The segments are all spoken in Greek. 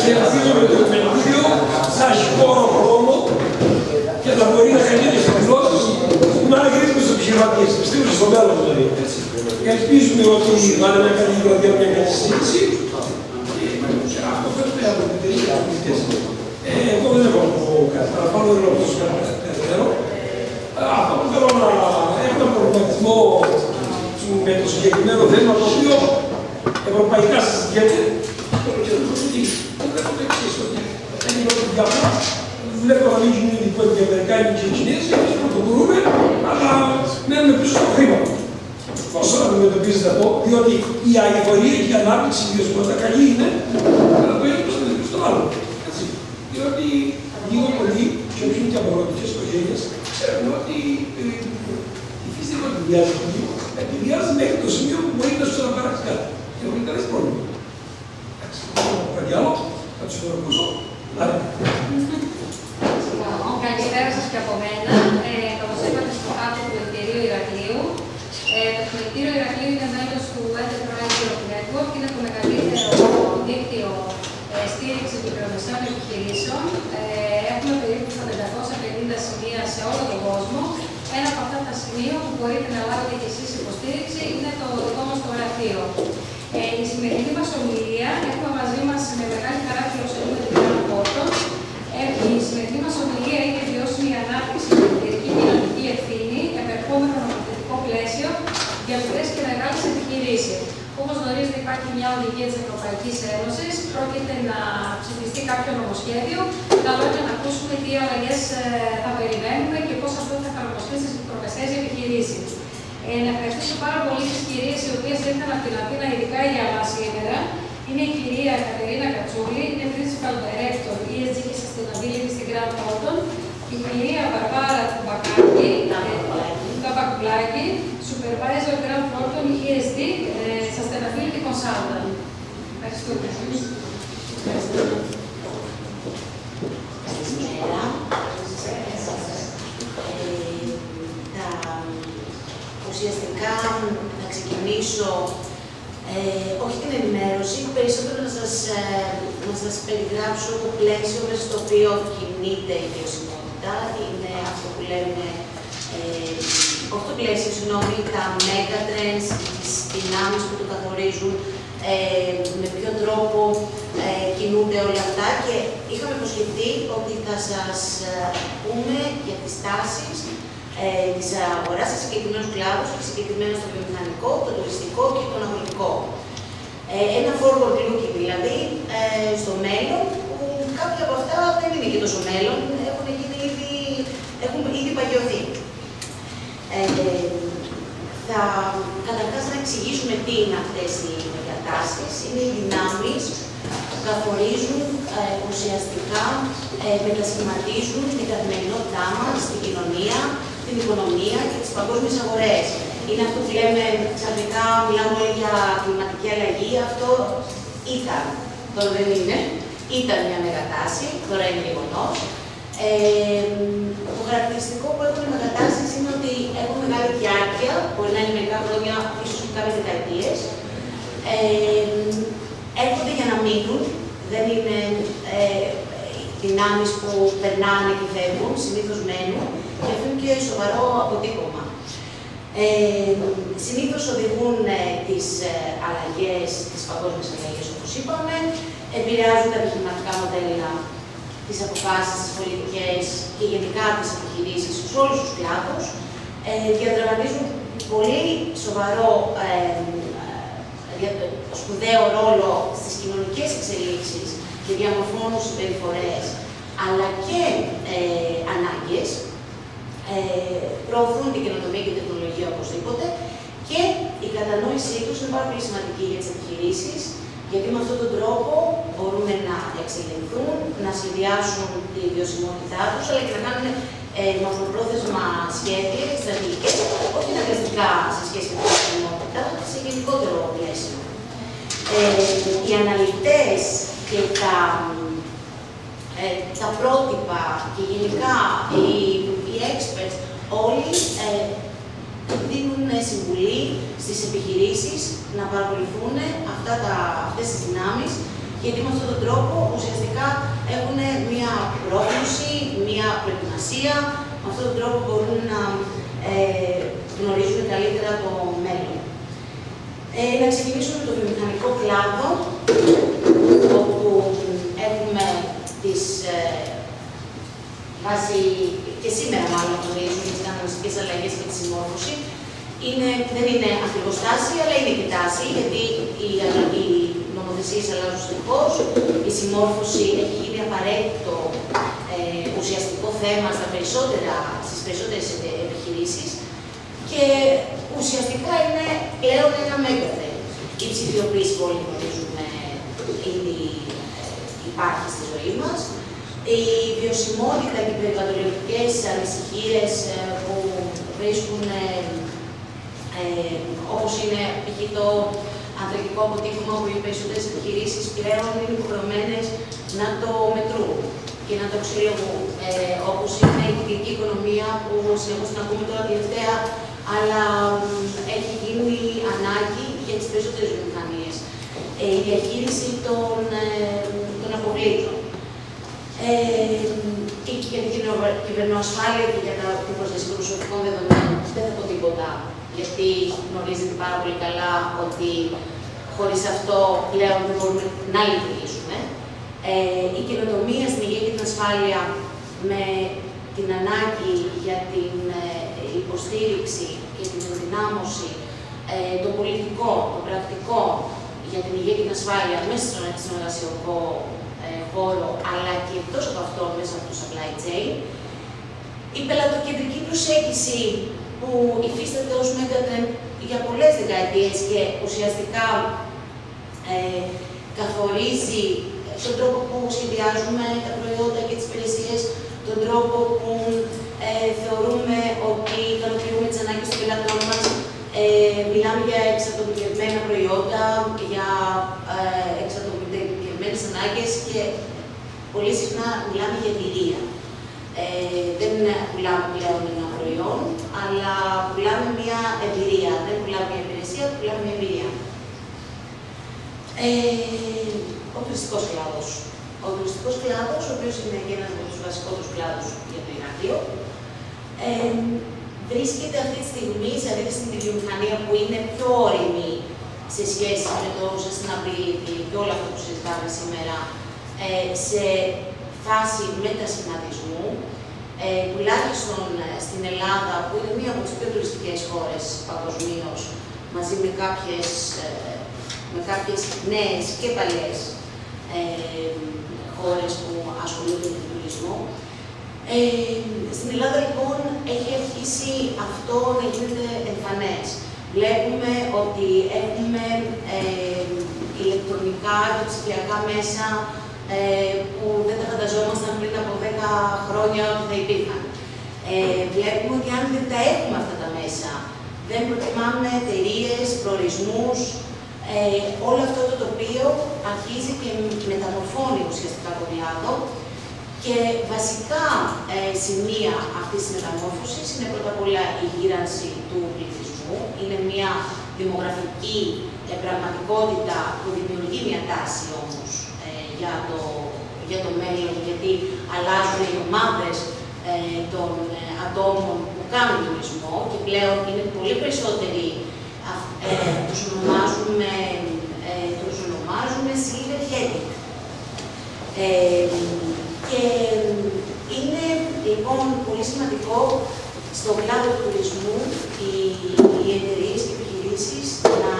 Και ελπίζω με το επενδύο θα έχει χώρο χρόνο και θα μπορεί να καλύνει στην γλώσσα να αγρύπνει στους επιχειρηματίες. Πιστεύω στο μέλλον δηλαδή. Ελπίζουμε ότι θα είναι μια καλή βραδιά, μια καλή συζήτηση. Αυτό φαίνεται από την τελική πολιτικές. Εγώ δεν έχω να πω κάτι παραπάνω, δεν έχω τόσο καλύτερο. Αυτό που θέλω να έχω ένα προβληματισμό με το συγκεκριμένο θέμα, το οποίο ευρωπαϊκά συζητιέται. Βλέπω το εξής, ότι έγινε ό,τι διαφορά. Βλέπω να μην γίνουν οι Αμερικάνοι και οι Κινέζοι, εμείς πρωτοπορούμε, αλλά μένουμε πίσω στο χρήμα. Πώς να αντιμετωπίζετε αυτό, διότι η αηφορία και η ανάπτυξη βιωσιμότητα καλή είναι, αλλά το ένα προς το άλλο. Διότι λίγο πολύ, και όχι είναι και αγροτικές οικογένειες, ξέρουν ότι η φύση δεν επιβιάζει πολύ, επιβιάζει μέχρι το σημείο που μπορεί να σου αναπαράξει κάτι. Και όχι κανένας πρόβλημα. Εντάξει, δεν έχω κάτι άλλο, θα τους φορακούσω. Καλησπέρα σας και από μένα. Όπως είπατε στο κάτω του Εκπαιδευτηρίου Ηρακλείου. Το Εκπαιδευτήριο Ηρακλείου είναι μέλος του Enterprise Europe Network και είναι το μεγαλύτερο δίκτυο στήριξη μικρομεσαίων επιχειρήσεων. Έχουμε περίπου 550 σημεία σε όλο τον κόσμο. Ένα από αυτά τα σημεία που μπορείτε να λάβετε και εσείς υποστήριξη είναι το δικό μας το γραφείο. Η σημερινή μας ομιλία έχουμε μαζί μας με μεγάλη χαρά φιλοξενούμε την Γκραντ Θόρντον. Η σημερινή μας ομιλία είναι βιώσιμη ανάπτυξη και εταιρική κοινωνική ευθύνη, επερχόμενο νομοθετικό πλαίσιο για μικρές και μεγάλες επιχειρήσεις. Όπως γνωρίζετε, υπάρχει μια οδηγία της Ευρωπαϊκής Ένωσης, πρόκειται να ψηφιστεί κάποιο νομοσχέδιο. Καλό είναι να ακούσουμε τι αλλαγές θα περιμένουμε και πώς αυτό θα εφαρμοστεί στις μικρομεσαίες επιχειρήσεις. Να ευχαριστήσω πάρα πολύ τις κυρίες οι οποίες ήρθαν από την Αθήνα, ειδικά για μας σήμερα. Είναι η κυρία Κατερίνα Κατσούλη, είναι Principal Director ESG και Sustainability στην Γκραντ Θόρντον. Η κυρία Βαρβάρα Μπακουκλάκη, Supervisor Γκραντ Θόρντον ESG Sustainability Consultant. Ευχαριστούμε. Καλησπέρα. Ουσιαστικά να ξεκινήσω όχι την ενημέρωση, περισσότερο να σας περιγράψω το πλαίσιο μέσα στο οποίο κινείται η βιωσιμότητα. Είναι αυτό που λέμε, όχι το πλαίσιο, συγγνώμη, τα megatrends, τις δυνάμεις που το καθορίζουν, με ποιον τρόπο κινούνται όλα αυτά και είχαμε υποσχεθεί ότι θα σας πούμε για τις τάσεις της αγοράς σε συγκεκριμένους κλάδους και συγκεκριμένα στο βιομηχανικό, το τουριστικό και το αγροτικό. Ένα forward looking δηλαδή στο μέλλον, που κάποια από αυτά δεν είναι και τόσο μέλλον, έχουν ήδη παγιωθεί. Θα καταρχάς να εξηγήσουμε τι είναι αυτές οι κατάστασεις. Είναι οι δυνάμεις που καθορίζουν ουσιαστικά, μετασχηματίζουν την καθημερινότητά μας, την κοινωνία, την οικονομία και τις παγκόσμιες αγορές. Είναι αυτό που λέμε ξαφνικά, μιλάμε όλοι για κλιματική αλλαγή. Αυτό ήταν, τώρα δεν είναι, ήταν μια μεγατάση, τώρα είναι γεγονός. Το χαρακτηριστικό που έχουν οι μεγατάσεις είναι ότι έχουν μεγάλη διάρκεια, μπορεί να είναι μερικά χρόνια, ίσως και κάποιες δεκαετίες. Έρχονται για να μείνουν, δεν είναι δυνάμεις που περνάνε και φεύγουν, συνήθως μένουν και έχουν και σοβαρό αποτύπωμα. Συνήθως οδηγούν τις αλλαγές, τις παγκόσμιες αλλαγές όπως είπαμε, επηρεάζουν τα επιχειρηματικά μοντέλα, τις αποφάσεις, τις πολιτικές και γενικά τις επιχειρήσεις σε όλους τους κλάδους, διαδραματίζουν πολύ σοβαρό, σπουδαίο ρόλο στις κοινωνικές εξελίξεις και διαμορφώνουν συμπεριφορές, αλλά και ανάγκες, προωθούν την καινοτομία και την τεχνολογία οπωσδήποτε και η κατανόησή τους είναι πάρα πολύ σημαντική για τις επιχειρήσεις, γιατί με αυτόν τον τρόπο μπορούν να εξελιχθούν, να σχεδιάσουν τη βιωσιμότητά τους, αλλά και να κάνουν μακροπρόθεσμα σχέδια και στρατηγικές, όχι αναγκαστικά σε σχέση με τη βιωσιμότητα, σε γενικότερο πλαίσιο. Οι αναλυτές και τα πρότυπα και γενικά οι experts όλοι δίνουν συμβουλή στις επιχειρήσεις να παρακολουθούν αυτές τις δυνάμεις, γιατί με αυτόν τον τρόπο ουσιαστικά έχουν μία πρόγνωση, μία προετοιμασία, με αυτόν τον τρόπο μπορούν να γνωρίζουν καλύτερα το μέλλον. Να ξεκινήσουμε με το βιομηχανικό κλάδο, όπου έχουμε τις βάσει και σήμερα μάλλον γνωρίζουμε τις κανονιστικές αλλαγές και τη συμμόρφωση. Δεν είναι ακριβώς τάση, αλλά είναι και τάση, γιατί οι νομοθεσίες αλλάζουν συνεχώς. Η συμμόρφωση έχει γίνει απαραίτητο ουσιαστικό θέμα στις περισσότερες επιχειρήσεις και ουσιαστικά είναι πλέον ένα μέγαθε. Η ψηφιοποίηση που όλοι γνωρίζουμε ήδη υπάρχει στη ζωή μας. Η βιωσιμότητα και οι περιβαλλοντικές ανησυχίες που βρίσκουν, όπως είναι το ανθρακικό αποτύπωμα που οι περισσότερες επιχειρήσεις πλέον είναι υποχρεωμένες να το μετρούν και να το αξιολογούν. Όπως είναι η κυκλική οικονομία που συνεχώς την ακούμε τώρα τελευταία, αλλά έχει γίνει ανάγκη για τις περισσότερες βιομηχανίες. Η διαχείριση των αποβλήτων. Και για την κυβερνοασφάλεια και για την προστασία των προσωπικών δεδομένων. Δεν θα πω τίποτα, γιατί γνωρίζετε πάρα πολύ καλά ότι χωρίς αυτό πλέον δεν μπορούμε να λειτουργήσουμε. Η καινοτομία στην υγεία και την ασφάλεια με την ανάγκη για την υποστήριξη και την ενδυνάμωση των πολιτικών, των πρακτικών για την υγεία και την ασφάλεια μέσα στον εργασιακό χώρο, αλλά και εκτός από αυτό μέσα από το supply chain. Η πελατοκεντρική προσέγγιση που υφίσταται ως μέγαθε για πολλές δεκαετίες και ουσιαστικά καθορίζει τον τρόπο που σχεδιάζουμε τα προϊόντα και τις υπηρεσίες, τον τρόπο που θεωρούμε ότι ικανοποιούμε τις ανάγκες των πελατών μας. Μιλάμε για εξατομικευμένα προϊόντα, για εξατομικευμένες ανάγκες και πολύ συχνά μιλάμε για εμπειρία. Δεν πουλάμε πλέον ένα προϊόν, αλλά πουλάμε μια εμπειρία. Δεν πουλάμε μια υπηρεσία, πουλάμε μια εμπειρία. Ο τουριστικός κλάδος. Ο τουριστικός κλάδος, ο οποίος είναι και ένας από τους βασικότερους κλάδους για το Ηράκλειο, βρίσκεται αυτή τη στιγμή σε αντίθεση με τη βιομηχανία που είναι πιο όριμη σε σχέση με το sustainability και όλα αυτά που συζητάμε σήμερα, σε φάση μετασχηματισμού. Τουλάχιστον στην Ελλάδα, που είναι μία από τις πιο τουριστικές χώρες παγκοσμίως, μαζί με κάποιες νέες και παλιές χώρες που ασχολούνται με τον τουρισμό. Στην Ελλάδα, λοιπόν, έχει αρχίσει αυτό να γίνεται εμφανές. Βλέπουμε ότι έχουμε ηλεκτρονικά και ψηφιακά μέσα που δεν τα φανταζόμασταν πριν από 10 χρόνια ότι θα υπήρχαν. Βλέπουμε ότι αν δεν τα έχουμε αυτά τα μέσα, δεν προτιμάμε εταιρείες, προορισμούς, όλο αυτό το τοπίο αρχίζει και μεταμορφώνει ουσιαστικά το κλάδο. Και βασικά σημεία αυτής της μεταμόρφωσης είναι πρώτα απ' όλα η γύρανση του πληθυσμού. Είναι μια δημογραφική πραγματικότητα που δημιουργεί μια τάση όμως για το μέλλον, γιατί αλλάζουν οι ομάδες των ατόμων που κάνουν τουρισμό και πλέον είναι πολύ περισσότεροι, τους ονομάζουμε silver-headed. Και είναι λοιπόν πολύ σημαντικό στον κλάδο του τουρισμού οι εταιρείες και οι επιχειρήσεις να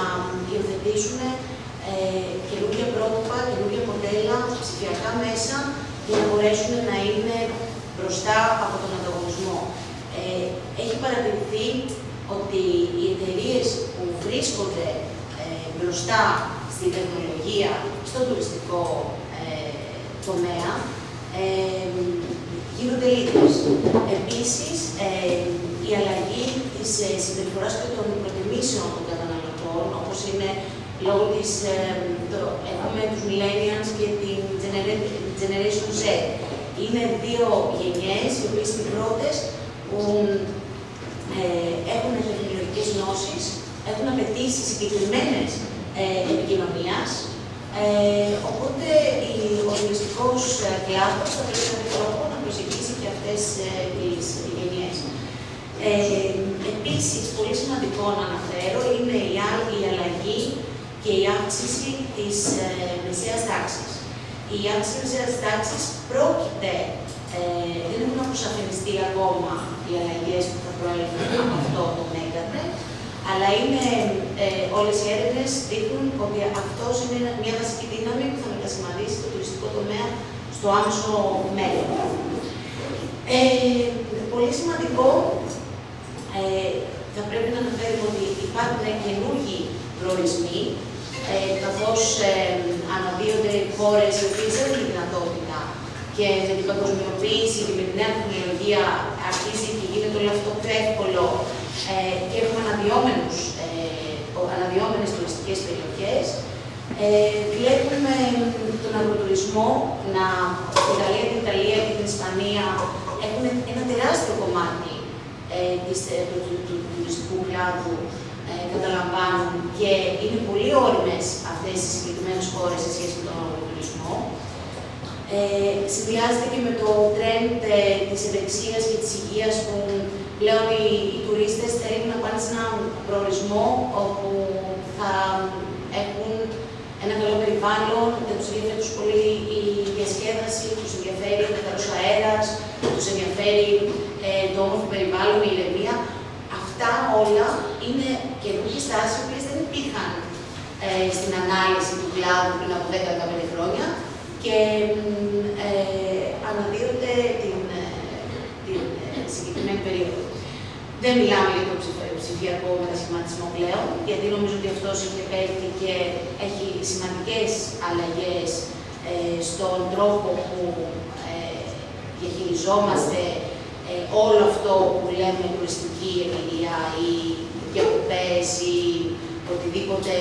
υιοθετήσουν καινούργια πρότυπα, καινούργια μοντέλα, ψηφιακά μέσα για να μπορέσουν να είναι μπροστά από τον ανταγωνισμό. Έχει παρατηρηθεί ότι οι εταιρείες που βρίσκονται μπροστά στην τεχνολογία, στον τουριστικό τομέα, γίνονται leaders. Επίσης, η αλλαγή της συμπεριφοράς και των προτιμήσεων των καταναλωτών, όπως είναι λόγω της, έχουμε τους millennials και την Generation Z. Είναι δύο γενιές, οι οποίες είναι οι πρώτες που έχουν τεχνολογική αγροτικές γνώσεις, έχουν απαιτήσει συγκεκριμένες επικοινωνίας. Οπότε ο τουριστικός κλάδος θα πρέπει με τρόπο να προσεγγίσει και αυτές τις γενιές. Επίσης, πολύ σημαντικό να αναφέρω είναι η αλλαγή και η αύξηση της μεσαίας τάξης. Η αύξηση της μεσαίας τάξης πρόκειται, δεν έχουν αποσαφινιστεί ακόμα οι αλλαγές που θα προέλθουν από αυτό το μέγανε, αλλά είναι, όλες οι έρευνες δείχνουν ότι αυτός είναι μια βασική δύναμη που θα μετασχηματίσει το τουριστικό τομέα στο άμεσο μέλλον. Πολύ σημαντικό, θα πρέπει να αναφέρουμε ότι υπάρχουν καινούργιοι προορισμοί, καθώς αναδύονται χώρες οι οποίες έχουν τη δυνατότητα και με την παγκοσμιοποίηση και με τη νέα τεχνολογία αρχίζει και γίνεται όλο αυτό πιο εύκολο και έχουμε αναδυόμενες τουριστικές περιοχές. Βλέπουμε τον αγροτουρισμό η Γαλλία, την Ιταλία και την Ισπανία έχουν ένα τεράστιο κομμάτι του τουριστικού κλάδου, καταλαμβάνουν και είναι πολύ όριμες αυτές οι συγκεκριμένες χώρες σε σχέση με τον αγροτουρισμό. Συνδυάζεται και με το trend της ευεξίας και της υγείας που πλέον οι τουρίστες θέλουν να πάνε σε έναν προορισμό όπου θα έχουν ένα καλό περιβάλλον, δεν τους ενδιαφέρει πολύ η διασκέδαση, τους ενδιαφέρει ο καθαρός αέρας, τους ενδιαφέρει το όμορφο περιβάλλον, η ηρεμία. Αυτά όλα είναι καινούργιες τάσεις, οι οποίες δεν υπήρχαν στην ανάλυση του κλάδου πριν από 10-15 χρόνια και αναδύονται την συγκεκριμένη περίοδο. Δεν μιλάμε για το ψηφιακό μετασχηματισμό πλέον, γιατί νομίζω ότι αυτός έχει επέλθει και έχει σημαντικές αλλαγές στον τρόπο που διαχειριζόμαστε όλο αυτό που λέμε τουριστική εμπειρία ή διακοπές ή οτιδήποτε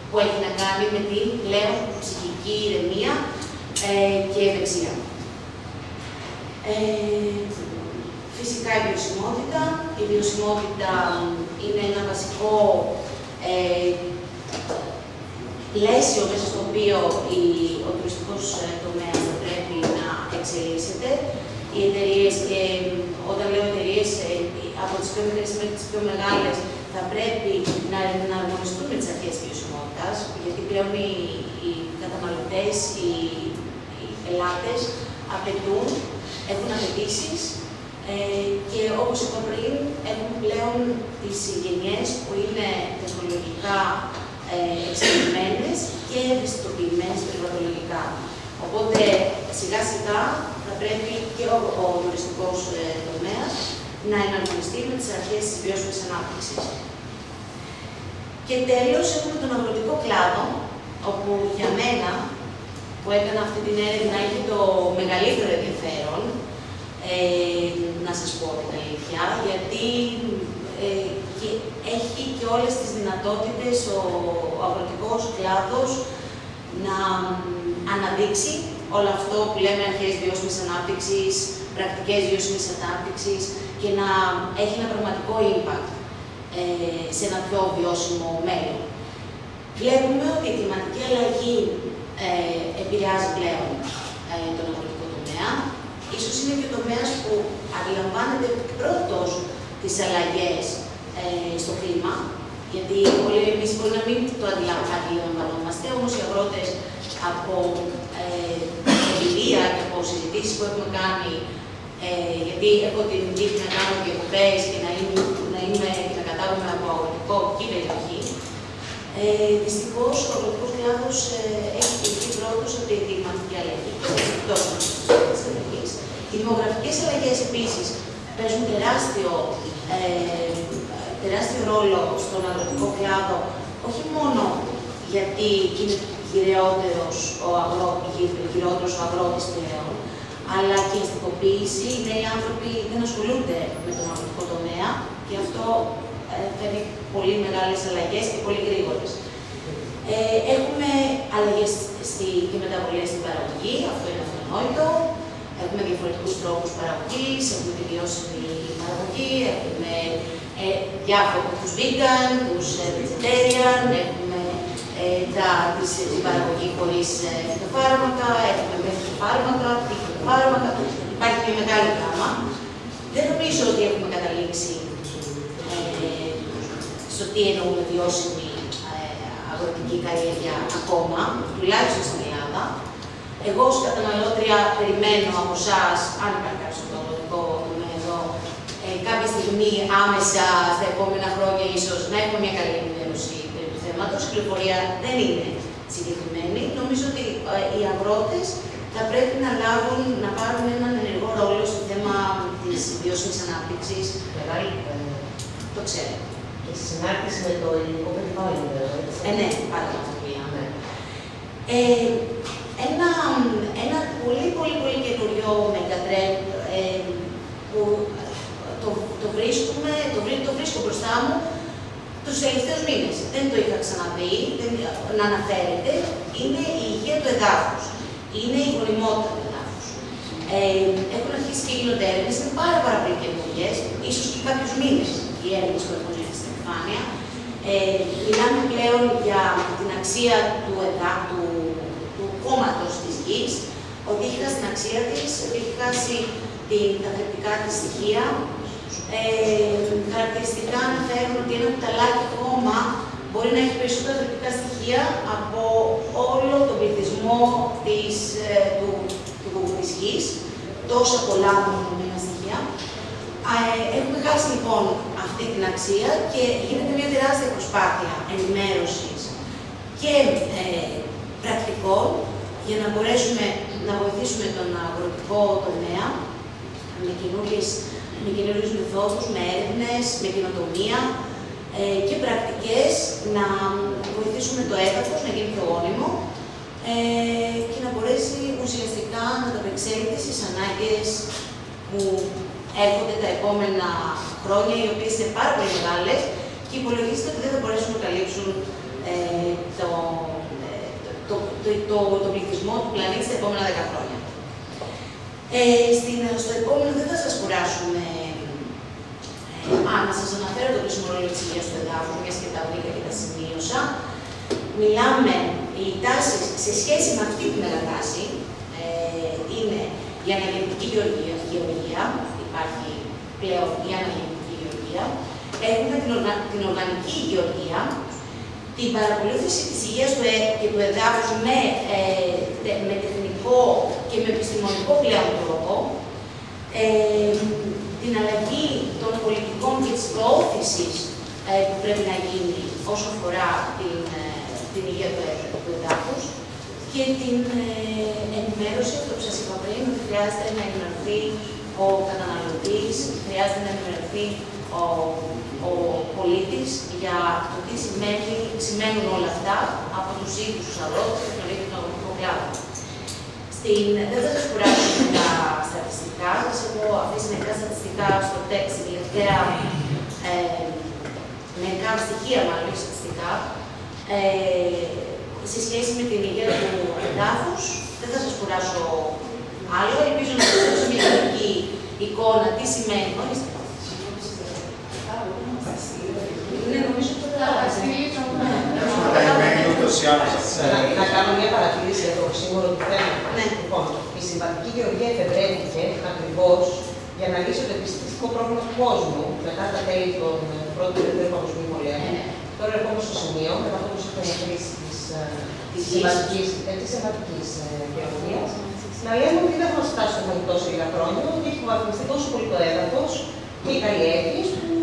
που έχει να κάνει με την πλέον ψυχική ηρεμία και ευεξία. Φυσικά η βιωσιμότητα. Η βιωσιμότητα είναι ένα βασικό πλαίσιο μέσα στο οποίο ο τουριστικός τομέας θα πρέπει να εξελίσσεται. Οι εταιρείες, και όταν λέω εταιρείες, από τις πιο μικρές μέχρι τις πιο μεγάλες, θα πρέπει να αρμονιστούν με τις αρχές της βιωσιμότητας, γιατί πλέον οι καταναλωτές, οι πελάτες απαιτούν, έχουν απαιτήσεις και όπως είπα πριν, έχουν πλέον τις γενιές που είναι τεχνολογικά εξελιγμένες και ευαισθητοποιημένες περιβαλλοντολογικά. Οπότε σιγά σιγά θα πρέπει και ο τουριστικός τομέας να εναρμονιστεί με τις αρχές της βιώσιμης ανάπτυξης. Και τέλος έχουμε τον αγροτικό κλάδο, όπου για μένα που έκανα αυτή την έρευνα είχε το μεγαλύτερο ενδιαφέρον, να σας πω την αλήθεια, γιατί έχει και όλες τις δυνατότητες ο αγροτικός κλάδος να αναδείξει όλο αυτό που λέμε αρχές βιώσιμης ανάπτυξης, πρακτικές βιώσιμης ανάπτυξης και να έχει ένα πραγματικό impact σε ένα πιο βιώσιμο μέλλον. Βλέπουμε ότι η κλιματική αλλαγή επηρεάζει πλέον τον αγροτικό τομέα. Ίσως είναι και ο τομέας που αντιλαμβάνεται πρώτος τις αλλαγές στο κλίμα, γιατί όλοι εμείς μπορεί να μην το αντιλαμβανόμαστε, όμως οι αγρότες από εμπειρία και από συζητήσεις που έχουμε κάνει, γιατί έχω την τύχη να κάνω διακοπές και να κατάγομαι από αγροτική περιοχή, δυστυχώς ο αγροτικός κλάδος έχει πληγεί πρώτος από την κλιματική αλλαγή και τις επιπτώσεις της αλλαγής. Οι δημογραφικές αλλαγές επίσης παίζουν τεράστιο ρόλο στον αγροτικό κλάδο, όχι μόνο γιατί είναι γυραιότερος ο αγρότης πλέον, αλλά και η αστικοποίηση. Οι νέοι άνθρωποι δεν ασχολούνται με τον αγροτικό τομέα και αυτό φέρνει πολύ μεγάλες αλλαγές και πολύ γρήγορες. Έχουμε αλλαγές και μεταβολές στην παραγωγή, αυτό είναι αυτονόητο. Έχουμε διαφορετικούς τρόπους παραγωγής, έχουμε τη βιώσιμη παραγωγή, έχουμε Τους vegan, τους vegetarian, έχουμε την παραγωγή χωρίς φυτοφάρμακα, έχουμε με φυτοφάρμακα, φυτοφάρμακα, υπάρχει μια μεγάλη γάμα. Δεν νομίζω ότι έχουμε καταλήξει στο τι εννοούμε βιώσιμη αγροτική καλλιέργεια ακόμα, τουλάχιστον στην Ελλάδα. Εγώ ως καταναλώτρια περιμένω από εσάς, αν υπάρχει κάποιο στο αγροτικό τομέα εδώ, κάποια στιγμή άμεσα στα επόμενα χρόνια ίσως να έχουμε μια καλή ενημέρωση του θέματος. Η πληροφορία δεν είναι συγκεκριμένη. Νομίζω ότι οι αγρότες θα πρέπει να πάρουν έναν ενεργό ρόλο στο θέμα της βιώσιμης ανάπτυξης. Μεγάλη το ξέρω. Και στη συνάρτηση με το ελληνικό περιβάλλον, βέβαια. Ναι, πάρα πολύ. Ένα πολύ καινούριο megatrend που το βρίσκω μπροστά μου τους τελευταίους μήνες. Δεν το είχα ξαναδεί, να αναφέρεται. Είναι η υγεία του εδάφους. Είναι η γονιμότητα του εδάφους. Έχουν αρχίσει και γίνονται έρευνες, είναι πάρα πολύ καινούριες, ίσως και κάποιους μήνες οι έρευνες που έχουν έρθει στην επιφάνεια. Μιλάμε πλέον για την αξία του κόμματος της γης, ότι έχει χάσει την αξία της, ότι έχει χάσει τα θρεπτικά της στοιχεία. Χαρακτηριστικά αναφέρουν ότι ένα κουταλάκι χώμα μπορεί να έχει περισσότερα θρεπτικά στοιχεία από όλο τον πληθυσμό της γης, τόσα πολλά μονομένα στοιχεία. Έχουμε χάσει λοιπόν αυτή την αξία και γίνεται μια τεράστια προσπάθεια ενημέρωσης και πρακτικών για να μπορέσουμε να βοηθήσουμε τον αγροτικό τομέα με καινούριες μεθόδους, με έρευνες, με καινοτομία και πρακτικές να βοηθήσουμε το έδαφος να γίνει πιο γόνιμο και να μπορέσει ουσιαστικά να ανταπεξέλθει στις ανάγκες που έρχονται τα επόμενα χρόνια, οι οποίες είναι πάρα πολύ μεγάλες και υπολογίζεται ότι δεν θα μπορέσουν να καλύψουν τον πληθυσμό του πλανήτη στα επόμενα 10 χρόνια. Στο επόμενο δεν θα σας κουράσουμε. Να σας αναφέρω το πλησμολόγιο της υγείας του εδάφους, μιας και τα βρήκα και τα σημείωσα. Μιλάμε, οι τάσεις σε σχέση με αυτή τη μεγατάση είναι η αναγεννητική γεωργία, υπάρχει πλέον η αναγεννητική γεωργία, έχουμε την οργανική γεωργία, την παρακολούθηση της υγείας και του εδάφους με τεχνικό και με επιστημονικό πλέον τρόπο, την αλλαγή των πολιτικών και της προώθησης που πρέπει να γίνει όσο αφορά την υγεία του εδάφους και την ενημέρωση, αυτό που σας είπα πριν, ότι χρειάζεται να ενημερωθεί ο καταναλωτής, χρειάζεται να ενημερωθεί ο πολίτης για το τι σημαίνουν όλα αυτά από τους ίδιους τους αγρότες και τον ίδιο τον αγροτικό κλάδο. Δεν θα σας κουράσω με τα στατιστικά, θα σας πω αφήσει μερικά στατιστικά στο τέξι, μερικά στοιχεία μάλλον στατιστικά, σε σχέση με την υγεία του εδάφους. Δεν θα σας κουράσω άλλο, ελπίζω να σας δώσω μια γενική εικόνα τι σημαίνει. Ναι, νομίζω ότι θα να κάνω μια παρατήρηση για το σύνολο του θέματος. Λοιπόν, η συμβατική γεωργία εφευρέθηκε ακριβώς για να λύσει το επιστημιστικό πρόβλημα του κόσμου μετά τα τέλη των πρώτων τελευταίων παγκοσμίων πολέμων. Τώρα ερχόμαστε στο σημείο, μετά από 20 χρόνια χρήση της συμβατικής γεωργίας, να λέμε ότι δεν θα μας φτάσει στο φαγητό σε λίγα χρόνια, ότι έχει υποβαθμιστεί τόσο πολύ το έδαφος και οι καλλιέργειες που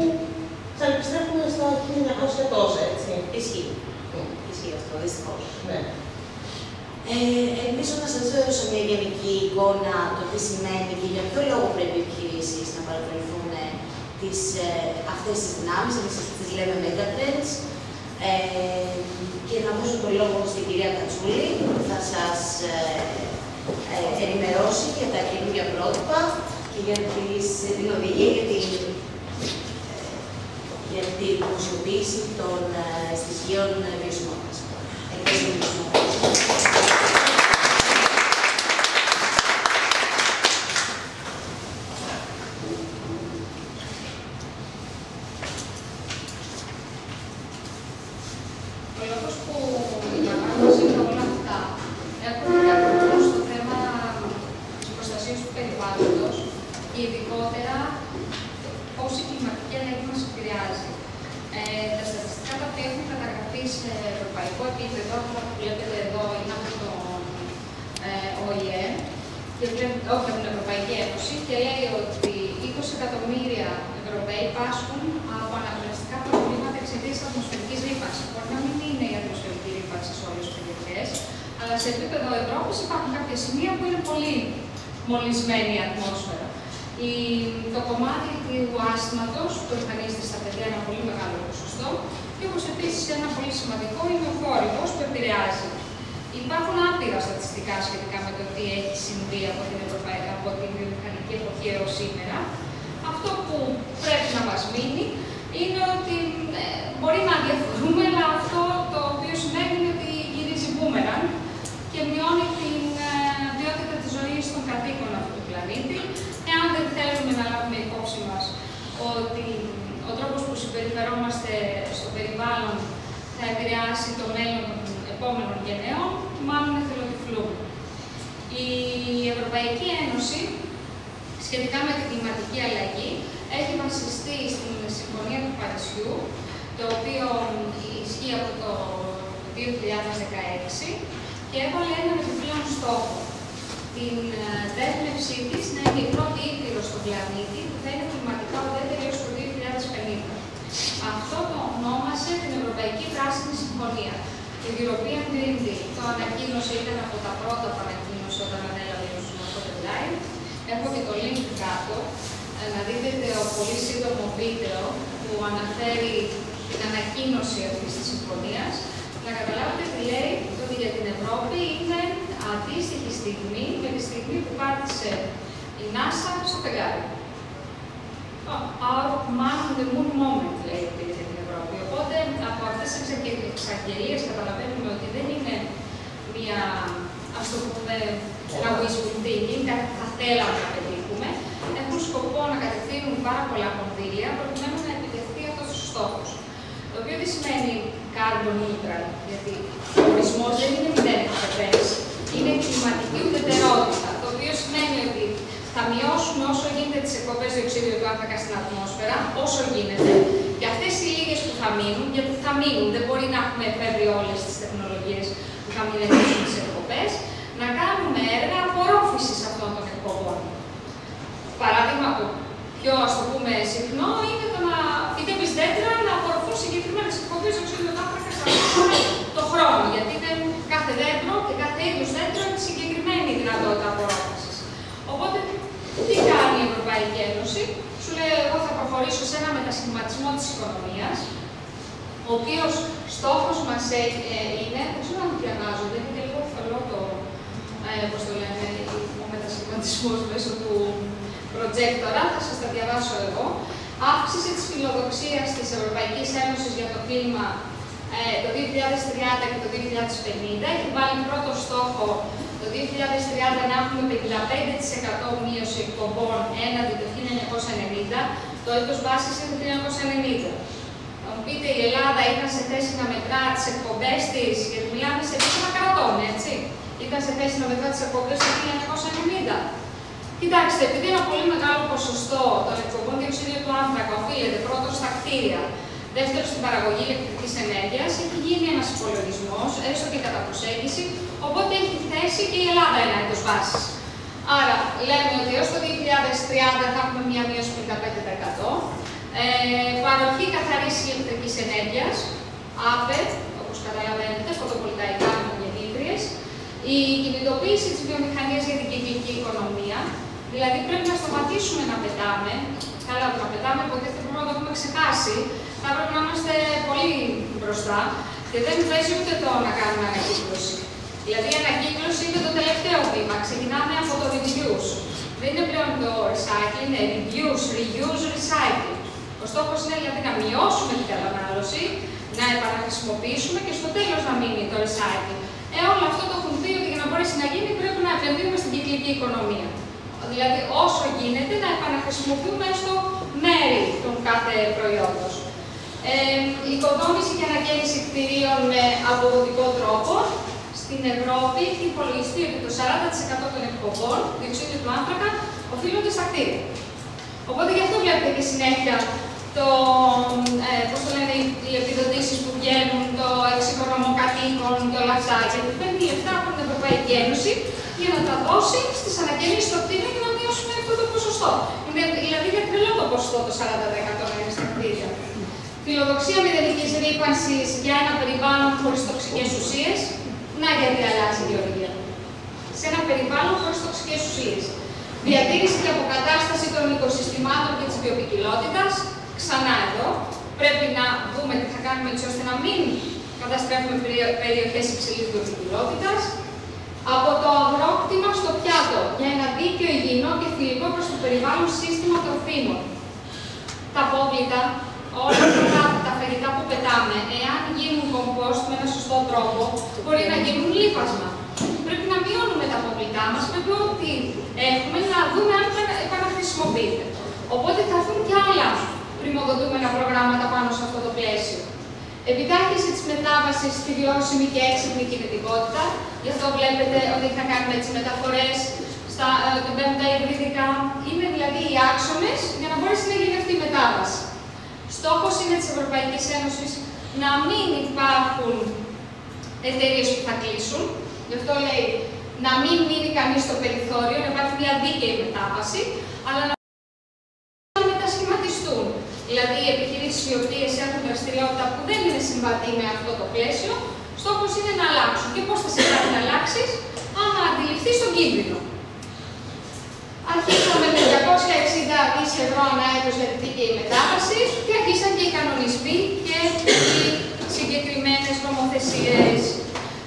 ξαναεπιστρέφουμε στα 1900 τόσα, έτσι. Ισχύει αυτό, δυστυχώς. Ναι. Ελπίζω να σας δώσω μια γενική εικόνα το τι σημαίνει και για ποιο λόγο πρέπει οι επιχειρήσεις να παρακολουθούν αυτές τις δυνάμεις, εμείς τις λέμε megatrends, και να δώσω το λόγο στην κυρία Κατσούλη, που θα σας ενημερώσει για τα καινούργια πρότυπα και για την οδηγία για την δημοσιοποίηση των στοιχείων βιωσιμότητας. όχι από την Ευρωπαϊκή Ένωση, και λέει ότι 20 εκατομμύρια Ευρωπαίοι πάσχουν από αναπνευστικά προβλήματα εξαιτίας της ατμοσφαιρικής ρύπανσης. Μπορεί να μην είναι η ατμοσφαιρική ρύπανση σε όλες τις περιοχές, αλλά σε επίπεδο Ευρώπης υπάρχουν κάποια σημεία που είναι πολύ μολυσμένη η ατμόσφαιρα. Το κομμάτι του άσθματος που εμφανίζεται στα παιδιά είναι ένα πολύ μεγάλο ποσοστό, και όπως επίσης ένα πολύ σημαντικό είναι ο θόρυβος που επηρεάζει. Υπάρχουν άπειρα στατιστικά σχετικά με το τι έχει συμβεί από την βιομηχανική εποχή έως σήμερα. Αυτό που πρέπει να μας μείνει είναι ότι μπορεί να διαφορούμε, αλλά αυτό το οποίο σημαίνει είναι ότι γυρίζει μπούμεραν και μειώνει την ποιότητα της ζωής των κατοίκων αυτού του πλανήτη, εάν δεν θέλουμε να λάβουμε υπόψη μας ότι ο τρόπος που συμπεριφερόμαστε στο περιβάλλον θα επηρεάσει το μέλλον των επόμενων γενναίων, μάλλον εθελοτυφλούμε. Η Ευρωπαϊκή Ένωση, σχετικά με την κλιματική αλλαγή, έχει βασιστεί στην Συμφωνία του Παρισιού, το οποίο ισχύει από το 2016 και έβαλε έναν επιπλέον στόχο. Την δέσμευσή της να είναι η πρώτη ήπειρο στον πλανήτη που θα είναι κλιματικά ουδέτερη έως το 2050. Αυτό το ονόμασε την Ευρωπαϊκή Πράσινη Συμφωνία. Η European Green Deal. Το ανακοίνωσε, ήταν από τα πρώτα που ανακοίνωσε όταν ανέλαβε ο Ursula Leyen. Έχω και το link κάτω, να δείτε το πολύ σύντομο βίντεο που αναφέρει την ανακοίνωση αυτής της συμφωνίας. Να καταλάβετε τι λέει, ότι για την Ευρώπη είναι αντίστοιχη στιγμή με τη στιγμή που πάτησε η NASA στο φεγγάρι. Our man on the moon moment, λέει για την Ευρώπη. Οπότε από αυτές τις εξαγγελίες καταλαβαίνουμε ότι δεν είναι μια, ας το πούμε, ένα wishful thinking, κάτι που θα θέλαμε να πετύχουμε. Έχουν σκοπό να κατευθύνουν πάρα πολλά κονδύλια προκειμένου να επιτευχθεί αυτός ο στόχος. Το οποίο δεν σημαίνει carbon neutral, γιατί ο ορισμός δεν είναι μηδενική εκπαίδευση. Είναι κλιματική ουδετερότητα, το οποίο σημαίνει ότι θα μειώσουμε όσο γίνεται τις εκπομπές διοξείδιου του άνθρακα στην ατμόσφαιρα, όσο γίνεται, και αυτές οι λίγες που θα μείνουν, γιατί θα μείνουν, δεν μπορεί να έχουμε εφεύρει όλες τις τεχνολογίες που θα μηδενίσουν τις εκπομπές, να κάνουμε έργα απορρόφησης αυτών των εκπομπών. Παράδειγμα, το πιο, ας το πούμε, συχνό είναι το να φυτεύεις δέντρα να απορροφούν συγκεκριμένες εκπομπές διοξείδιου του άνθρακα το χρόνο, γιατί κάθε δέντρο και κάθε είδους δέντρο έχει συγκεκριμένη δυνατότητα απορρόφησης. Οπότε, τι κάνει η Ευρωπαϊκή Ένωση? Σου λέει, εγώ θα προχωρήσω σε ένα μετασχηματισμό της οικονομίας, ο οποίος στόχος μας είναι, δεν ξέρω αν διαβάζονται, είναι λίγο φθολό πώς το λένε, ο μετασχηματισμός μέσω του προτζέκτορα, θα σας τα διαβάσω εγώ. Αύξηση της φιλοδοξίας της Ευρωπαϊκής Ένωσης για το κλίμα το 2030 και το 2050. Έχει βάλει πρώτο στόχο το 2030 να έχουμε 55% μείωση εκπομπών έναντι το 1990, το έτος βάσης είναι το 1990. Θα μου πείτε, η Ελλάδα ήταν σε θέση να μετρά τις εκπομπές της, γιατί μιλάμε σε επίπεδο κρατών, έτσι. Ήταν σε θέση να μετρά τις εκπομπές του 1990. Κοιτάξτε, επειδή ένα πολύ μεγάλο ποσοστό των εκπομπών διοξείδιου του άνθρακα οφείλεται πρώτον στα κτίρια, δεύτερον στην παραγωγή ηλεκτρικής ενέργειας, έχει γίνει ένας υπολογισμός, έστω και κατά προσέγγιση, οπότε έχει θέσει και η Ελλάδα ένα έτος βάσης. Άρα, λέμε ότι έως το 2030 θα έχουμε μία μείωση 55%. Παροχή καθαρής ηλεκτρικής ενέργειας, ΑΠΕ, όπως καταλαβαίνετε, φωτοβολταϊκά μονογεννήτριες. Η κινητοποίηση της βιομηχανίας για την κυκλική οικονομία, δηλαδή πρέπει να σταματήσουμε να πετάμε. Καλά, το να πετάμε, ποτέ δεν μπορούμε να το έχουμε ξεχάσει. Θα πρέπει να είμαστε πολύ μπροστά και δεν παίζει ούτε το να κάνουμε ανακύκλωση. Δηλαδή, η ανακύκλωση είναι το τελευταίο βήμα. Ξεκινάμε από το reduce. Δεν είναι πλέον το recycling, είναι reduce, reuse, recycle. Ο στόχος είναι δηλαδή να μειώσουμε την κατανάλωση, να επαναχρησιμοποιήσουμε και στο τέλος να μείνει το recycling. Όλο αυτό το έχουν πει ότι για να μπορέσει να γίνει πρέπει να επενδύουμε στην κυκλική οικονομία. Δηλαδή, όσο γίνεται να επαναχρησιμοποιούμε έστω μέρη των κάθε προϊόντος. Οικοδόμηση και ανακαίνιση κτηρίων με αποδοτικό τρόπο. Στην Ευρώπη έχει υπολογιστεί ότι το 40% των εκπομπών διοξείδιου του άνθρακα οφείλονται στα κτίρια. Οπότε γι' αυτό βλέπετε και συνέχεια οι επιδοτήσεις που βγαίνουν, το εξοικονομώ κατοίκων και όλα αυτά. Γιατί παίρνει λεφτά από την Ευρωπαϊκή Ένωση για να τα δώσει στις ανακαίνισεις στο κτίριο για να μειώσουμε αυτό το ποσοστό. Δηλαδή για τρελό το ποσοστό το 40% να είναι στα κτίρια. Φιλοδοξία μηδενικής ρύπανσης για ένα περιβάλλον χωρίς τοξικές ουσίες. Να γιατί αλλάζει η γεωργία. Σε ένα περιβάλλον χωρίς τοξικές ουσίες. Διατήρηση και αποκατάσταση των οικοσυστημάτων και της βιοποικιλότητας. Ξανά εδώ. Πρέπει να δούμε τι θα κάνουμε έτσι ώστε να μην καταστρέφουμε περιοχές υψηλής βιοποικιλότητας. Από το αγρόκτημα στο πιάτο, για ένα δίκαιο, υγιεινό και φιλικό προς το περιβάλλον σύστημα τροφίμων. Τα απόβλητα, όλα αυτά τα φαγητά που πετάμε, εάν γίνουν κομπόστ με ένα σωστό τρόπο, μπορεί να γίνουν λίφασμα. Πρέπει να μειώνουμε τα απόβλητά μας, πρέπει ό,τι έχουμε να δούμε αν επαναχρησιμοποιείται. Οπότε θα έρθουν και άλλα πρημοδοτούμενα προγράμματα πάνω σε αυτό το πλαίσιο. Επιτάχυνση της μετάβασης στη βιώσιμη και έξυπνη κινητικότητα. Γι' αυτό βλέπετε ότι θα κάνουμε έτσι μεταφορές στα πέμπτα υβριδικά. Είναι δηλαδή οι άξονες για να μπορέσει να γίνει αυτή η μετάβαση. Στόχος είναι της Ευρωπαϊκής Ένωσης να μην υπάρχουν εταιρείες που θα κλείσουν. Γι' αυτό λέει να μην μείνει κανείς στο περιθώριο, να υπάρχει μια δίκαιη μετάβαση, αλλά να μετασχηματιστούν. Δηλαδή, οι επιχειρήσεις οι οποίες έχουν δραστηριότητα που δεν είναι συμβατή με αυτό το πλαίσιο, στόχος είναι να αλλάξουν. Και πώς θα συμβαίνει να αλλάξεις, άμα αντιληφθείς τον κίνδυνο. Αρχίσαμε με 260 δις ευρώ ανά έτος για τη δίκαιη μετάβαση και αρχίσαν και οι κανονισμοί και οι συγκεκριμένες νομοθεσίες.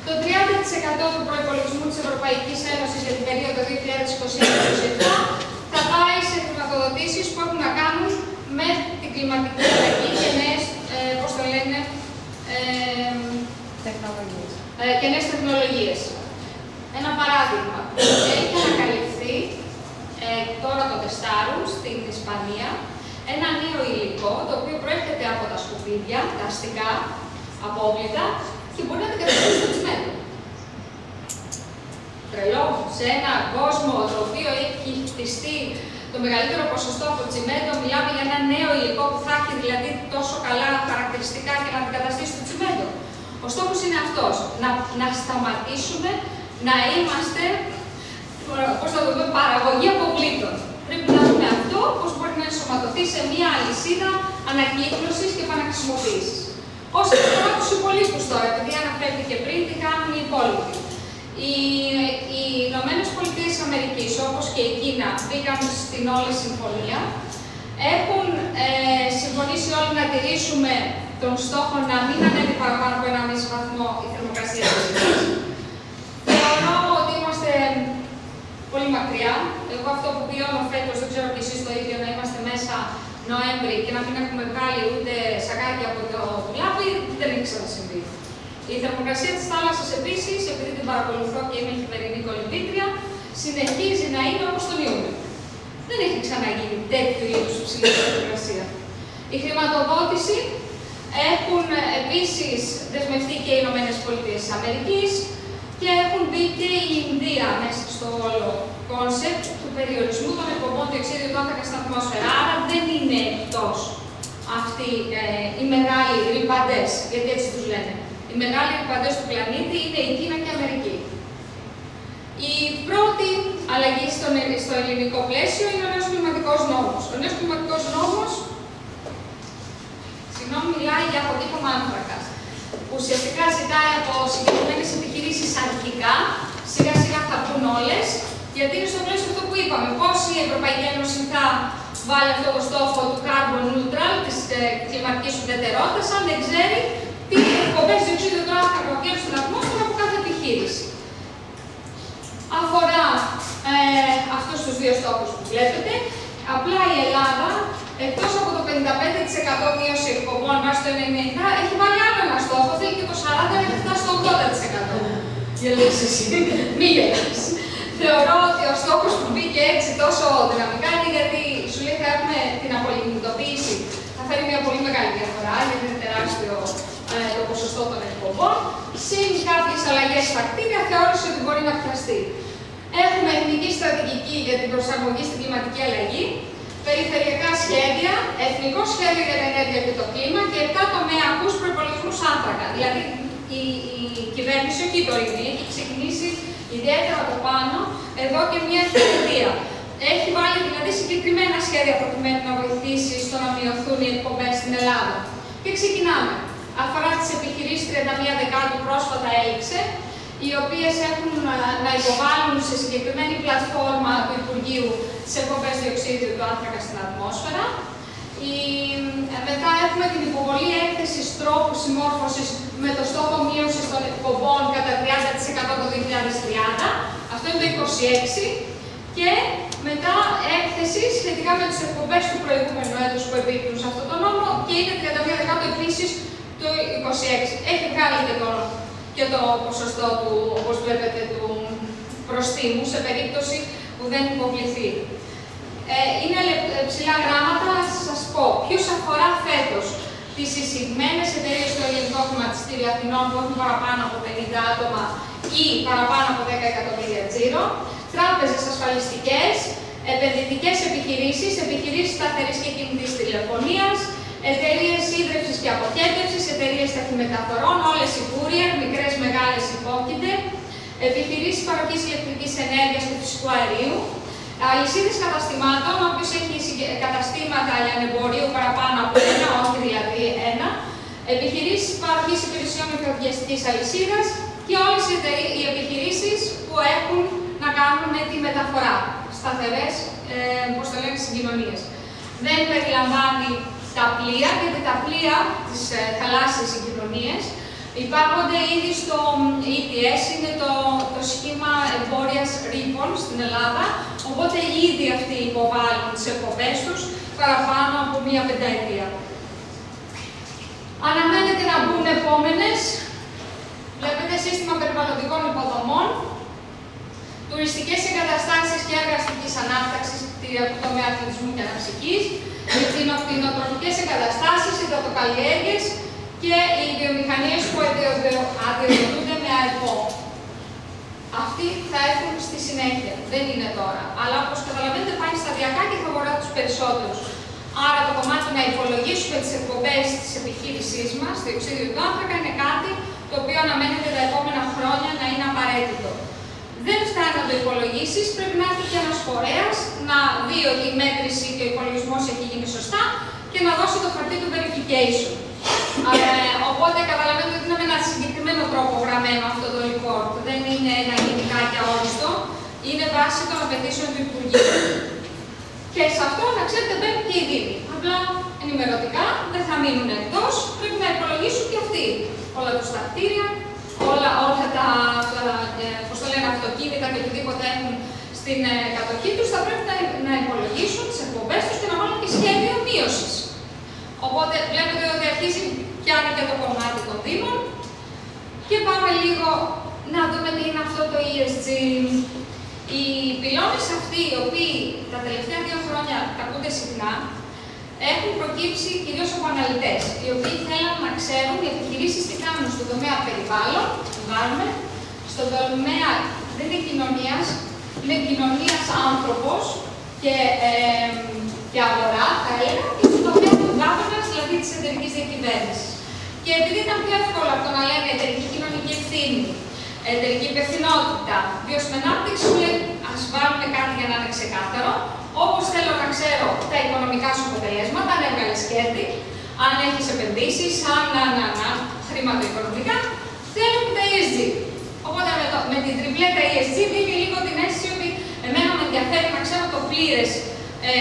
Το 30% του προϋπολογισμού της Ευρωπαϊκής Ένωσης για την περίοδο 2021-2027 θα πάει σε χρηματοδοτήσεις που έχουν να κάνουν με την κλιματική αλλαγή και νέες, τεχνολογίες. Ένα παράδειγμα. Έχει ανακαλυφθεί, τώρα το τεστάρουν στην Ισπανία, ένα νέο υλικό το οποίο προέρχεται από τα σκουπίδια, τα αστικά απόβλητα και μπορεί να αντικαταστήσει το τσιμέντο. Τρελό, σε ένα κόσμο το οποίο έχει χτιστεί το μεγαλύτερο ποσοστό από τσιμέντο, μιλάμε για ένα νέο υλικό που θα έχει δηλαδή τόσο καλά χαρακτηριστικά και να αντικαταστήσει το τσιμέντο. Ο στόχος είναι αυτός, να σταματήσουμε να είμαστε, πώς θα το πούμε, παραγωγή αποβλήτων. Πρέπει να δούμε αυτό, πώς μπορεί να ενσωματωθεί σε μια αλυσίδα ανακύκλωσης και επαναχρησιμοποίησης. Όσον αφορά τους υπολείπους τώρα, επειδή αναφέρθηκε πριν, τι κάνουν οι υπόλοιποι. Οι Ηνωμένες Πολιτείες Αμερικής, όπως και η Κίνα, μπήκαν στην όλη συμφωνία. Έχουν συμφωνήσει όλοι να τηρήσουμε τον στόχο να μην ανέβει παραπάνω από 1,5 βαθμό η θερμοκρασία της γης. Θεωρώ ότι είμαστε πολύ μακριά. Εγώ αυτό που βιώνω φέτος, δεν ξέρω και εσείς το ίδιο, να είμαστε μέσα Νοέμβρη και να μην έχουμε βγάλει ούτε σακάκι από το δουλάπι, δεν έχει ξανασυμβεί. Η θερμοκρασία της θάλασσας επίσης, επειδή την παρακολουθώ και είμαι χειμερινή κολυμβήτρια, συνεχίζει να είναι όπως τον Ιούνιο. Δεν έχει ξαναγίνει τέτοιου είδους υψηλή θερμοκρασία. Η χρηματοδότηση έχουν επίσης δεσμευτεί και οι Ηνωμένες Πολιτείες της Αμερικής και έχουν μπει και η Ινδία μέσα στο όλο κόνσεπτ του περιορισμού των εκπομπών διοξείδιου του άνθρακα στην ατμόσφαιρα. Άρα δεν είναι εκτός αυτοί οι μεγάλοι ρηπαντές, γιατί έτσι τους λένε. Οι μεγάλοι ρηπαντές του πλανήτη είναι η Κίνα και η Αμερική. Η πρώτη αλλαγή στο ελληνικό πλαίσιο είναι ο νέος κλιματικός νόμος. Ο νέος κλιματικός νόμος μιλάει για αποτύπωμα άνθρακα. Ουσιαστικά ζητάει από συγκεκριμένες επιχειρήσεις αρχικά, σιγά σιγά θα πούν όλες, γιατί είναι στο πλαίσιο αυτό που είπαμε. Πώς η Ευρωπαϊκή Ένωση θα βάλει αυτό το στόχο του carbon neutral, της κλιματικής ουδετερότητας, αν δεν ξέρει τι εκπομπές διοξείδιου του άνθρακα προκύπτουν στην ατμόσφαιρα από κάθε επιχείρηση. Αφορά αυτούς τους δύο στόχους που βλέπετε. Απλά η Ελλάδα, εκτός από το 55% μείωση εκπομπών βάσει το 90%, έχει βάλει άλλο ένα στόχο, θέλει και το 40% να φτάσει στο 80%. Γελάς εσύ. Μη γελάς. Θεωρώ ότι ο στόχος που μπήκε έτσι τόσο δυναμικά είναι γιατί σου λέει θα έχουμε την απολυμνητοποίηση. Θα φέρει μια πολύ μεγάλη διαφορά, γιατί είναι τεράστιο το ποσοστό των εκπομπών. Συν κάποιες αλλαγές στα κτίρια, θεώρησε ότι μπορεί να φταστεί. Έχουμε εθνική στρατηγική για την προσαρμογή στην κλιματική αλλαγή, περιφερειακά σχέδια, εθνικό σχέδιο για την ενέργεια και το κλίμα και 7 τομεακούς προϋπολογισμούς άνθρακα. Δηλαδή η κυβέρνηση, όχι η τωρινή, έχει ξεκινήσει η ιδιαίτερα το πάνω, εδώ και μία επταετία. Έχει βάλει δηλαδή συγκεκριμένα σχέδια προκειμένου να βοηθήσει στο να μειωθούν οι εκπομπές στην Ελλάδα. Και ξεκινάμε. Αφορά τις επιχειρήσεις 31 Δεκάτου πρόσφατα έληξε, οι οποίες έχουν να υποβάλουν σε συγκεκριμένη πλατφόρμα του Υπουργείου τις εκπομπές διοξείδιου του άνθρακα στην ατμόσφαιρα. Μετά έχουμε την υποβολή έκθεσης τρόπου συμμόρφωσης με το στόχο μείωσης των εκπομπών κατά 30% το 2030. Αυτό είναι το 26. Και μετά έκθεση σχετικά με τις εκπομπές του προηγούμενου έτους που επίκρινουν σε αυτόν τον νόμο και είναι 31 Δεκάτου επίσης το 26. Έχει βγάλει και το ποσοστό του, όπως βλέπετε, του προστίμου σε περίπτωση που δεν υποβληθεί. Είναι ψηλά γράμματα, να σας πω. Ποιους αφορά φέτος? Τις εισηγμένες εταιρείες στο ελληνικό χρηματιστήριο Αθηνών που έχουν παραπάνω από 50 άτομα ή παραπάνω από 10 εκατομμύρια τζίρο, τράπεζες ασφαλιστικές, επενδυτικές επιχειρήσεις, επιχειρήσεις σταθερής και κινητής τηλεφωνίας, εταιρείες ίδρυυσης και αποχέτευσης, εταιρείες ταχυμεταφορών, όλες οι courier, μικρές, μεγάλες υπόκειται, επιχειρήσεις παροχής ηλεκτρικής ενέργειας και φυσικού αερίου, αλυσίδες καταστημάτων, όποιος έχει καταστήματα λιανεμπορίου παραπάνω από ένα, όχι δηλαδή ένα, επιχειρήσεις παροχής υπηρεσιών εφοδιαστικής αλυσίδας και όλες οι επιχειρήσεις που έχουν να κάνουν με τη μεταφορά, σταθερές, πώς το λένε, συγκοινωνίες. Δεν περιλαμβάνει τα πλοία, γιατί τα πλοία, τις θαλάσσιες συγκοινωνίες, υπάρχονται ήδη στο ETS, είναι το σχήμα εμπόριας ρήπων στην Ελλάδα, οπότε ήδη αυτοί υποβάλλουν τις εκπομπές τους παραπάνω από μία πενταετία. Αναμένεται να μπουν επόμενες. Βλέπετε σύστημα περιβαλλοντικών υποδομών, τουριστικές εγκαταστάσεις και έργα αστικής ανάπτυξης, κτίρια του τομέα αθλητισμού και αναψυχής, κτηνοτροφικές εγκαταστάσεις, υδατοκαλλιέργειες και οι βιομηχανίες που αδειοδοτούνται με ΑΕΠΟ. Αυτοί θα έρθουν στη συνέχεια, δεν είναι τώρα. Αλλά όπως καταλαβαίνετε πάει σταδιακά και θα αφορά τους περισσότερους. Άρα το κομμάτι να υπολογίσουμε τις εκπομπές της επιχείρησής μας, το διοξείδιο του άνθρακα, είναι κάτι το οποίο αναμένεται τα επόμενα χρόνια να είναι απαραίτητο. Δεν φτάνει να το υπολογίσεις, πρέπει να έρθει και ένας φορέας να δει ότι η μέτρηση και ο υπολογισμός έχει γίνει σωστά και να δώσει το χαρτί του verification. Οπότε καταλαβαίνετε ότι είναι με ένα συγκεκριμένο τρόπο γραμμένο αυτό το report. Δεν είναι ένα γενικά και αόριστο, είναι βάση των απαιτήσεων του Υπουργείου. Και σε αυτό να ξέρετε μπαίνουν και οι Δήμοι. Απλά ενημερωτικά δεν θα μείνουν εκτός, πρέπει να υπολογίσουν και αυτοί όλα τους τα κτίρια, όλα τα αυτοκίνητα και οτιδήποτε έχουν στην κατοχή τους, θα πρέπει να υπολογίσουν τις εκπομπές τους και να βάλουν και σχέδιο μείωσης. Οπότε βλέπετε ότι αρχίζει πιάνει και το κομμάτι των Δήμων. Και πάμε λίγο να δούμε τι είναι αυτό το ESG. Οι πυλώνες αυτοί, οι οποίοι τα τελευταία 2 χρόνια τα ακούτε συχνά, έχουν προκύψει κυρίως από αναλυτές, οι οποίοι θέλουν να ξέρουν οι επιχειρήσεις τι κάνουν στον τομέα περιβάλλον, στον τομέα δεν είναι κοινωνίας, είναι κοινωνίας άνθρωπος και αγορά, θα έλεγα, και στον τομέα του governance, δηλαδή της εταιρικής διακυβέρνησης. Και επειδή ήταν πιο εύκολο από το να λένε εταιρική κοινωνική ευθύνη, εταιρική υπευθυνότητα, βιώσιμη ανάπτυξη, μου λέει ας βάλουμε κάτι για να είναι ξεκάθαρο. Όπως θέλω να ξέρω τα οικονομικά σου αποτελέσματα, αν έβγαλες κέρδη, αν έχεις επενδύσεις, αν χρηματοοικονομικά, θέλω και τα ESG. Οπότε με την τριπλέτα ESG δίνει λίγο την αίσθηση ότι εμένα με ενδιαφέρει να ξέρω το πλήρες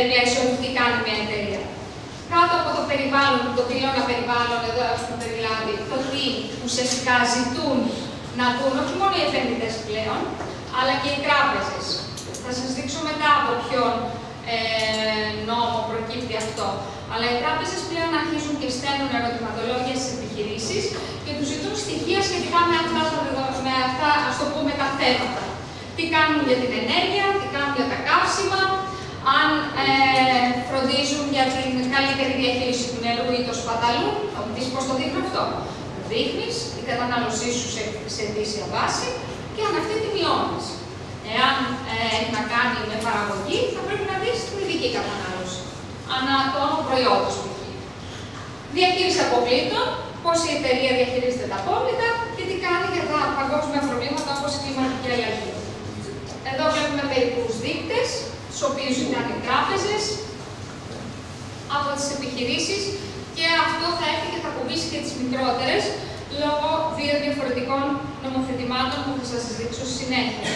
πλαίσιο του τι κάνει μια εταιρεία. Κάτω από το περιβάλλον, το πυλώνα περιβάλλον, εδώ έχουμε περιλάβει το τι ουσιαστικά ζητούν να δουν όχι μόνο οι επενδυτές πλέον, αλλά και οι τράπεζες. Θα σας δείξω μετά από ποιον νόμο προκύπτει αυτό. Αλλά οι τράπεζες πλέον αρχίζουν και στέλνουν ερωτηματολόγια στις επιχειρήσεις και τους ζητούν στοιχεία σχετικά με αυτά, ας το πούμε, τα θέματα. Τι κάνουν για την ενέργεια, τι κάνουν για τα καύσιμα, αν φροντίζουν για την καλύτερη διαχείριση του νερού ή το σπαταλού. Θα μου πεις πώς το δείχνει αυτό. Δείχνεις την κατανάλωσή σου σε ετήσια βάση και αν αυτή τη μειώνεις. Εάν έχει να κάνει με παραγωγή, θα πρέπει να δεις την ειδική κατανάλωση. Ανά τόνο προϊόντος π.χ. Διαχείριση αποβλήτων, πώς η εταιρεία διαχειρίζεται τα απόβλητα και τι κάνει για τα παγκόσμια προβλήματα όπως η κλιματική αλλαγή. μερικούς δείκτες, τους οποίους ζητάνε οι τράπεζες από τις επιχειρήσεις, και αυτό θα έρθει και θα κουμπίσει και τις μικρότερες, λόγω δύο διαφορετικών νομοθετημάτων που θα σας δείξω στη συνέχεια.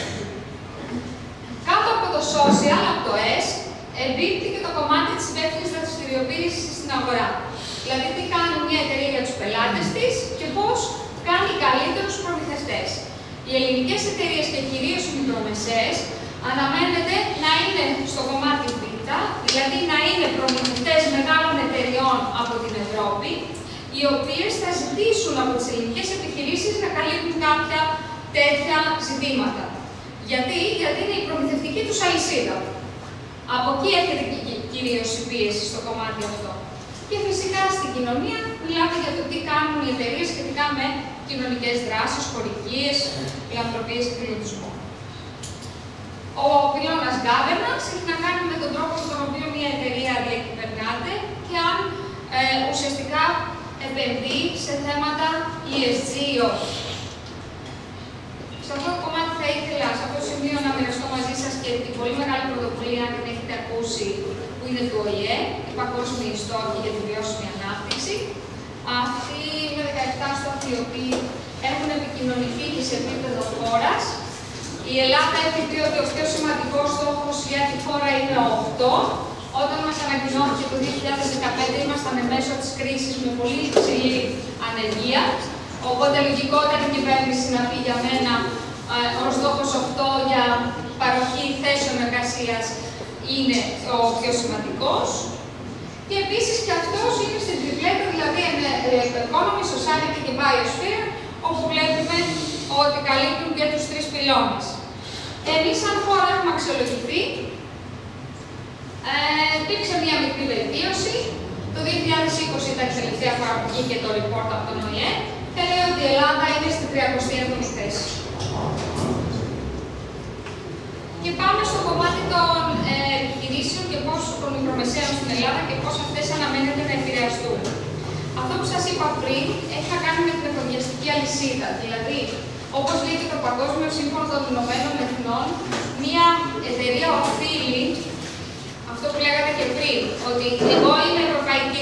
Κάτω από το social, από το S, εμπίπτει και το κομμάτι της υπεύθυνης δραστηριοποίησης στην αγορά. Δηλαδή, τι κάνει μια εταιρεία για τους πελάτες της και πώς κάνει καλύτερους προμηθευτές. Οι ελληνικές εταιρείες και κυρίως οι μικρομεσαίες αναμένεται να είναι στο κομμάτι Β, δηλαδή να είναι προμηθευτές μεγάλων εταιριών από την Ευρώπη, οι οποίες θα ζητήσουν από τις ελληνικές επιχειρήσεις να καλύπτουν κάποια τέτοια ζητήματα. Γιατί είναι η προμηθευτική τους αλυσίδα. Από εκεί έρχεται κυρίως η πίεση στο κομμάτι αυτό. Και φυσικά στην κοινωνία μιλάμε για το τι κάνουν οι εταιρείες σχετικά με κοινωνικές δράσεις, χορηγίες, φιλανθρωπίες και φιλοτισμό. Ο πυλώνας governance έχει να κάνει με τον τρόπο στον οποίο μια εταιρεία διακυβερνάται και αν ουσιαστικά επενδύει σε θέματα ESG ή όχι. Σε αυτό το κομμάτι θα ήθελα, σε αυτό το σημείο, να μοιραστώ μαζί σας και την πολύ μεγάλη πρωτοβουλία, αν την έχετε ακούσει, που είναι του ΟΗΕ, οι Παγκόσμιοι Στόχοι για τη Βιώσιμη Ανάπτυξη. Αυτοί είναι 17 στόχοι οι οποίοι έχουν επικοινωνηθεί και σε επίπεδο χώρας. Η Ελλάδα έχει πει ότι ο πιο σημαντικός στόχος για τη χώρα είναι ο 8. Όταν μας ανακοινώθηκε το 2015, ήμασταν μέσω της κρίσης με πολύ υψηλή ανεργία. Οπότε λογικό ήταν η κυβέρνηση να πει για μένα ο στόχος 8 για παροχή θέσεων εργασίας είναι ο πιο σημαντικός. Και επίσης και αυτός είναι στην τριπλέτα, δηλαδή economy, society και biosphere, όπου βλέπουμε ότι καλύπτουν και τους τρεις πυλώνες. Εμείς σαν χώρα έχουμε αξιολογηθεί. Υπήρξε μια μικρή βελτίωση. Το 2020 ήταν η τελευταία φορά που βγήκε το report από τον ΟΗΕ και λέει ότι η Ελλάδα είναι στη 37η θέση. Και πάμε στο κομμάτι των επιχειρήσεων και πώς των μικρομεσαίων στην Ελλάδα και πώς αυτές αναμένεται να επηρεαστούν. Αυτό που σας είπα πριν έχει να κάνει με την εφοδιαστική αλυσίδα. Δηλαδή, όπως λέει και το Παγκόσμιο Σύμφωνο των Ηνωμένων Εθνών, μια εταιρεία οφείλει, αυτό που λέγατε και πριν, ότι εγώ είμαι ευρωπαϊκή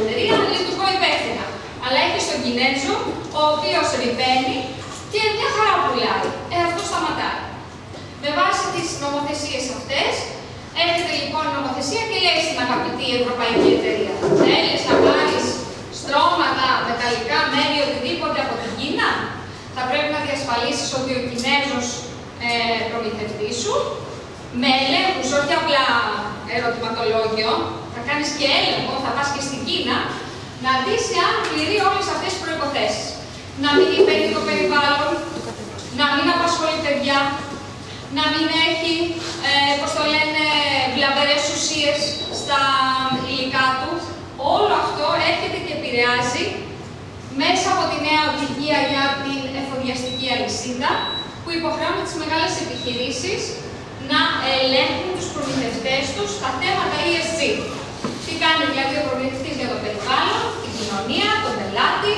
εταιρεία, λειτουργώ υπεύθυνα. Αλλά έχει τον Κινέζο, ο οποίος ρηπαίνει και μια χαρά πουλάει. Αυτό σταματάει. Με βάση τις νομοθεσίες αυτές, έρχεται λοιπόν η νομοθεσία και λέει στην αγαπητή ευρωπαϊκή εταιρεία: θέλεις να πάρεις στρώματα, μεταλλικά μέρη, οτιδήποτε από την Κίνα, θα πρέπει να διασφαλίσεις ότι ο Κινέζος προμηθευτής σου, με ελέγχους, όχι απλά ερωτηματολόγιο, θα κάνεις και έλεγχο, θα πας και στην Κίνα, να δεις αν πληρεί όλες αυτές τις προϋποθέσεις. Να μην υπέρει το περιβάλλον, να μην απασχολεί παιδιά, να μην έχει, πώς το λένε, βλαβερές ουσίες στα υλικά του. Όλο αυτό έρχεται και επηρεάζει μέσα από τη νέα οδηγία για την εφοδιαστική αλυσίδα, που υποχρεώνει τις μεγάλες επιχειρήσεις να ελέγχουν τους προμηθευτές τους στα θέματα ESG. Τι κάνει δηλαδή ο προμηθευτής για το περιβάλλον, την κοινωνία, τον πελάτη,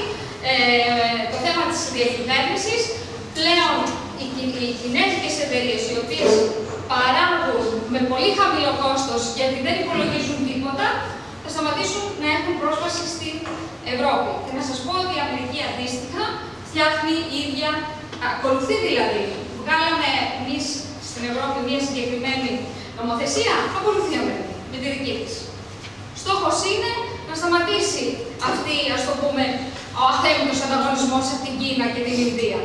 το θέμα της διακυβέρνησης. Πλέον οι κινέζικες εταιρείες, οι οποίες παράγουν με πολύ χαμηλό κόστος γιατί δεν υπολογίζουν τίποτα, θα σταματήσουν να έχουν πρόσβαση στην Ευρώπη. Και να σας πω ότι η Αμερική αντίστοιχα φτιάχνει η ίδια, ακολουθεί δηλαδή. Βγάλαμε εμείς στην Ευρώπη μια συγκεκριμένη νομοθεσία, ακολουθεί η Αμερική με τη δική της. Στόχος είναι να σταματήσει αυτή, ας το πούμε, ο αθέμητος ανταγωνισμός από την Κίνα και την Ινδία.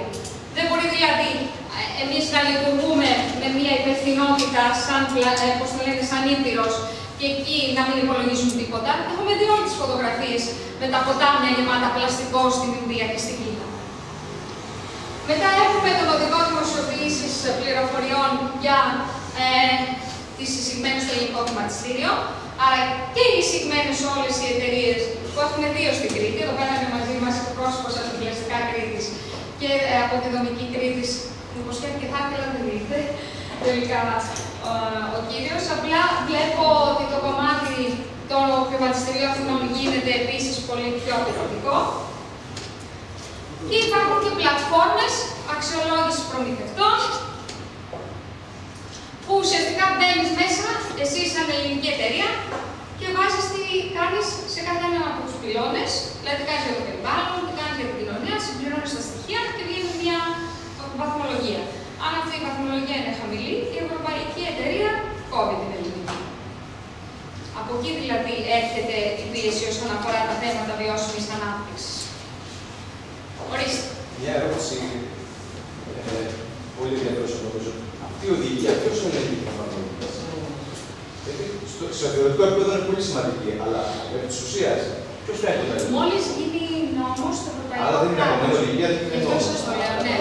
Δεν μπορεί δηλαδή εμείς να λειτουργούμε με μια υπευθυνότητα σαν, πώς το λένε, σαν Ήπειρος και εκεί να μην υπολογίζουν τίποτα. Έχουμε δει όλες τις φωτογραφίες με τα ποτάμια γεμάτα πλαστικό στην Ινδία και στην Κίνα. Μετά έχουμε τον οδηγό δημοσιοποίησης πληροφοριών για τις εισηγμένες στο ελληνικό χρηματιστήριο. Άρα και οι εισηγμένες όλες οι εταιρείες που έχουμε δύο στην Κρήτη, εδώ πέρα είναι μαζί μας πρόσωπος από την πλαστικά Κρήτης και από τη δομική Κρήτης, μου υποσχέθηκε θα ήθελα δεν ήρθε τελικά ο κύριος. Απλά βλέπω ότι το κομμάτι των χρηματιστηρίων Αθηνών γίνεται επίσης πολύ πιο απαιτητικό. Και υπάρχουν και πλατφόρμες αξιολόγησης προμηθευτών, εσύ σαν ελληνική εταιρεία και βάζεις τι κάνεις σε κάθε έναν από τους πυλώνες, δηλαδή τι κάνεις για το περιβάλλον, τι κάνεις για την κοινωνία, συμπληρώνεις τα στοιχεία και βγαίνει μια βαθμολογία. Αν αυτή η βαθμολογία είναι χαμηλή, η ευρωπαϊκή εταιρεία κόβει την ελληνική. Από εκεί δηλαδή έρχεται η πίεση όσον αφορά τα θέματα βιώσιμης ανάπτυξης. Ορίστε. Μια ερώτηση πολύ ενδιαφέρουσα νομίζω. Αυτή η οδηγία ποιος ελέγχει την εφαρμογή? Στο θεωρητικό επίπεδο είναι πολύ σημαντική, αλλά επί της ουσίας ποιος κάνει τον έλεγχο? Μόλις γίνει νόμος στο ευρωπαϊκό Άρα δεν είναι απομένω οδηγία, δεν είναι νόμος. Αυτό λέω, ναι.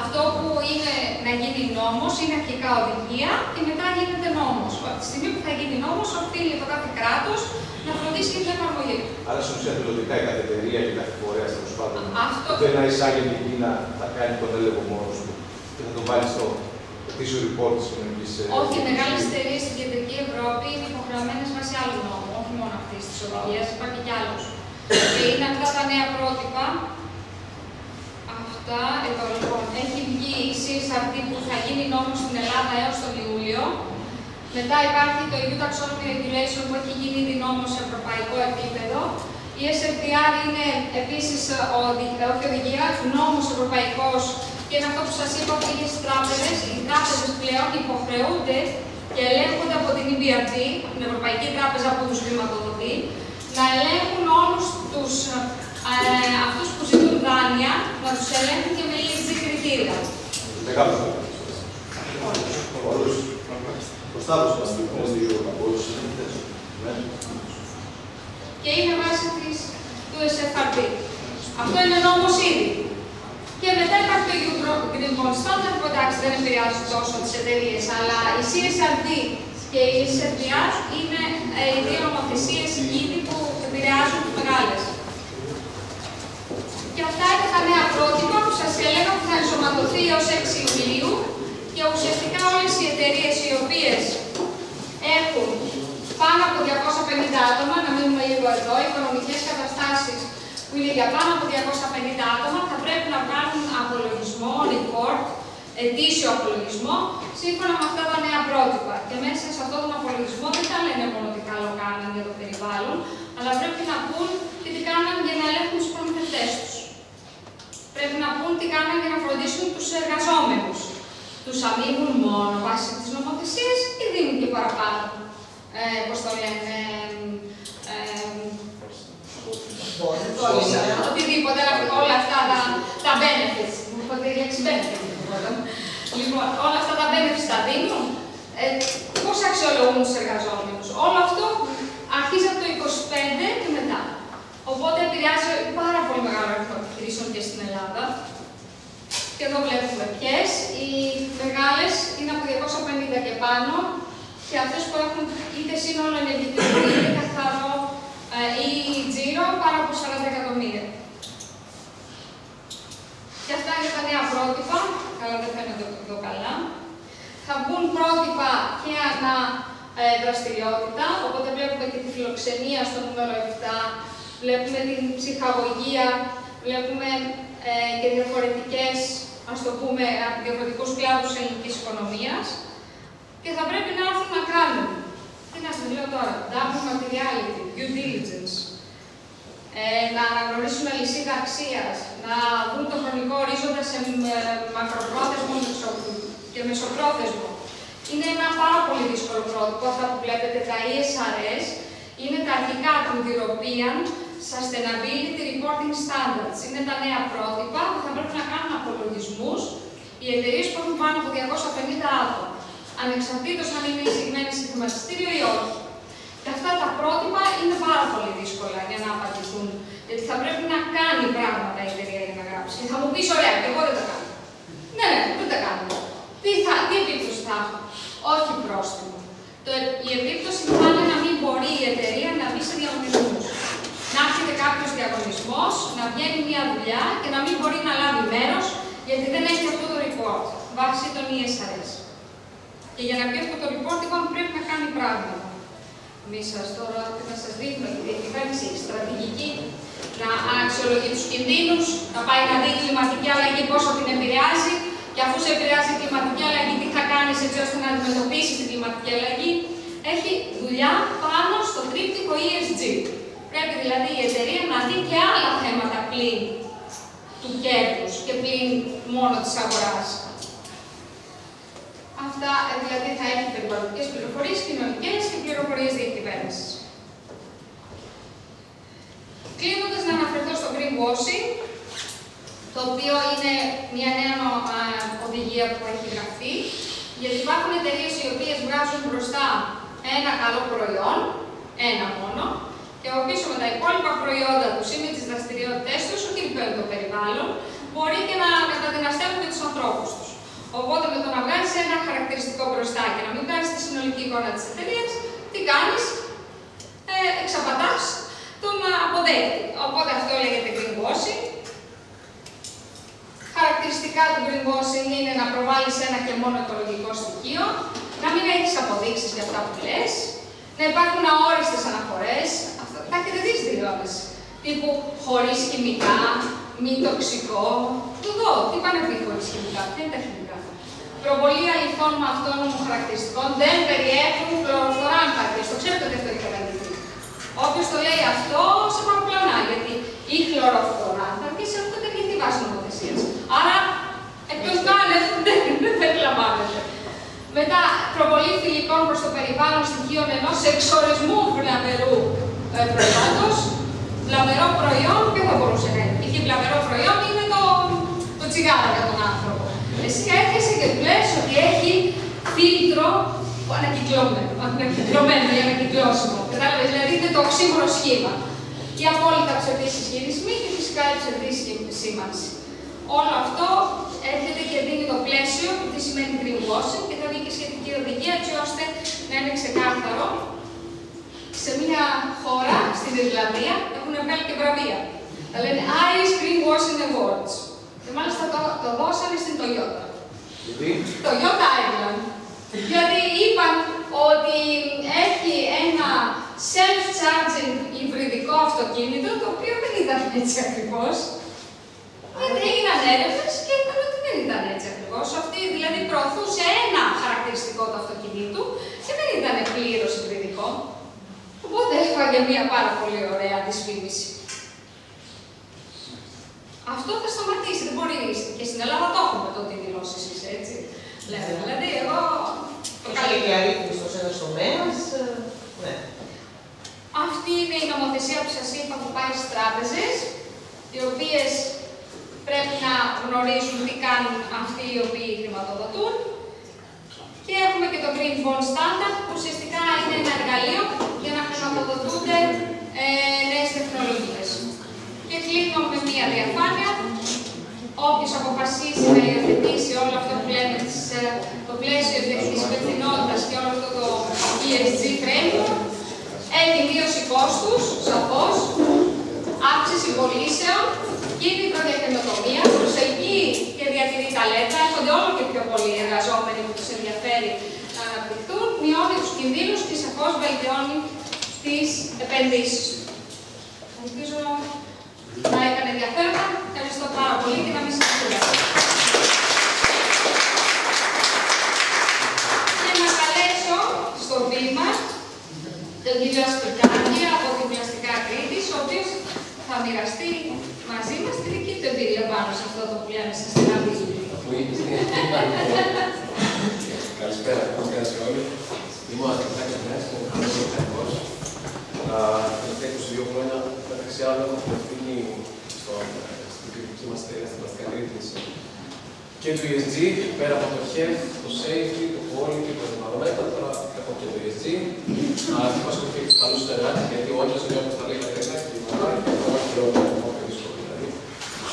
Αυτό που είναι να γίνει νόμος είναι αρχικά οδηγία και μετά γίνεται νόμος. Από τη στιγμή που θα γίνει νόμος, οφείλει το κάθε κράτος να φροντίσει την εφαρμογή του. Άρα στην ουσία θελοντικά η κάθε εταιρεία και κάθε φορέα τέλος πάντων Αυτό. που θέλει να εισάγει την Κίνα θα κάνει τον έλεγχο μόνος του και θα τον βάλει στο ετήσιο report της κοινωνικής. Όχι, οι μεγάλες εταιρείες στην κεντρική Ευρώπη είναι υποχρεωμένες βάσει άλλου νόμου, όχι μόνο αυτής της οδηγίας, υπάρχει κι άλλος. Και είναι αυτά τα νέα πρότυπα. Αυτά, εδώ λοιπόν, έχει βγει η CSRD που θα γίνει νόμος στην Ελλάδα έως τον Ιούλιο. Μετά υπάρχει το EU Taxonomy Regulation που έχει γίνει ήδη νόμος σε ευρωπαϊκό επίπεδο. Η SFDR είναι επίσης όχι οδηγία, νόμος ευρωπαϊκός και είναι αυτό που σας είπα που είναι στις τράπεζες. Οι τράπεζες πλέον υποχρεούνται και ελέγχονται από την EBRD, την Ευρωπαϊκή Τράπεζα που τους χρηματοδοτεί, να ελέγχουν όλους τους αυτούς που ζητούν δάνεια, να τους ελέγχουν και με ESG κριτήρια. Μεγάλος. Όλους. Προστάβος μας λοιπόν στη Ευρωπαϊκός. Και είναι βάση του SFRD. Αυτό είναι νόμος ήδη. Και μετά υπάρχει το EU Green Bond Standard, που εντάξει δεν επηρεάζει τόσο τις εταιρείες, αλλά η CSRD και η SFDR είναι οι δύο νομοθεσίες ήδη που επηρεάζουν τις μεγάλες. Και αυτά είναι τα νέα πρότυπα που σας έλεγα που θα ενσωματωθεί έως 6 Ιουλίου και ουσιαστικά όλες οι εταιρείες οι οποίες έχουν πάνω από 250 άτομα, να μείνουμε λίγο εδώ, οικονομικές καταστάσεις που είναι για πάνω από 250 άτομα, θα πρέπει να κάνουν απολογισμό, report, ετήσιο απολογισμό, σύμφωνα με αυτά τα νέα πρότυπα. Και μέσα σε αυτόν τον απολογισμό δεν θα λένε μόνο τι καλό κάνουν για το περιβάλλον, αλλά πρέπει να πούν και τι κάνουν για να ελέγχουν τους προμηθευτές τους. Πρέπει να πούν τι κάνουν για να φροντίσουν τους εργαζόμενους. Τους αμείβουν μόνο βάσει της νομοθεσίας ή δίνουν και παραπάνω. Πώς το λένε, οτιδήποτε, όλα αυτά τα benefits. Μου είπατε η λέξη benefits. Λοιπόν, όλα αυτά τα benefits τα δίνουν. Πώς αξιολογούν τους εργαζόμενους. Όλο αυτό αρχίζει από το 25 και μετά. Οπότε επηρεάζει πάρα πολύ μεγάλο αριθμό επιχειρήσεων και στην Ελλάδα. Και εδώ βλέπουμε ποιες. Οι μεγάλες είναι από 250 και πάνω και αυτές που έχουν είτε σύνολο ενεργητικού είτε καθαρό ή τζίρο πάνω από 40 εκατομμύρια. Και αυτά είναι τα νέα πρότυπα. Καλά, δεν φαίνεται εδώ καλά. Θα μπουν πρότυπα και ανά δραστηριότητα. Οπότε βλέπουμε και τη φιλοξενία στο νούμερο 7. Βλέπουμε την ψυχαγωγία. Βλέπουμε και διαφορετικές, ας το πούμε, διαφορετικούς κλάδους ελληνικής οικονομίας. Και θα πρέπει να έρθουν να κάνουν. Τι να σας λέω τώρα, double materiality, due diligence, να αναγνωρίσουν αλυσίδα αξίας, να δουν το χρονικό ορίζοντα σε μακροπρόθεσμο και μεσοπρόθεσμο. Είναι ένα πάρα πολύ δύσκολο πρότυπο. Αυτά που βλέπετε, τα ESRS, είναι τα αρχικά του European Sustainability Reporting Standards. Είναι τα νέα πρότυπα που θα πρέπει να κάνουν απολογισμούς οι εταιρείες που έχουν πάνω από 250 άτομα. Ανεξαρτήτως αν είναι εισηγμένοι σε χρηματιστήριο ή όχι. Και αυτά τα πρότυπα είναι πάρα πολύ δύσκολα για να απαντηθούν. Γιατί θα πρέπει να κάνει πράγματα η εταιρεία για να γράψει. Και θα μου πεις, ωραία, και εγώ δεν τα κάνω. Ναι, δεν τα κάνω. Τι επίπτωση θα έχω? Όχι πρόστιμο. Η επίπτωση θα είναι να μην μπορεί η εταιρεία να μπει σε διαγωνισμούς. Να έρχεται κάποιος διαγωνισμός, να βγαίνει μια δουλειά και να μην μπορεί να λάβει μέρος γιατί δεν έχει αυτό το report βάσει των ESRS. Και για να βγει αυτό το report, λοιπόν, πρέπει να κάνει πράγματα. Εμείς τώρα θα σας δείχνω τη διακυβέρνηση, η στρατηγική, να αξιολογεί τους κινδύνους, να πάει να δει η κλιματική αλλαγή πόσο την επηρεάζει, και αφού σε επηρεάζει η κλιματική αλλαγή, τι θα κάνεις έτσι ώστε να αντιμετωπίσεις την κλιματική αλλαγή. έχει δουλειά πάνω στο τρίπτυχο ESG. Πρέπει δηλαδή η εταιρεία να δει και άλλα θέματα πλην του κέρδους και πλην μόνο της αγοράς. Αυτά δηλαδή θα έχει περιβαλλοντικές πληροφορίες, κοινωνικές και πληροφορίες διακυβέρνησης. Κλείνοντας, να αναφερθώ στο greenwashing, το οποίο είναι μια νέα οδηγία που έχει γραφτεί, γιατί υπάρχουν εταιρείες οι οποίες βγάζουν μπροστά ένα καλό προϊόν, ένα μόνο, και από πίσω με τα υπόλοιπα προϊόντα τους ή με τις δραστηριότητες τους, όχι υπέρ το περιβάλλον, μπορεί και να καταδυναστεύουν και τους ανθρώπους τους. Οπότε με το να βγάζεις ένα χαρακτηριστικό μπροστά και να μην βγάζεις τη συνολική εικόνα της εταιρείας, τι κάνεις, εξαπατάς τον αποδέκτη. Οπότε αυτό λέγεται greenwashing. Χαρακτηριστικά του greenwashing είναι να προβάλλεις ένα και μόνο οικολογικό στοιχείο, να μην έχεις αποδείξεις για αυτά που λες, να υπάρχουν αόριστες αναφορές. Τα έχετε δει στις δηλώσεις. Τύπου χωρίς χημικά, μη τοξικό. Το δω, τι πάνε να πει χωρίς χημικά, ποια είναι τα χημικά. Προβολή αληθών με αυτόνομων χαρακτηριστικών δεν περιέχουν χλωροφθοράνθρακες. Το ξέρετε ότι αυτό έχει καταδειχθεί. Όποιος το λέει αυτό, σε παραπλανά, γιατί οι χλωροφθοράνθρακες έχουν καταργηθεί βάσει νομοθεσίας. Άρα, εκτός κάλεφ, δεν λαμβάνεται. Μετά, προβολή φιλικών προς το περιβάλλον στοιχείων ενός εξορισμού βλαμερού προϊόντος. Βλαμερό προϊόν, ποιο θα μπορούσε να είναι. Είχε βλαμερό προϊόν, είναι το τσιγάρο για τον άνθρωπο. Εσύ έρχεσαι και του λες ότι έχει φίλτρο ανακυκλωμένο ή ανακυκλώσιμο. Κατάλαβες, δηλαδή είναι το οξύμορο σχήμα. Οι απόλυτα ψευδείς ισχυρισμοί και φυσικά η ψευδής σήμανση. Όλο αυτό έρχεται και δίνει το πλαίσιο του τι σημαίνει greenwashing και θα βγει και σχετική οδηγία, έτσι ώστε να είναι ξεκάθαρο. Σε μια χώρα, στην Ιρλανδία, έχουν βγάλει και βραβεία. Τα λένε Irish Greenwashing Awards. Και μάλιστα το δώσανε στην Toyota. Toyota Ireland. Γιατί είπαν ότι έχει ένα self-charging υβριδικό αυτοκίνητο, το οποίο δεν ήταν έτσι ακριβώς. Γιατί έγιναν έρευνες και είπαν ότι δεν ήταν έτσι ακριβώς. Αυτή δηλαδή προωθούσε ένα χαρακτηριστικό του αυτοκινήτου και δεν ήταν πλήρως υβριδικό. Οπότε έφαγε μια πάρα πολύ ωραία δυσφήμιση. Αυτό θα σταματήσει, δεν μπορεί. Και στην Ελλάδα το έχουμε το ότι δηλώσεις είσαι, έτσι. Λέμε, δηλαδή, εγώ το καλύτερο. Και αρρύθμιστος ένας τομέας, ναι. Αυτή είναι η νομοθεσία που σας είπα που πάει στις τράπεζες, οι οποίες πρέπει να γνωρίζουν τι κάνουν αυτοί οι οποίοι χρηματοδοτούν. Και έχουμε και το Green Bond Standard, που ουσιαστικά είναι ένα εργαλείο για να χρηματοδοτούνται νέες τεχνολογίες. Και κλείνω με μία διαφάνεια. Όποιος αποφασίσει να υιοθετήσει όλο αυτό που λέμε το πλαίσιο της υπευθυνότητας και όλο αυτό το ESG framework, έχει μείωση κόστους, σαφώς, αύξηση πωλήσεων, κίνητρο για καινοτομία, προσελκύει και διατηρεί ταλέντα, έρχονται όλο και πιο πολλοί εργαζόμενοι που τους ενδιαφέρει να αναπτυχθούν, μειώνει τους κινδύνους και σαφώς βελτιώνει τις επενδύσεις. Ελπίζω να έκανε ενδιαφέροντα. Ευχαριστώ πάρα πολύ και να μην σας κουράσω. Και να καλέσω στο βήμα τον κύριο Ασπιτάκη από την Πλαστικά Κρήτης, ο οποίος θα μοιραστεί μαζί μας τη δική του εμπειρία πάνω σε αυτό το που λέμε στην Στενάδη. Καλησπέρα σε όλους. Είμαι ο Ασπιτάκης και είμαι μηχανικός. Τα τελευταία 22 χρόνια, μεταξύ άλλων, έχω ευθύνη στην κριτική μας εταιρεία, στην Πλαστικά Κρήτης και του ESG, πέρα από το health, το safety, το quality, το environmental, τώρα έχω και το ESG. Είμαστε και καλούς συνεργάτες, γιατί όντως είναι όπως τα λέει η Κατερίνα και η Μαρά, και το όχι και όλα είναι πιο δύσκολο. Δηλαδή,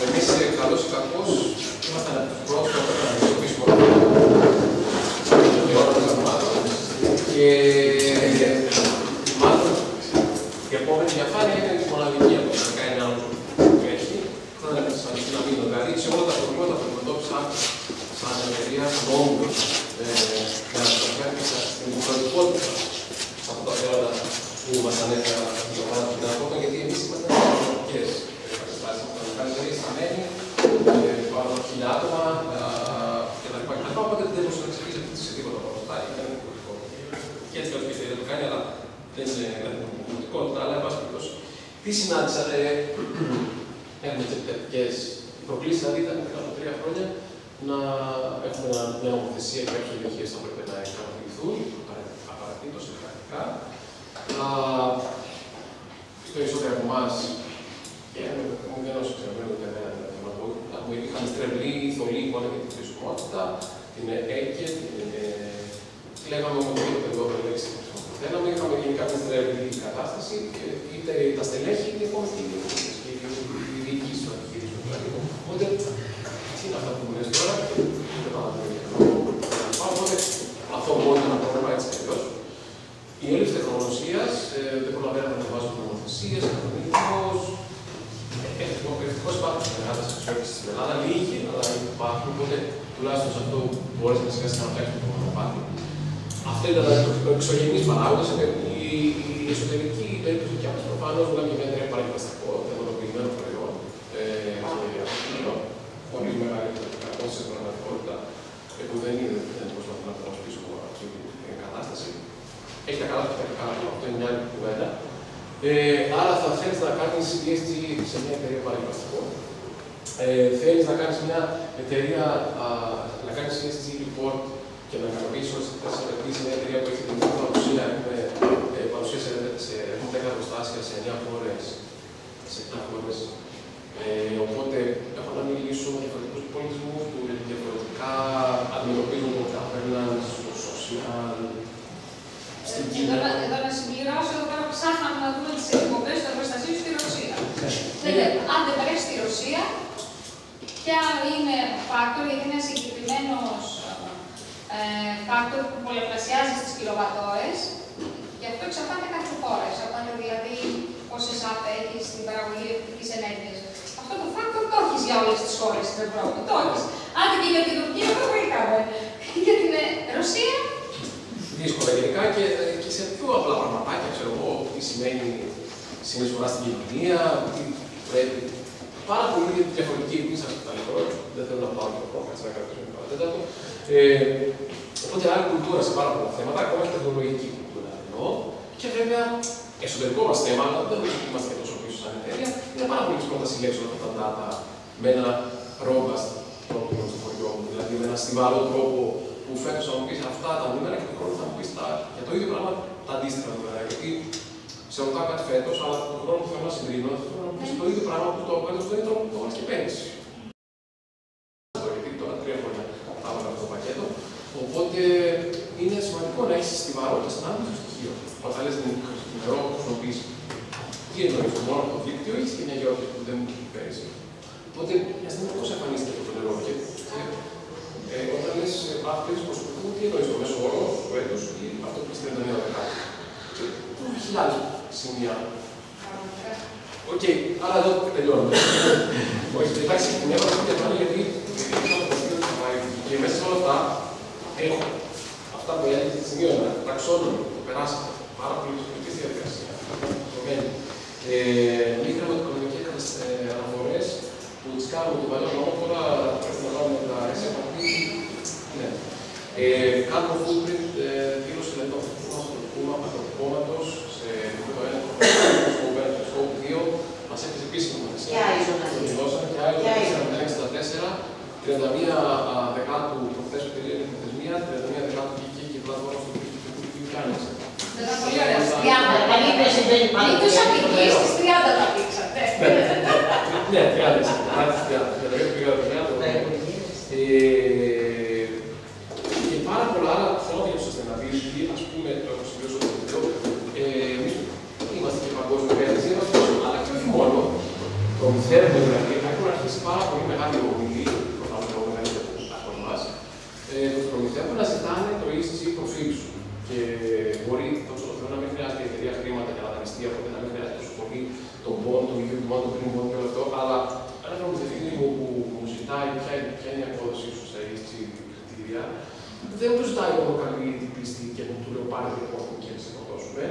εμείς καλώς ή κακώς ήμασταν από τους πρώτους που έπρεπε να αντιμετωπίσουμε όλα τα πράγματα. Και μάλλον η επόμενη διαφάνεια είναι η μοναδική από τα 19 άλλους που έχει. Θέλω να επισημανθεί να μην το δηλαδή σε όλα τα προβλήματα που αντιμετώπισαν σαν εταιρεία νόμου για να προσφέρει στην υποχρεωτικότητα από τα θέματα που μας ανέφερα για πάνω από την αναπόκον, γιατί εμείς είμαστε διαφορετικές καταστάσεις. Καλύτερη σταμένη, πάνω από 1000 άτομα κτλ. Οπότε δεν μπορούσα να εξηγήσει σε τίποτα από αυτά. Ήταν διαφορετικό. Και έτσι και η εταιρεία το δεν είναι πραγματικότητα, αλλά εν πάση περιπτώσει. Τι συνάντησα, έχουμε και θετικές προκλήσεις, δηλαδή ήταν πριν από 3 χρόνια να έχουμε μια νομοθεσία και κάποιες οδηγίες που θα πρέπει να ικανοποιηθούν, απαρατήτως, πρακτικά. Στο περισσότερο από εμάς, και δεν όσο ξέρουμε ούτε εμένα, είχαμε στρεβλή, θολή εικόνα για την χρησιμότητα, την ΕΚΕ, λέγαμε με το ίδιο παιδό λέξη που θέλαμε, είχαμε γενικά την στρεβλή κατάσταση, είτε τα στελέχη, είτε ακόμα και η διοίκηση του αντιχειρισμού. Οπότε, τι είναι αυτά που μου λες τώρα, δεν πάω να το οπότε, αυτό μπορεί να είναι ένα πρόβλημα έτσι κι αλλιώς. Η έλλειψη τεχνογνωσίας, δεν προλαβαίνουμε να βάζουμε νομοθεσίες, κανονισμούς. Ευτυχώς υπάρχουν συνεργάτες αξιόπιστες στην Ελλάδα, λίγοι, αλλά υπάρχουν, οπότε τουλάχιστον σε αυτό μπορείς να σιγά σιγά να φτιάξεις το μονοπάτι. Αυτό ήταν ο εξωγενής παράγοντας, η εσωτερική περίπτωση και αυτός προφανώς μιλάμε για μια εταιρεία παραγγελιστικό, θερμοτοποιημένο προϊόν, πολύ μεγάλη κατάσταση στην πραγματικότητα, που δεν προσπαθεί να προσπίσει αυτή την κατάσταση. Έχει τα καλά και τα κακά, αυτό είναι μια άλλη κουβέντα. Άρα θα θέλεις να κάνεις ESG σε μια εταιρεία παραγγελιστικό. Θέλεις να κάνεις μια εταιρεία, να κάνεις ESG report και να ικανοποιήσεις όλες τις απαιτήσεις σε μια εταιρεία που έχει την παρουσία, έχουμε 10 εργοστάσια σε 9 χώρες, σε 7 χώρες. Οπότε έχω να μιλήσω με διαφορετικούς πολιτισμούς που διαφορετικά αντιμετωπίζουν το governance, το social. Εδώ να συμπληρώσω, εδώ πέρα ψάχναμε να δούμε τις εκπομπές του εργοστασίου στη Ρωσία. Αν δεν βρέσει στη Ρωσία, ποια είναι φάκτορ, γιατί είναι συγκεκριμένος φάκτορ που πολλαπλασιάζει τις κιλοβατόρες, και αυτό εξαρτάται κάθε χώρα. Εξαρτάται δηλαδή πόσες ΑΠ έχει στην παραγωγή ηλεκτρικής ενέργειας. Αυτό το φάκτορ το έχεις για όλες τις χώρες στην Ευρώπη. Το έχεις. Άντε και για την Τουρκία το βρήκαμε. Για την Ρωσία. Δύσκολα γενικά και σε πιο απλά πραγματάκια, ξέρω εγώ, τι σημαίνει συνεισφορά στην κοινωνία, τι πρέπει. Πάρα πολύ διαφορετική επίσης από τα λεπτό. Δεν θέλω να πάω και το πρόγραμμα, έτσι να κρατήσουμε το παρατέτατο. Οπότε άλλη κουλτούρα σε πάρα πολλά θέματα, ακόμα και τεχνολογική κουλτούρα εννοώ. Και βέβαια εσωτερικό μας θέμα, αλλά δεν είμαστε και τόσο πίσω σαν εταιρεία. Είναι πάρα πολύ δύσκολο να συλλέξω αυτά τα data με ένα robust τρόπο στο χωριό μου, δηλαδή με ένα στιβαρό τρόπο που φέτος θα μου πεις αυτά τα νούμερα και τον χρόνο θα μου πεις για το ίδιο πράγμα τα αντίστοιχα νούμερα. Γιατί σε ρωτάω κάτι φέτος, αλλά τον χρόνο που θέλω να συγκρίνω, θέλω να μου πεις το ίδιο πράγμα που το έκανε στον ίδιο τρόπο που το έκανε και πέρυσι. Γιατί τώρα 3 χρόνια θα έβαλα αυτό το πακέτο. Οπότε είναι σημαντικό να έχεις στιβαρότητα σαν άμεσο στοιχείο. Όταν λες την νερό που χρησιμοποιείς, τι εννοείς, μόνο το δίκτυο ή και μια γεωργία που δεν μου έχει πέρυσι. Οπότε μια στιγμή πώς εμφανίστηκε το νερό. Όταν λες αύξηση προσωπικού, τι εννοείς το μέσο όρο του έτους ή αυτό που στην 39 δεκάτου. Χιλιάδες σημεία. Οκ, άρα εδώ τελειώνουμε. Όχι, εντάξει, μια παραδείγμα διαφάνεια γιατί και μέσα σε όλα αυτά έχω αυτά που έλεγε στη σημείο να ταξώνουμε, το περάσαμε. Πάρα πολύ σημαντική διαδικασία. Μη χρηματοοικονομικές αναφορές που τις κάνουμε τον παλιό νόμο, τώρα πρέπει να βάλουμε τα SFP. Ναι. Κάνουμε footprint δήλωση δηλαδή του αποτυπώματος σε επίπεδο 1, στο 2, μας έπαιζε επίσημη νομοθεσία. Και άλλη νομοθεσία. 31 Δεκάτου προχθές που τελείωνε η προθεσμία, 31 Δεκάτου βγήκε και η πλατφόρμα στο οποίο κάνεσε. Δεν ήταν πολύ ωραία. 30. Μήπως απεικείς στις 30 τα πήξατε. Ναι, 30. Και πάρα πολλά άλλα χρόνια στο sustainability, ας πούμε, το έχω σημειώσει το βίντεο, εμείς είμαστε και παγκόσμιο πέρασμα, αλλά και όχι μόνο. Προμηθεύουμε δηλαδή, έχουν αρχίσει πάρα πολύ μεγάλη ομιλή, προφανώς εγώ μεγαλύτερο από εμάς, τους προμηθεύουν να ζητάνε το ESG προφίλ σου. Και μπορεί τόσο το Θεό να μην χρειάζεται η εταιρεία χρήματα για να δανειστεί, οπότε να μην χρειάζεται τόσο πολύ τον bond, τον ίδιο bond, τον green bond και όλο αυτό, αλλά ένα προμηθευτή που μου ζητάει ποια είναι η απόδοσή σου στα ESG κριτήρια, δεν μου ζητάει μόνο καλή την πίστη και του λέω πάρε το report και να σε φορτώσουμε.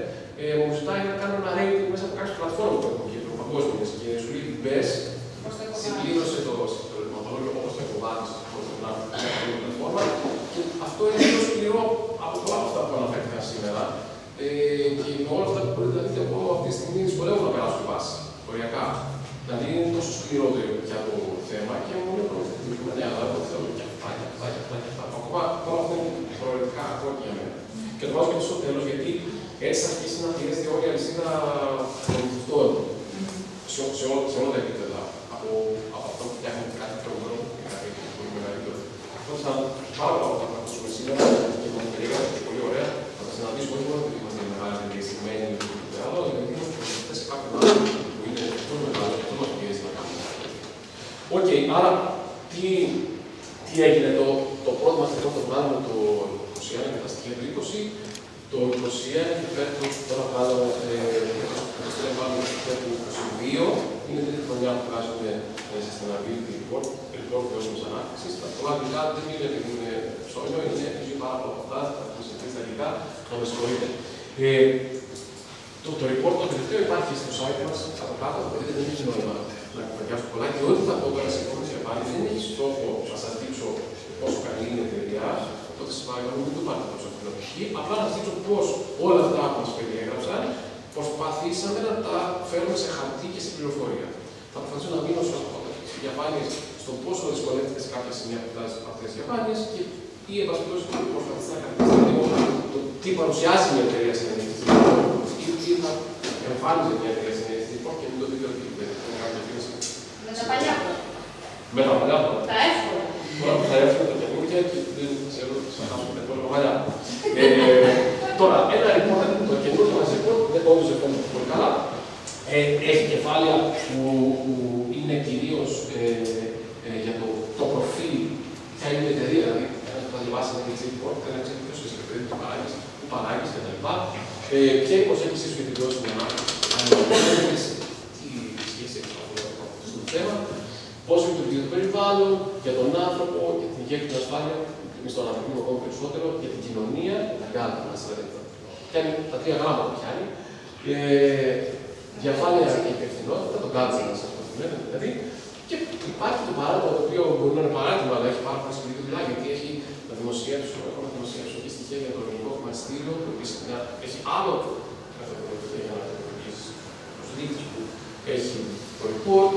Μου ζητάει να κάνω ένα rating μέσα από κάποιες πλατφόρμες που έχουν και παγκόσμιες και σου λέει μπες, συμπλήρωσε το ερωτηματολόγιο όπως το εκοβάδεις στην πλατφόρμα και αυτό είναι λίγο σκληρό από το άλλο αυτά που αναφέρθηκαν σήμερα. Και με όλα αυτά που μπορείτε να δείτε, εγώ αυτή τη στιγμή δυσκολεύω να περάσω τη βάση, οριακά. Δηλαδή είναι τόσο σκληρό για το θέμα και μου είναι προβληματικό. Ναι, αλλά εγώ θέλω και αυτά και αυτά και αυτά και αυτά. Ακόμα όλα αυτά είναι προαιρετικά ακόμα για μένα. Και το βάζω και στο τέλος, γιατί έτσι θα αρχίσει να πιέζεται όλη η αλυσίδα των μυθιστών σε όλα τα επίπεδα. Από αυτό που φτιάχνει κάτι πιο και κάτι πολύ μεγαλύτερο. Οπότε θα πάρα πολλά πράγματα που ακούσουμε σήμερα και μας περιέγραψε και πολύ ωραία. Θα τα συναντήσουμε όχι μόνο επειδή είμαστε μεγάλη διαστημένοι αλλά γιατί είμαστε προσεκτές σε κάποιον άλλο που είναι πιο μεγάλο και αυτό μας πιέζει να κάνουμε. Οκ, άρα τι έγινε το πρώτο μας λοιπόν το πλάνο το 21 με τα στοιχεία του 20. Το 21 και φέτος τώρα βγάλαμε το στοιχεία του 22. Είναι η τρίτη χρονιά που βγάζουμε sustainability report, report βιώσιμης ανάπτυξης. Τα πολλά αγγλικά δεν είναι επειδή είναι ψώνιο, είναι επειδή πάρα πολλά από αυτά, θα πούμε σε τρεις αγγλικά, να με συγχωρείτε. Το report το τελευταίο υπάρχει στο site μας, από κάτω, γιατί δεν έχει νόημα να κουβεντιάσω πολλά και ό,τι θα πω τώρα σε επόμενη επάνη δεν έχει στόχο να σας δείξω πόσο καλή είναι η εταιρεία, τότε σας παρακαλώ μην το πάρετε τόσο φιλοδοξική, απλά να σας δείξω πώς όλα αυτά που μας περιέγραψαν προσπαθήσαμε να τα φέρουμε σε χαρτί και στην πληροφορία. Θα προσπαθήσω να μείνω στις διαφάνειες στο πόσο δυσκολεύτηκε σε κάποια σημεία από αυτές τις διαφάνειες και ή εν πάση περιπτώσει προσπαθήσαμε να κρατήσετε λίγο το τι παρουσιάζει μια εταιρεία σε ένα ή τι θα εμφάνιζε μια εταιρεία σε ένα και μην το δείτε ότι δεν είναι κάποια διαφήμιση. Με τα παλιά. Με τα παλιά. Τα εύκολα. Τα εύκολα τα καινούργια και δεν ξέρω τι θα χάσουμε τα υπόλοιπα παλιά. Τώρα, ένα report, το καινούργιο μας report, δεν όντως δεν φαίνεται πολύ καλά. Έχει κεφάλαια που είναι κυρίως για το προφίλ, ποια είναι η εταιρεία, δηλαδή θα διαβάσει ένα report, θέλει να ξέρει ποιος είσαι το παιδί, που παράγεις κτλ. Ποια η προσέγγιση σου για την βιώσιμη ανάπτυξη, αν είναι τι σχέση έχει αυτό το θέμα, πώς λειτουργεί το περιβάλλον, για τον άνθρωπο, για την υγεία και την ασφάλεια, εμείς το αναπτύσσουμε ακόμη περισσότερο, για την κοινωνία, για τα governance, δηλαδή. Πιάνει τα τρία γράμματα που πιάνει. Διαφάνεια και υπευθυνότητα, το governance, αυτό που λέμε δηλαδή. Και υπάρχει το παράδειγμα το οποίο μπορεί να είναι παράδειγμα, αλλά έχει πάρα πολύ σκληρή δουλειά, γιατί έχει να δημοσιεύσω, έχουμε δημοσιεύσω και στοιχεία για το ελληνικό χρηματιστήριο, το οποίο έχει άλλο για να δημιουργήσει τους δείκτες που έχει το report.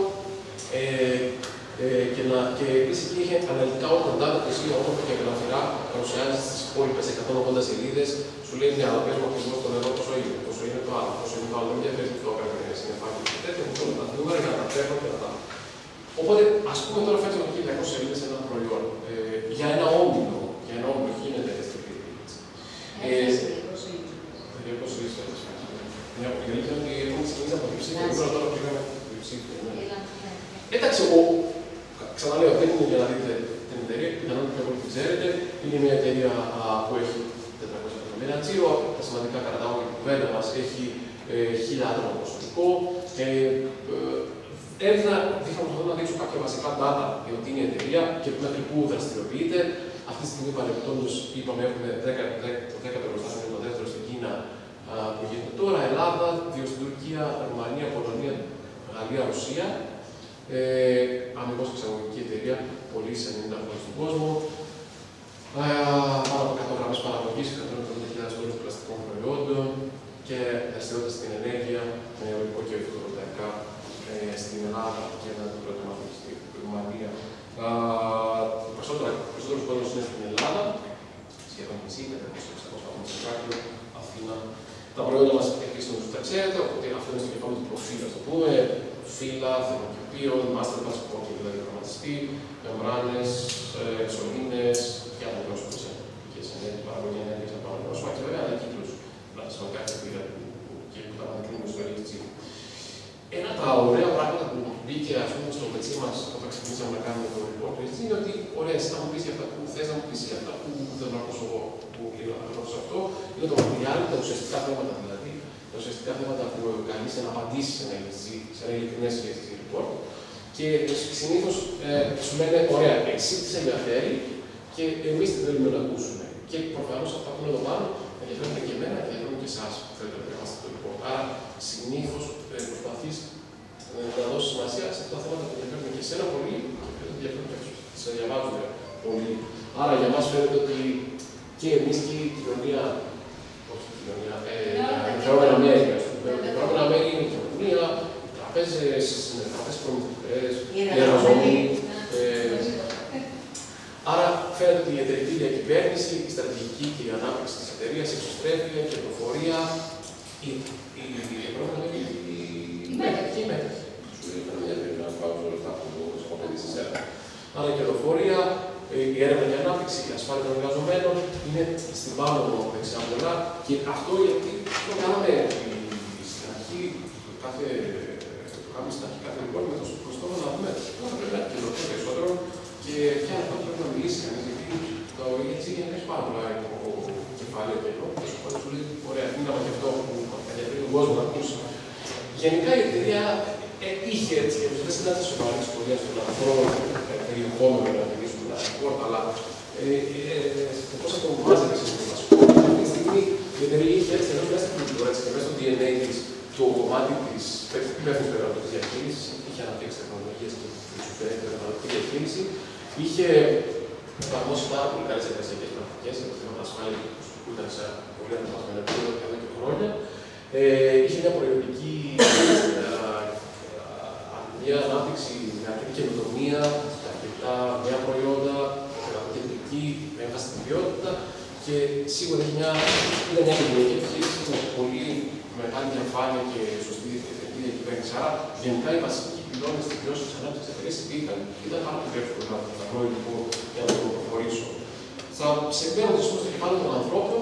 Και επίσης εκεί είχε αναλυτικά όλα τα data που εσύ όμορφα και γραφειρά παρουσιάζει στις υπόλοιπες 180 σελίδες. Σου λέει μια αλλά πες μου ακριβώς το νερό πόσο είναι το άλλο, πόσο είναι το άλλο. Δεν διαφέρει αυτό το έκανε συνεφάκι και τέτοια, μου όλα τα νούμερα για να τα τρέχω και να τα. Οπότε, ας πούμε τώρα φέτος με 1200 σελίδες ένα προϊόν για ένα όμιλο, γίνεται στην κριτική. Περίπου σελίδες φέτος. Η αλήθεια είναι ότι έχουμε ξεκινήσει από την ψήφια, τώρα πήγαμε την ψήφια. Εντάξει, εγώ ξαναλέω, δεν είναι για να δείτε την εταιρεία, πιθανόν πιο πολύ την ξέρετε. Είναι μια εταιρεία που έχει 400 εκατομμύρια τζίρο, τα σημαντικά κρατάω και η κουβέντα μας έχει 1000 άτομα προσωπικό. Δείχνω να δείξω κάποια βασικά data για ότι είναι η εταιρεία και μέχρι πού δραστηριοποιείται. Αυτή τη στιγμή παρεμπιπτόντως είπαμε έχουμε το 10ο εργοστάσιο, το δεύτερο στην Κίνα που γίνεται τώρα, Ελλάδα, 2 στην Τουρκία, Ρουμανία, Πολωνία, Γαλλία, Ρωσία. Αμυγός εξαγωγική εταιρεία, πωλήσει σε 90 χώρες στον κόσμο. Πάνω από 100 γραμμές παραγωγής, 170.000 τόνους πλαστικών προϊόντων και δραστηριότητα στην ενέργεια, με αιωλικό και φωτοβολταϊκά στην Ελλάδα και ένα το πρώτο μάθημα στη Ρουμανία. Περισσότερος κόσμος είναι στην Ελλάδα, σχεδόν μισή, 400 άτομα στο Ηράκλειο, Αθήνα. Τα προϊόντα μας επίσης τους τα ξέρετε, οπότε αυτό είναι στο κεφάλαιο του προφίλ, ας το πούμε. Φύλλα, θερμοκηπίων, masterclass που έχει δηλαδή γραμματιστή, μεμβράνες, σωλήνες και άλλα πρόσωπες ενεργειακές ενέργειες, παραγωγή ενέργειας από άλλα πρόσωπα και βέβαια άλλα κύκλους σημαντικά και που τα αναδεικνύουμε στο LHG. Ένα από τα ωραία πράγματα που μπήκε στο πετσί μας όταν ξεκινήσαμε να κάνουμε το report είναι ότι ωραία, εσύ θα μου πεις για αυτά που θες να μου πεις για αυτά που θέλω να ακούσω εγώ που λίγο να ακούσω αυτό, είναι το material, τα ουσιαστικά θέματα δηλαδή. Τα ουσιαστικά θέματα που κανείς να απαντήσει σε ένα LHG, σε ένα ειλικρινές LHG report. Και συνήθως σου λένε, ωραία, εσύ τι σε ενδιαφέρει και εμείς τι θέλουμε να ακούσουμε. Και προφανώς αυτά που είναι εδώ πάνω ενδιαφέρουν και εμένα και ενδιαφέρουν και εσάς που θέλετε να διαβάσετε το report. Άρα συνήθως προσπαθείς να δώσεις σημασία σε αυτά τα θέματα που ενδιαφέρουν και εσένα πολύ και που ενδιαφέρουν και αυτούς που σε διαβάζουν πολύ. Άρα για μας φαίνεται ότι και εμείς και η κοινωνία, όχι η κοινωνία. Φαινόμενα μέρη, ας πούμε. Φαινόμενα μέρη είναι η κοινωνία, τραπέζες, συνεργάτες, προμηθευτές, οι εργαζόμενοι. Άρα φαίνεται ότι η εταιρική διακυβέρνηση, η στρατηγική και η ανάπτυξη της εταιρείας, η εξωστρέφεια, η κερδοφορία, η μέτρηση. Σου είπα μια εταιρεία να πάω όλα αυτά που έχω πει σε εσένα. Άρα η κερδοφορία, η έρευνα και η ανάπτυξη, η ασφάλεια των εργαζομένων είναι στην πάνω δεξιά πλευρά και αυτό γιατί το κάναμε στην αρχή κάθε λοιπόν με το στόχο να δούμε πώς θα πρέπει να κερδοφορεί περισσότερο και ποια είναι αυτό που πρέπει να μιλήσει κανείς. Γιατί το έτσι έχει πάρα πολλά κεφάλαιο και ενώ οπότε σου λέει ωραία, είναι ένα αυτό που ενδιαφέρει τον κόσμο να ακούσει. Γενικά η εταιρεία είχε έτσι, δεν συνάντησε σοβαρή δυσκολία στον ανθρώπινο περιεχόμενο να μιλήσουμε με τα support, αλλά πώς θα το μάζευε σε αυτό. Αυτή τη στιγμή η εταιρεία είχε έτσι ενώ μέσα στην κουλτούρα και μέσα στο DNA της το κομμάτι της υπεύθυνης περιβαλλοντικής διαχείρισης, είχε αναπτύξει τεχνολογίες και περιβαλλοντική διαχείριση, είχε εφαρμόσει πάρα πολύ καλές εργασιακές πρακτικές για το θέμα της ασφάλειας που ήταν σε πολύ αναπτυγμένο επίπεδο εδώ και χρόνια. Είχε μια προϊόντική μια ανάπτυξη με αρκετή καινοτομία, αρκετά νέα προϊόντα, κεντρική έμφαση στην ποιότητα και σίγουρα είχε μια κοινωνική επιχείρηση με πολύ μεγάλη διαφάνεια και σωστή εταιρική διακυβέρνηση. Άρα, γενικά οι βασικοί πυλώνες της βιώσιμης ανάπτυξης της εταιρείας ήταν πάρα πολύ εύκολο να βρω υλικό για να το προχωρήσω. Θα συγκεντρώνοντας όμως το κεφάλαιο των ανθρώπων,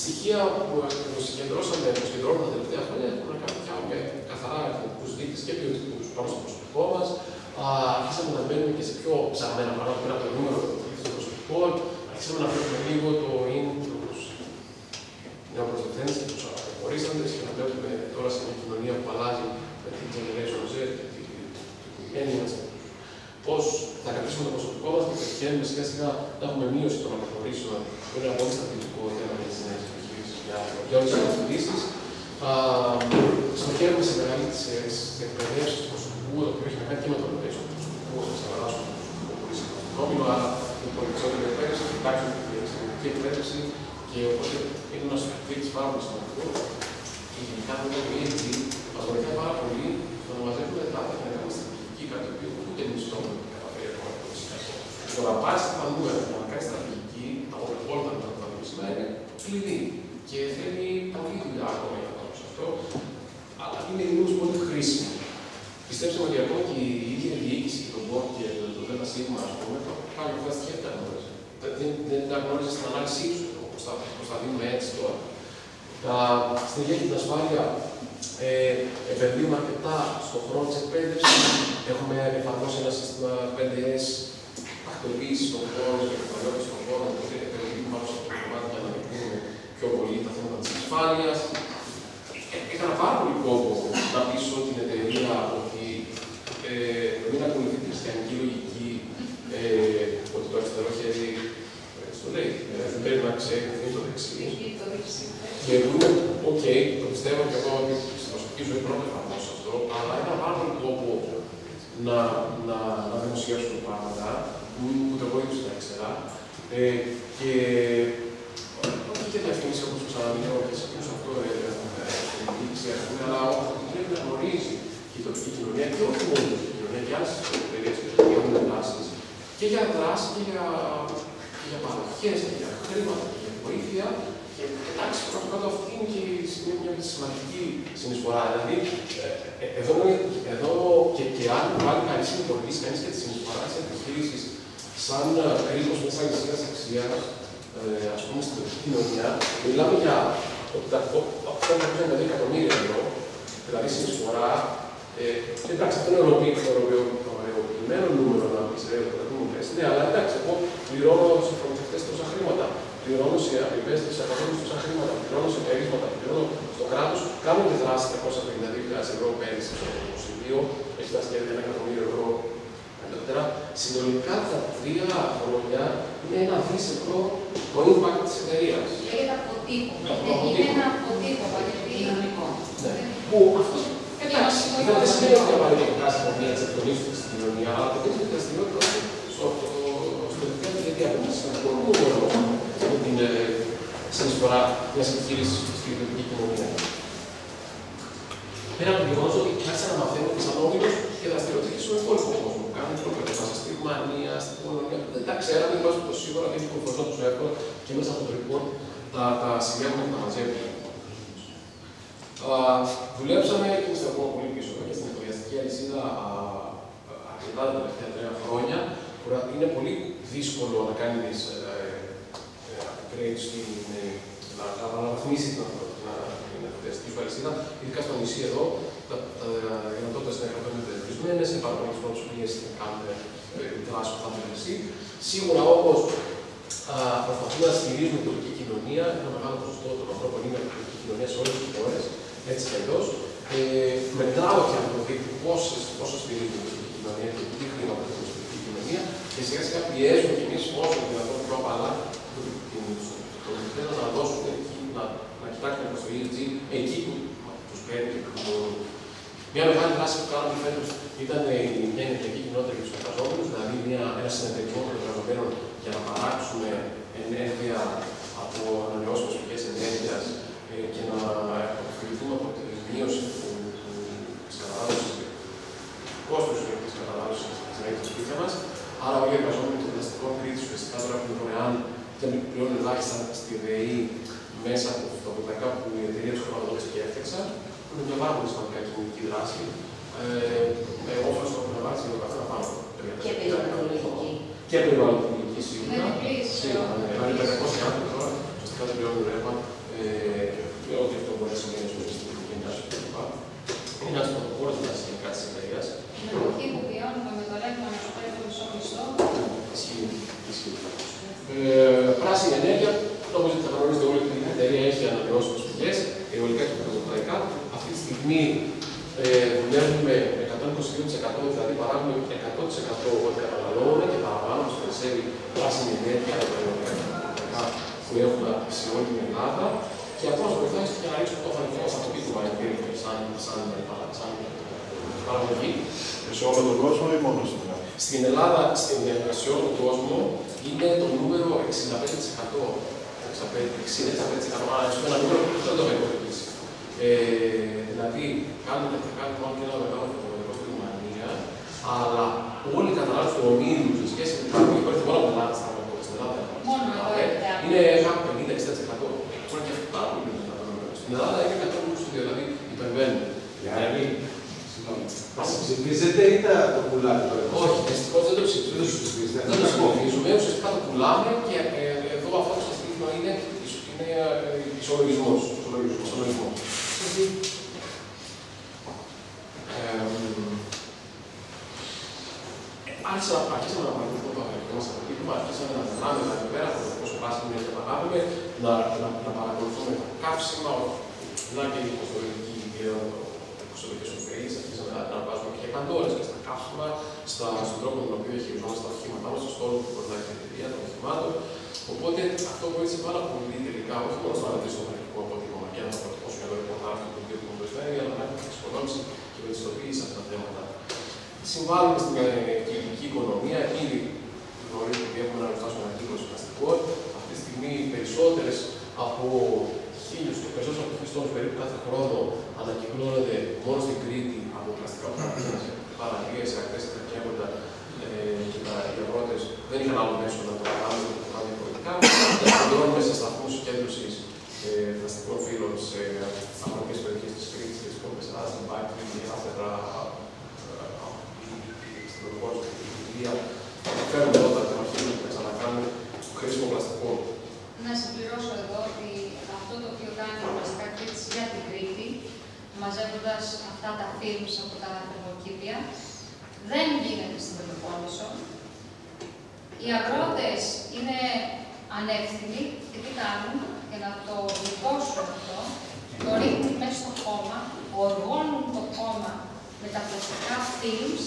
στοιχεία που συγκεντρώσαμε τα τελευταία χρόνια έχουν να κάνουν πια με καθαρά εθνικούς δείκτες και ποιοτικούς πάνω στο προσωπικό μας. Αρχίσαμε να μπαίνουμε και σε πιο ψαγμένα πράγματα πέρα από το νούμερο των προσωπικών. Αρχίσαμε να βλέπουμε λίγο το είναι τους νεοπροσδοθέντες και τους αποχωρήσαντες και να βλέπουμε τώρα σε μια κοινωνία που αλλάζει με την Generation Z και την οικογένεια μας. Πώς θα κρατήσουμε το προσωπικό μας και πετυχαίνουμε σιγά σιγά να έχουμε μείωση των αποχωρήσεων που είναι ένα πολύ στρατηγικό θέμα για τις νέες επιχειρήσεις. Για όλες τις επιχειρήσεις, στοχεύουμε σε μεγαλύτερες εκπαιδεύσεις του προσωπικού, το οποίο έχει να κάνει και με το επίπεδο του προσωπικού, όπως θα περάσουμε το πολύ φαινόμενο, άρα η περισσότερη εκπαίδευση, κοιτάξουμε την εξαιρετική εκπαίδευση και οπότε είναι ένας δείκτης πάρα πολύ σημαντικό. Και γενικά το ESG μας βοηθάει πάρα πολύ στο να μαζεύουμε δεδομένα και να κάνουμε στρατηγική, κάτι το οποίο ούτε εμείς το έχουμε καταφέρει ακόμα το φυσικό. Το να πάρει τα νούμερα και να κάνει στρατηγική από όλα τα νούμερα είναι κλειδί και θέλει πολλή δουλειά ακόμα για να το αυτό. Αλλά είναι λίγο πολύ χρήσιμο. Πιστέψτε με ότι ακόμα και η ίδια διοίκηση και το board και το ΔΣ, ας πούμε, πάλι αυτά τα στοιχεία δεν τα γνώριζε. Δεν τα γνώριζε στην ανάλυση του, όπως θα δούμε έτσι τώρα. Στην υγεία και την ασφάλεια, επενδύουμε αρκετά στον χρόνο της εκπαίδευσης. Έχουμε εφαρμόσει ένα σύστημα 5S ακτοποίησης των χώρων και κεφαλαιότητας των χώρων, οπότε επενδύουμε πάνω στο κομμάτι για να δεχτούμε πιο πολύ τα θέματα της ασφάλειας. Έκανα πάρα πολύ κόπο να πείσω την εταιρεία ότι μην ακολουθεί τη χριστιανική λογική, ότι το αριστερό χέρι στο λέει, δεν πρέπει να ξέρει τι είναι το δεξί. Και είναι οκ, το πιστεύω και εγώ ότι στην προσωπική ζωή πρώτα εφαρμόσω αυτό, αλλά έκανα πάρα πολύ κόπο να δημοσιεύσουμε πράγματα που το εγώ ήμουν στην αριστερά. Και όχι και διαφήμιση όπως το ξαναλέω και σε εκείνους αυτό στην διοίκηση, αλλά ότι πρέπει να γνωρίζει και η τοπική κοινωνία και όχι μόνο η τοπική κοινωνία, και άλλες εταιρείες που έχουν δράσεις και για δράση και για παροχές και για χρήματα και για βοήθεια. Και εντάξει, πρώτα αυτή είναι και μια σημαντική συνεισφορά. Δηλαδή, εδώ και αν πάλι κανείς συνειδητοποιήσει κανείς και τη συνεισφορά της επιχείρησης σαν κρίκος μιας αλυσίδας αξίας, ας πούμε, στην τοπική κοινωνία, μιλάμε για 850 εκατομμύρια ευρώ, δηλαδή συνεισφορά. Εντάξει, αυτό είναι οροποιημένο νούμερο να πεις, ναι, αλλά εντάξει, εγώ πληρώνω σε προμηθευτές τόσα χρήματα. Πληρώνω σε ακριβές δισεκατομμύρια τόσα χρήματα, πληρώνω σε περίσματα, πληρώνω στο κράτος. Κάνω τη δράση 352.000 ευρώ πέρυσι στο 2022, έχει φτάσει και 1 εκατομμύριο ευρώ. Συνολικά τα 3 χρόνια είναι 1 δις ευρώ το impact της εταιρείας. Λέγεται αποτύπωμα. Είναι ένα αποτύπωμα, γιατί είναι που αυτό, εντάξει, δεν σημαίνει ότι απαραίτητα στην κοινωνία της εκτονίστηκε στην κοινωνία, αλλά το δείχνει τη δραστηριότητα στο τελευταίο διετία. Είναι σημαντικό νούμερο συνεισφορά μιας επιχείρησης στην ιδιωτική κοινωνία. Πέρα από το γεγονός ότι άρχισα να μαθαίνω και σαν όμιλος και δραστηριοτήσεις στον υπόλοιπο κόσμο. Κάνουν προπερτάσεις στη Ρουμανία, στην Πολωνία. Δεν τα ξέραμε, εν πάση περιπτώσει σίγουρα δεν κυκλοφορούν τόσο εύκολα και μέσα από το report τα συλλέγουμε και τα μαζεύουμε. Δουλέψαμε και είμαστε ακόμα πολύ πίσω και στην εφοδιαστική αλυσίδα αρκετά τα τελευταία 3 χρόνια. Είναι πολύ δύσκολο να κάνει τις upgrades, να αναβαθμίσει την εφοδιαστική σου αλυσίδα, ειδικά στο νησί εδώ. Τα δυνατότητες είναι περιορισμένες, υπάρχουν κάποιες πρώτες πίεσεις να κάνουμε δράσεις που θα θέλετε εσύ. Σίγουρα όπως προσπαθούμε να στηρίζουμε την τοπική κοινωνία, ένα μεγάλο ποσοστό των ανθρώπων είναι από την τοπική κοινωνία σε όλες τις χώρες, έτσι κι αλλιώς. Μετράω και από το δίκτυο πόσο στηρίζουμε την τοπική κοινωνία και τι χρήματα έχουμε στην τοπική κοινωνία και σιγά σιγά πιέζουμε κι εμείς όσο δυνατόν πιο απαλά το δίκτυο να δώσουμε εκεί, να κοιτάξουμε προς το ESG εκεί που τους παίρνει. Μια μεγάλη δράση που κάναμε φέτος ήταν μια ενεργειακή κοινότητα για τους εργαζόμενους, δηλαδή ένα συνεταιρισμό των εργαζομένων για να παράξουμε ενέργεια από ανανεώσιμες πηγές ενέργειας και να ωφεληθούμε από τη μείωση της κατανάλωσης, του κόστους της κατανάλωσης της ενέργειας στα σπίτια μας. Άρα, όλοι οι εργαζόμενοι των πλαστικών Κρήτης ουσιαστικά τώρα έχουν δωρεάν και πλέον ελάχιστα στη ΔΕΗ μέσα από τα φωτοβολταϊκά που η εταιρεία του χρηματοδότησε και έφτιαξα. Είναι μια πάρα πολύ σημαντικά κοινωνική δράση. Με όφελος που έχουμε βάλει στην καθένα πάνω. Και περιβαλλοντική. Και περιβαλλοντική σίγουρα. Αν είναι 500 άνθρωποι τώρα, ουσιαστικά δεν πληρώνουν ρεύμα. Ό,τι αυτό μπορεί να σημαίνει στην κοινωνική γενιά κλπ. Είναι ένας πρωτοπόρος μιας γενικάς της εταιρείας. την εποχή που βιώνουμε με το ρεύμα να σου παίρνει το μισό μισθό. Ισχύει. Πράσινη ενέργεια. Νομίζω ότι θα γνωρίζετε όλοι ότι η εταιρεία έχει ανανεώσιμες πηγές, αιωλικά και φωτοβολταϊκά. Αυτή τη στιγμή δουλεύουμε με 122%, δηλαδή παράγουμε 100% ό,τι καταναλώνουμε και παραπάνω μας περισσεύει πράσινη ενέργεια από τα αιωλικά και φωτοβολταϊκά που έχουμε σε όλη την Ελλάδα. Και αυτό μας βοηθάει και να ρίξουμε το φανικό μας αυτοκίνημα σαν παραγωγή. Σε όλο τον κόσμο ή μόνο στην Ελλάδα? Στην Ελλάδα, σε όλο τον κόσμο, είναι το νούμερο 65%. 65%. Ένα νούμερο που δεν το έχω υπολογίσει. Δηλαδή, κάνουμε μόνο και ένα μεγάλο φωτοβολταϊκό στη Ρουμανία, αλλά όλη η κατανάλωση του ομίλου σε σχέση με την παραγωγή που έρχεται μόνο από την Ελλάδα στην Ελλάδα. Μόνο εδώ είναι 50-60%. Τώρα και αυτό πάρα πολύ δυνατό. Στην Ελλάδα είναι 100%, δηλαδή υπερβαίνουν. Δηλαδή, ψηφίζετε ή το πουλάτε? Όχι, δυστυχώς δεν το ψηφίζουμε. Δεν το ψηφίζουμε, ουσιαστικά το πουλάμε και εδώ αυτό που σας δείχνω είναι ισολογισμός. Άρχισαμε να παρακολουθούμε το αγροτικό μας αποτύπωμα, άρχισαμε να μετράμε εδώ πέρα από το πόσο πράσινη ενέργεια παράγουμε, να παρακολουθούμε τα καύσιμα, να και η υποστολικές ωφελίες, αρχίσαμε να βάζουμε και καντόρες και στα καύσιμα, στον τρόπο με τον οποίο χειριζόμαστε τα οχήματά μας, στον στόλο που προτάει η εταιρεία των οχημάτων. Οπότε αυτό βοήθησε πάρα πολύ τελικά, όχι μόνο στο αναδείξει το αγροτικό αποτύπωμα και να προτυπώσουμε εδώ ρεπορτάζ του οποίου έχουμε προσφέρει, αλλά να έχουμε και εξοικονόμηση και βελτιστοποίηση αυτά τα θέματα. Συμβάλλουμε στην κυκλική οικονομία, ήδη γνωρίζουμε ότι έχουμε αναπτύξει ένα κύκλο πλαστικών. Αυτή τη στιγμή περισσότερες από 1.000 τόνους περίπου κάθε χρόνο ανακυκλώνονται μόνο στην Κρήτη από πλαστικά παραλίες, ακτές, τρακέματα και οι αγρότες δεν είχαν άλλο μέσο να το κάνουν διαφορετικά. Ανακυκλώνουμε σε σταθμούς συγκέντρωσης πλαστικών φύλων σε αγροτικές περιοχές της Κρήτης, της Κομπεσάς, στην Πάκη, στην Άθερα, στην Πρωτοπόλη, στην Κρήτια. Φέρνουμε εδώ τα τεμαχήρια και τα ξανακάνουμε στο χρήσιμο πλαστικό. Να συμπληρώσω εδώ ότι αυτό το οποίο κάνει η Πλαστικά Κρήτης για την Κρήτη, μαζεύοντας αυτά τα films από τα θερμοκήπια, δεν γίνεται στην Πελοπόννησο. Οι αγρότες είναι ανεύθυνοι και τι κάνουν για να το γλυκώσουν αυτό, το ρίχνουν μέσα στο χώμα, οργώνουν το χώμα με τα πλαστικά films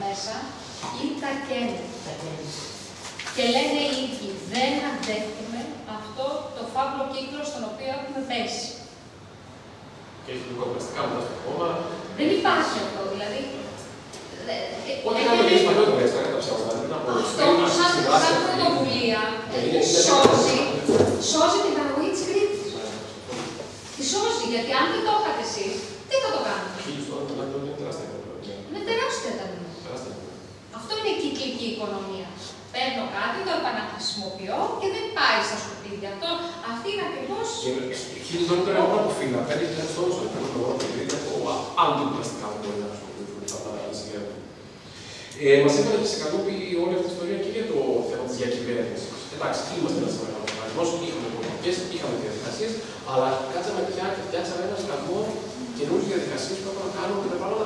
μέσα ή τα καίνουν. Και λένε οι ίδιοι, δεν αντέχουμε αυτό το φαύλο κύκλο στον οποίο έχουμε πέσει. Και έχει μικροπλαστικά μετά στο χώμα. Δεν υπάρχει αυτό, δηλαδή. Ό,τι κάνουμε εμείς παλιότερα, τα ψέματα. Αυτό σαν πρωτοβουλία σώζει την παραγωγή της $1.000 τώρα από φύλλα, $5.000 στο επίπεδο του άλλου πλαστικά που μπορεί να χρησιμοποιηθούν αυτά τα συγκεκριμένα. Μας έβαλε και σε καλούπι όλη αυτή η ιστορία και για το θέμα της διακυβέρνησης. Εντάξει, είμαστε ένας μεγάλος οργανισμός, είχαμε πολιτικές, είχαμε διαδικασίες, αλλά κάτσαμε πια και φτιάξαμε ένα σκασμό καινούριες διαδικασίες που έχουμε να κάνουμε και τα πράγματα.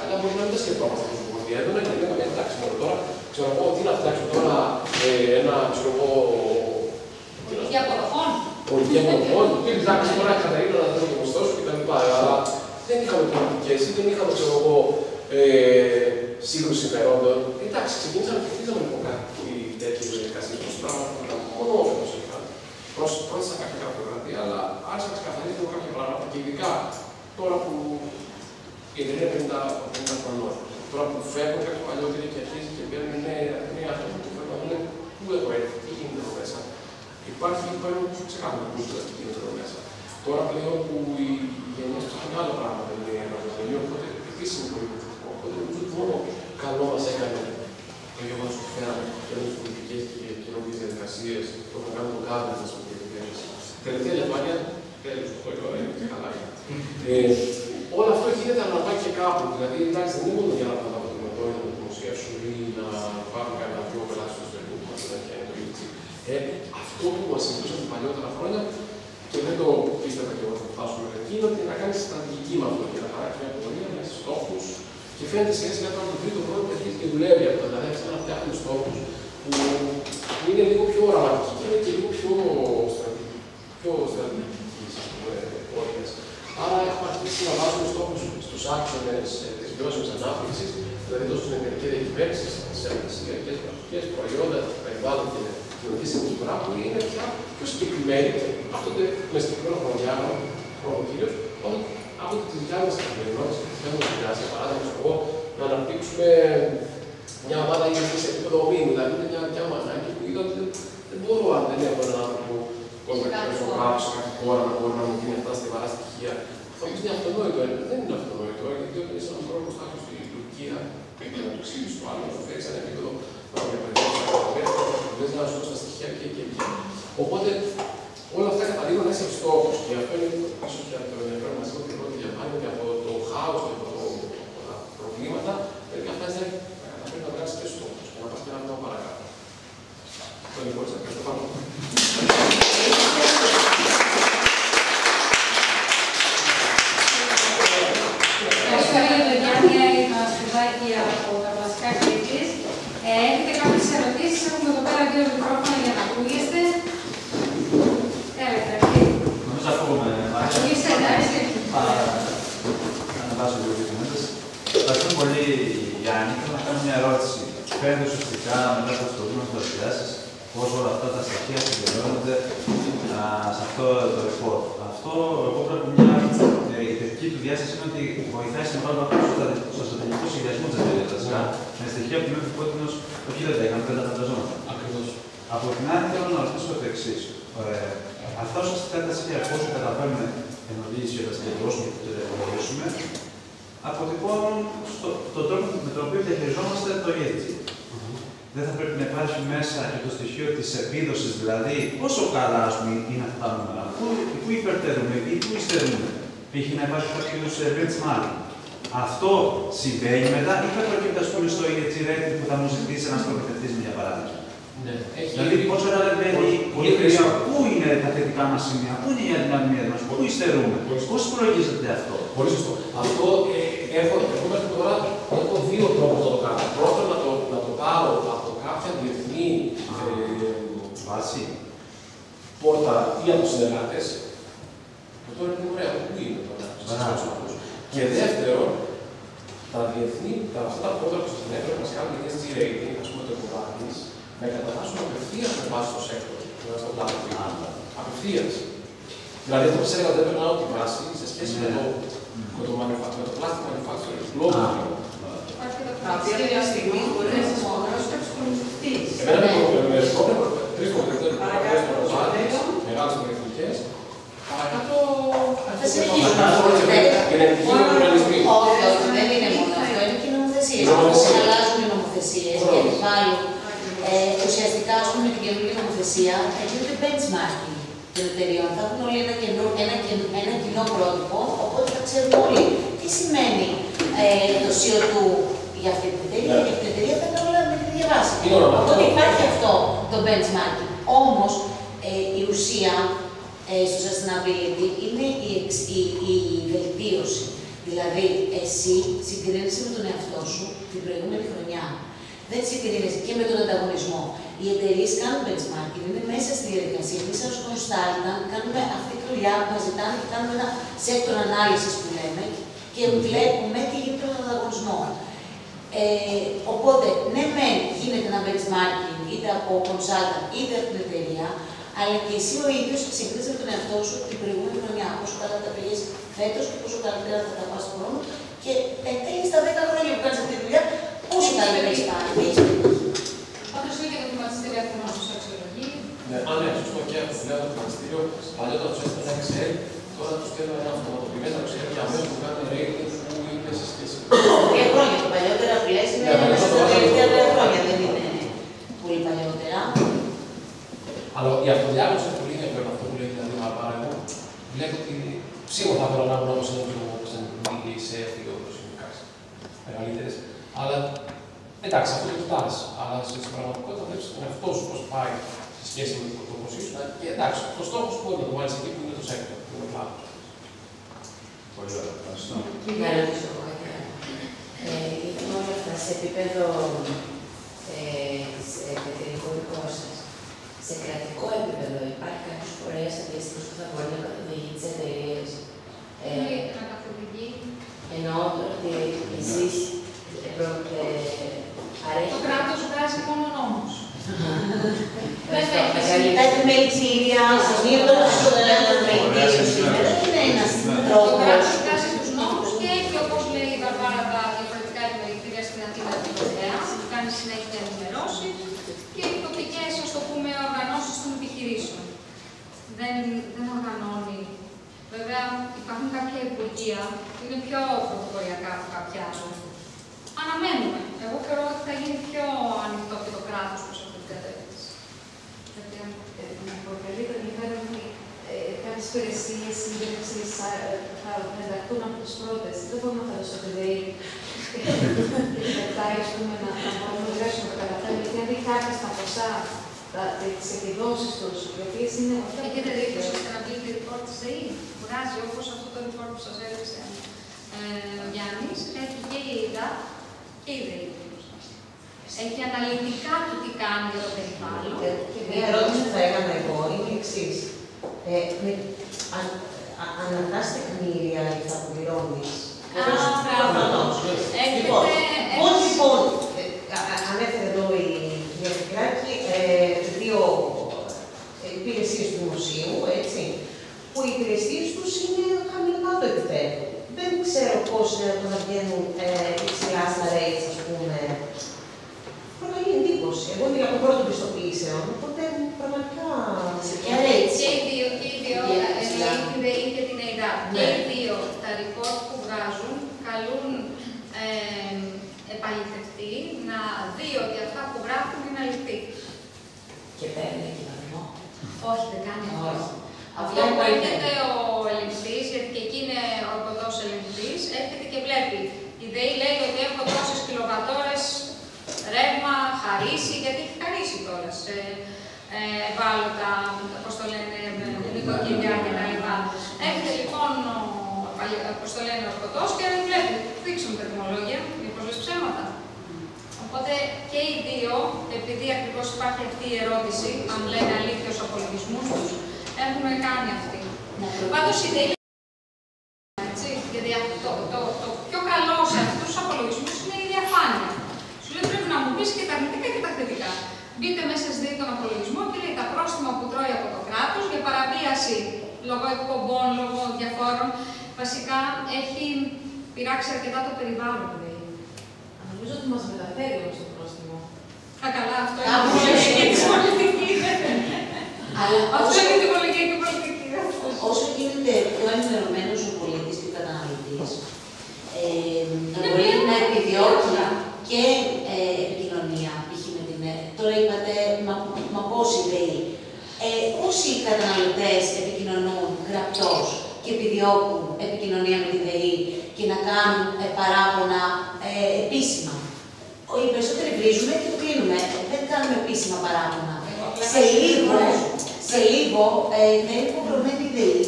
Αλλιώ μπορεί να μην τα σκεφτόμαστε τόσο πολύ έντονα και λέγαμε εντάξει, μόνο τώρα ξέρω εγώ τι να φτιάξω τώρα ένα ξέρω εγώ. Πολιτική αποδοχών. Πολιτική αποδοχών. Εντάξει, τώρα η Καταρίνα να δώσει το μισθό σου κτλ. Αλλά δεν είχαμε πολιτικές ή δεν είχαμε ξέρω εγώ σύγκρουση συμφερόντων. Εντάξει, ξεκίνησαμε και χτίσαμε λοιπόν κάτι τέτοιες διαδικασίες. Τόσο πράγματα που ήταν μόνο όφελος είχαν. Πρόσθεσα κάποια γραφειοκρατία, αλλά άρχισα να ξεκαθαρίζω κάποια πράγματα και ειδικά τώρα που η εταιρεία είναι 50 χρονών. Τώρα που φεύγουν κάποιοι παλιότεροι και αρχίζει και παίρνουν νέα άτομα που θέλουν να δουν πού έχω έρθει, τι γίνεται εδώ μέσα. Υπάρχει ξεκάθαρο που γίνεται εδώ μέσα. Τώρα πλέον που οι γενιές ψάχνουν άλλα πράγματα, είναι ένα οπότε επίσης είναι πολύ πολιτικό. Οπότε νομίζω ότι μόνο καλό μας έκανε το γεγονός ότι φέραμε καινούριες πολιτικές και καινούριες διαδικασίες, το να κάνουμε το κάδρο μας με την κυβέρνηση. Τελευταία διαφάνεια, τέλος, το είπα, είναι καλά. Όλο αυτό γίνεται να πάει και κάπου. Δηλαδή, εντάξει, δεν είναι μόνο για να πάμε από το μετρό ή να το δημοσιεύσουν ή να πάρουν κανένα δυο πελάτε στο εσωτερικό που μας λένε και είναι το ίδιο. Αυτό που μας συνηθίσαν τα παλιότερα χρόνια και δεν το πίστευα και εγώ θα φτάσουμε μέχρι εκεί, είναι ότι να κάνει στρατηγική με αυτό και να χαράξει μια πορεία, να έχει στόχους. Και φαίνεται σιγά σιγά τώρα το τρίτο χρόνο αρχίζει και δουλεύει αυτό. Δηλαδή, αρχίζει να φτιάχνει στόχους που είναι λίγο πιο οραματικοί και είναι και λίγο πιο στρατηγικοί. Άρα, έχουμε αρχίσει να βάζουμε στόχους στους άξονες της βιώσιμης ανάπτυξης, δηλαδή τόσο στην εταιρική διακυβέρνηση, στις εργασιακές πρακτικές, προϊόντα, περιβάλλον και κοινωνική συνεισφορά, που είναι πια πιο συγκεκριμένοι, αυτόντε με συγκεκριμένο χρονοδιάγραμμα, κυρίως, από τη δουλειά μας καθημερινότητας και τη θέλουμε δουλειά. Για παράδειγμα, εγώ να αναπτύξουμε μια ομάδα υγιεινής σε επίπεδο ομίλου, δηλαδή είναι μια μανάκη που είδα ότι δεν μπορώ αν δεν έχω έναν άνθρωπο που έχει σε κάθε χώρα να μπορεί να μου γίνει αυτά στιβαρά στοιχεία. Θα μου πει είναι αυτονόητο, δεν είναι αυτονόητο, γιατί όταν είσαι έναν άνθρωπο στάχο στη Τουρκία, πρέπει να το εξηγήσει στο άλλο, να σου φέρει ένα επίπεδο να διαπαιδεύσει, να σου δώσει τα στοιχεία και εκεί. Οπότε όλα αυτά καταλήγουν να είσαι στόχο και αυτό είναι ίσω και από το ενδιαφέρον μα ότι η πρώτη διαφάνεια και από το χάο και από τα προβλήματα, πρέπει να φτάσει να καταφέρει να βγάλει και στόχου και να πα και ένα βήμα παρακάτω. Αυτό είναι πολύ ευχαριστώ πάρα πολύ. Από τα κλασικά κριτής. Έχετε κάποιες ερωτήσεις, έχουμε εδώ πέρα δύο μικρόφωνα για να ακούγεστε. Θέλετε, νομίζω ακούμε. Ακούγεστε, εντάξει. Ανεβάζω λίγο τις μέντες. Ευχαριστώ πολύ, Γιάννη. Θέλω να κάνω μια ερώτηση. Φαίνεται ουσιαστικά μετά από τις προηγούμενες παρουσιάσεις πώς όλα αυτά τα στοιχεία συγκεντρώνονται σε αυτό το report. Αυτό εγώ πρέπει η θετική του διάσταση είναι ότι βοηθάει στην παράδοση στο στρατηγικό σχεδιασμό της εταιρείας. Με στοιχεία που μέχρι πότινος όχι δεν τα είχαμε, δεν τα φανταζόμαστε. Ακριβώς. Από την άλλη, θέλω να ρωτήσω το εξής. Αυτά ουσιαστικά τα στοιχεία πόσο καταφέρνουμε εν ολίγης και τα συγκεντρώσουμε και τα δημιουργήσουμε, αποτυπώνουν τον τρόπο με τον οποίο διαχειριζόμαστε το ESG. Δεν θα πρέπει να υπάρχει μέσα και το στοιχείο της επίδοσης, δηλαδή πόσο καλά είναι αυτά τα νούμερα, πού υπερτερούμε ή πού υστερούμε. Π.χ. να υπάρχει κάποιο benchmark. Αυτό συμβαίνει μετά ή θα προκύπτει στο ESG rating που θα μου ζητήσει ένας προμηθευτής, για παράδειγμα. Ναι. Δηλαδή, πόσο ραλεβαίνει, πού είναι τα θετικά μας σημεία, πού είναι οι αδυναμίες μας, πού υστερούμε, πώς προηγήσετε αυτό. Πολύ σωστό. Αυτό εγώ μέχρι τώρα έχω δύο τρόπους να το κάνω. Πρώτον, να το πάρω από κάποια διεθνή βάση, πόρτα ή από συνεργάτες. Και τώρα είναι ωραία, πού είναι τώρα. Και δεύτερον, τα διεθνή, αυτά τα πόρτα που στην έπρεπε να μας κάνουν ESG rating, ας πούμε το Ecovatis, να καταβάσουν απευθείας με βάση στο sector, στον κλάδο. Απευθείας. Δηλαδή, αυτό που σας έλεγα, δεν περνάω τη βάση σε σχέση με το plastic manufacturing global. Τα οποία μια στιγμή μπορεί να σας αγοράσουν κάποιους προμηθευτές. Εμένα με σκόπευε τρεις προμηθευτές που μεγάλες προμηθευτικές. Παρακάτω, θα συνεχίσουμε. Όχι, δεν είναι μόνο αυτό, είναι και οι νομοθεσίες. Όπως αλλάζουν οι νομοθεσίες και επιβάλλουν ουσιαστικά, ας πούμε, την καινούργια νομοθεσία, γίνεται benchmarking. των εταιρείων. Θα έχουν όλοι ένα κοινό πρότυπο, οπότε θα ξέρουμε όλοι τι σημαίνει το CO2 για αυτή την εταιρεία. Για αυτή την εταιρεία θα είναι όλα με τη ίδια βάση. Οπότε υπάρχει αυτό το benchmarking. Όμως η ουσία στο sustainability είναι η βελτίωση. Δηλαδή, εσύ συγκρίνεσαι με τον εαυτό σου την προηγούμενη χρονιά. Δεν συγκρίνεσαι και με τον ανταγωνισμό. Οι εταιρείες κάνουν benchmarking, είναι μέσα στη διαδικασία. Εμείς ως consultant κάνουμε αυτή τη δουλειά που μας ζητάνε και κάνουμε ένα sector analysis που λέμε και βλέπουμε τι γίνεται με τον ανταγωνισμό. Οπότε, ναι, γίνεται ένα benchmarking είτε από consultant είτε από την εταιρεία, αλλά και εσύ ο ίδιος συγκρίνεσαι με τον εαυτό σου την προηγούμενη χρονιά. Πόσο καλά τα πήγες φέτος και πόσο καλύτερα θα τα πας στον χρόνο. Και εν τέλει στα 10 χρόνια που κάνεις αυτή τη δουλειά, πόσο καλύτερα έχεις πάρει. Πάντως είναι και το χρηματιστήριο αυτό να τους αξιολογεί. Ναι, αν είναι σωστό και αυτό το χρηματιστήριο, παλιότερα τους έστειλε ένα Excel, τώρα τους στέλνω ένα αυτοματοποιημένο Excel και αμέσως που κάνουν rating που είναι σε σχέση. 3 χρόνια. Το παλιότερα που λες είναι μέσα στα τελευταία 3 χρόνια, δεν είναι πολύ παλιότερα. Αλλά η αυτοδιάγνωση είναι πολύ ενδιαφέρον αυτό που λέει δηλαδή ο Μαρπάρα. Εγώ βλέπω ότι σίγουρα θα ήθελα να βρω όμως ένα πιο ξανά σε έφυγε όπως είναι κάτι μεγαλύτερες. Αλλά εντάξει, αυτό το κοιτάς. Αλλά στην πραγματικότητα βλέπεις τον εαυτό σου πώς πάει σε σχέση με το πώς ήσουν. Και εντάξει, το στόχο σου μπορεί να το βάλεις εκεί που είναι το sector, που είναι ο κλάδος. Πολύ ωραία, ευχαριστώ. Να ρωτήσω εγώ κάτι άλλο. Λοιπόν, όλα αυτά σε επίπεδο εταιρικό δικό σας. Σε κρατικό επίπεδο υπάρχει κάποιος φορέας αντίστοιχος που θα μπορεί να καθοδηγεί τις εταιρείες. Να καθοδηγεί. Εννοώ ότι εσείς Το κράτος βγάζει μόνο νόμους. Τα επιμελητήρια, δεν είναι ένας Το κράτος τρόπος. βγάζει τους νόμους και έχει, όπως λέει η Βαρβάρα, τα διαφορετικά επιμελητήρια στην Αθήνα την Κορδέα, που κάνει συνέχεια ενημερώσει, και οι τοπικές, ας το πούμε, οργανώσεις των επιχειρήσεων. Δεν οργανώνει. Βέβαια, υπάρχουν κάποια υπουργεία που είναι πιο πρωτοποριακά από κάποια άλλα. Αναμένουμε. Εγώ θεωρώ ότι θα γίνει πιο ανοιχτό και το κράτος προς αυτή την κατεύθυνση. Να προκαλεί το ενδιαφέρον ότι κάποιες υπηρεσίες σύνταξης θα ενταχθούν από τις πρώτες. Δεν μπορούμε να φανταστώ ότι δεν πετάει, ας πούμε, να μπορούμε να δουλέψουμε το καταφέρουμε. Γιατί αν δει κάποια στα ποσά, τις επιδόσεις τους, οι οποίες είναι... Έχετε δίκιο στο sustainability report της ΔΕΗ. Βγάζει όπως αυτό το report που σας έδειξε ο Γιάννης, έχει και η ΕΙΔΑ και η ΔΕΗ. Έχει αναλυτικά του τι κάνει για το περιβάλλον. Μια ερώτηση που θα έκανα εγώ είναι η εξής. Αναρτάς τεκμήρια για αυτά που πληρώνεις. Προφανώς. Πώς λοιπόν, ανέφερε εδώ η κυρία Φικράκη, 2 υπηρεσίες του δημοσίου, έτσι, που οι υπηρεσίες τους είναι χαμηλά το επίπεδο. Δεν ξέρω πώς είναι να βγαίνουν υψηλά στα rates, ας πούμε. Προκαλεί εντύπωση. Εγώ είμαι από πρώτο πιστοποιήσεων, οπότε πραγματικά. Ποια rates? Και οι δύο, την ΔΕΗ και την ΕΙΔΑ. Και οι δύο τα report που βγάζουν καλούν επαληθευτή να δει ότι αυτά που γράφουν είναι αληθή. Και παίρνει κοινωνικό. Όχι, δεν κάνει αυτό. Αυτό Απλά που έρχεται ο ελεγκτής, γιατί και εκεί είναι ο εργοδός ελεγκτής, έρχεται και βλέπει. Η ΔΕΗ λέει ότι έχω τόσες κιλοβατόρες ρεύμα χαρίσει, γιατί έχει χαρίσει τώρα σε ευάλωτα, πώς το λένε, νοικοκυριά κτλ. Έρχεται λοιπόν πώς το λένε, ο εργοδός και βλέπει, δείξουμε τα τιμολόγια, μήπως λες ψέματα. Οπότε και οι δύο, επειδή ακριβώς υπάρχει αυτή η ερώτηση, αν λένε αλήθεια στους απολογισμούς τους, έχουμε κάνει αυτή. Πάντως η ΔΕΗ, έτσι, γιατί το πιο καλό σε αυτούς τους απολογισμούς είναι η διαφάνεια. Σου λέει πρέπει να μου πεις και τα αρνητικά και τα θετικά. Μπείτε μέσα στις ΔΕΗ τον απολογισμό και λέει τα πρόστιμα που τρώει από το κράτος για παραβίαση λόγω εκπομπών, λόγω διαφόρων. Βασικά έχει πειράξει αρκετά το περιβάλλον. Νομίζω ότι μας μεταφέρει όμως το πρόστιμο. Α, καλά, αυτό είναι η τιμολογία της πολιτικής. Αυτό είναι η τιμολογία και η πολιτική. Όσο γίνεται πιο ενημερωμένος ο πολίτης και ο καταναλωτής, να μπορεί να επιδιώκει και επικοινωνία, τώρα είπατε, μα πώς η ΔΕΗ. Όσοι καταναλωτές επιτροπές επικοινωνούν γραπτώς και επιδιώκουν επικοινωνία με τη ΔΕΗ και να κάνουν παράπονα επίσημα. Οι περισσότεροι βρίζουμε και το κλείνουμε. Δεν κάνουμε επίσημα παράπονα. Σε λίγο θα είναι υποχρεωμένη η ΔΕΗ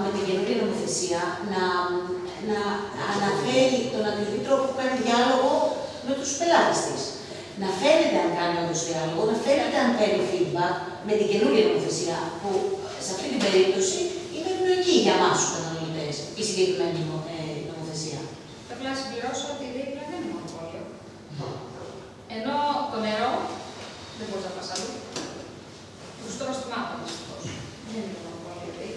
με την καινούργια νομοθεσία να αναφέρει τον ακριβή τρόπο που κάνει διάλογο με τους πελάτες της. Να φαίνεται αν κάνει όντως διάλογο, να φαίνεται αν παίρνει feedback με την καινούργια νομοθεσία, που σε αυτή την περίπτωση είναι ευνοϊκή για εμάς τους καταναλωτές, η συγκεκριμένη νομοθεσία. Θα ήθελα να συμπληρώσω ότι η ΔΕΗ δεν είναι μονοπόλιο. Ενώ το νερό δεν μπορεί να πας αλλού. Τους τρως θυμάτων, δυστυχώς. Δεν είναι μονοπόλιο η ΔΕΗ.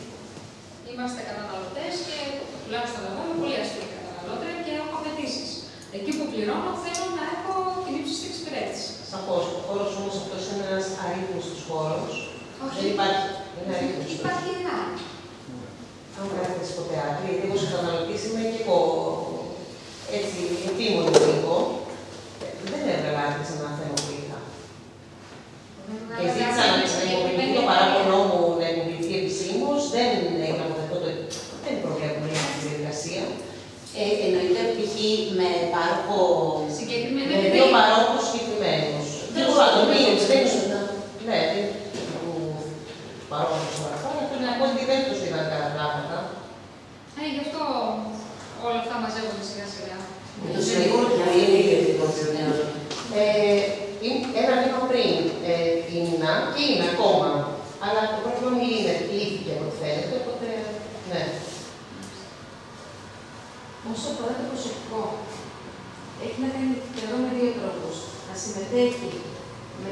Είμαστε καταναλωτές και τουλάχιστον εγώ είμαι πολύ αστική καταναλώτρια και έχω απαιτήσεις. Εκεί που πληρώνω θέλω να έχω την ύψιστη εξυπηρέτηση. Σαφώς. Ο χώρος όμως αυτός είναι ένας αρρύθμιστος χώρος. Όχι. Δεν υπάρχει. Υπάρχει ένα. Αν γράφετε στο θέατρο, γιατί εγώ σαν καταναλωτής είμαι και εγώ έτσι επίμονη λίγο, δεν έβγαλα άκρη σε ένα θέμα που είχα. Και ζήτησα να υποβληθεί το παράπονο μου να υποβληθεί επισήμως, δεν έγινε αποδεκτό το. Δεν προβλέπουμε για αυτή τη διαδικασία. Εννοείται π.χ. με πάροχο. Συγκεκριμένα με δύο παρόχους συγκεκριμένους. Δεν μπορώ να το μείνω, δεν είναι. Ναι, δεν παρόχους παραπάνω, θέλω να πω ότι δεν τους είδαν καλά πράγματα. Γι' αυτό όλα αυτά μαζεύονται σιγά σιγά. Το συνηγόρο του είναι ιδιωτικό νέο. Ένα βήμα πριν είναι και είναι ακόμα. Αλλά το πρόβλημα είναι λύθηκε από ό,τι φαίνεται, οπότε ναι. Όσο αφορά το προσωπικό, έχει να κάνει εδώ με δύο τρόπους. Να συμμετέχει με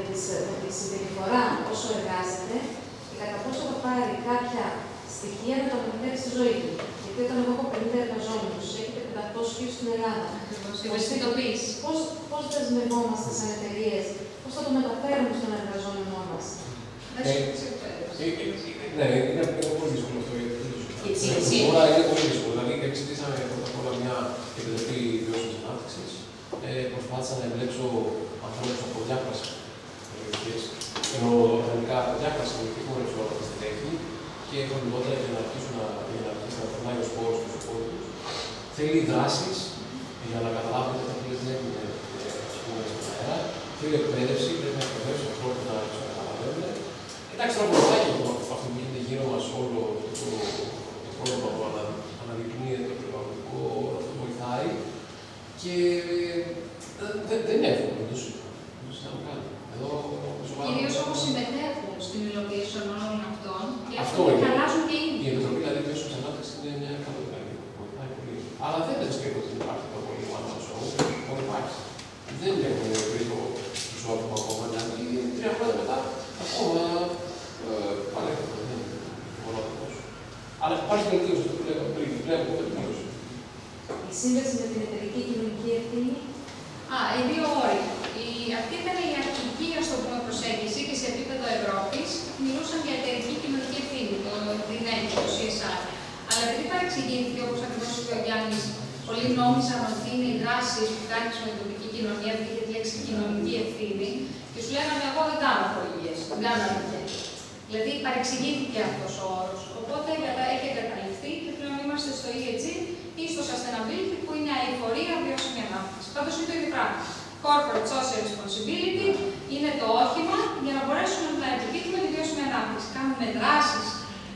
τη συμπεριφορά όσο εργάζεται και κατά πόσο θα πάρει κάποια στοιχεία να τα μεταφέρει στη ζωή του. Γιατί όταν εγώ έχω 50 εργαζόμενους, έχετε 500 στην Ελλάδα. Ευαισθητοποίηση. Πώς δεσμευόμαστε σαν εταιρείες, πώς θα το μεταφέρουμε στον εργαζόμενό μας. Ναι, είναι πολύ δύσκολο αυτό. Τώρα είναι πολύ δύσκολο. Δηλαδή, εμείς ζητήσαμε πρώτα απ' όλα μια επιτροπή βιώσιμης ανάπτυξης. Προσπάθησα να εμπλέξω ανθρώπους από διάφορες περιοχές, ενώ γενικά από διάφορες περιοχές μόνο εξωτερικά στην τέχνη και έχω λιγότερα για να αρχίσουν να περνάει ο σπόρος στους υπόλοιπους. Θέλει δράσεις για να καταλάβουν ότι αυτές δεν έχουν στον αέρα. Θέλει εκπαίδευση, πρέπει να εκπαιδεύσει ανθρώπους να καταλαβαίνουν. Κοιτάξτε ένα προβλάκι αυτό που γίνεται γύρω μας, όλο το πρόβλημα που αναδεικνύεται, το περιβαλλοντικό, αυτό βοηθάει. Και δεν είναι εύκολο, δεν το συζητάμε κάτι. Κυρίως όμως συμμετέχουν στην υλοποίηση των όλων αυτών και αυτό αλλάζουν και οι ίδιοι. Η Επιτροπή δηλαδή Βιώσιμης Ανάπτυξης είναι μια καλή δουλειά, βοηθάει πολύ. Αλλά δεν πιστεύω ότι υπάρχει το πολύ one-man show, μόνο υπάρχει. Δεν έχουμε βρει το σώμα ακόμα, δηλαδή 3 χρόνια μετά ακόμα παλεύουμε, δεν μπορώ να το δώσω. Αλλά υπάρχει βελτίωση, αυτό που λέγαμε πριν, βλέπω βελτίωση. Η σύνδεση με την εταιρική κοινωνική ευθύνη. Οι δύο όροι. Αυτή ήταν η αρχική προσέγγιση και σε επίπεδο Ευρώπης μιλούσαν για εταιρική κοινωνική ευθύνη, την έννοια, το CSR. Αλλά επειδή παρεξηγήθηκε, όπως ακριβώς είπε ο Γιάννης, πολλοί νόμιζαν ότι είναι οι δράσεις που κάνεις με την τοπική κοινωνία, επειδή είχε τη λέξη κοινωνική ευθύνη, και σου λέγανε εγώ δεν κάνω χορηγίες, δεν κάνω αρκετές. Δηλαδή παρεξηγήθηκε αυτός ο όρος. Οπότε έχει εγκαταλειφθεί και πλέον είμαστε στο ESG ή στο sustainability που είναι αειφορία βιώσιμη ανάπτυξη. Πάντως είναι το ίδιο πράγμα. Corporate Social Responsibility είναι το όχημα για να μπορέσουμε να επιτύχουμε τη βιώσιμη ανάπτυξη. Κάνουμε δράσεις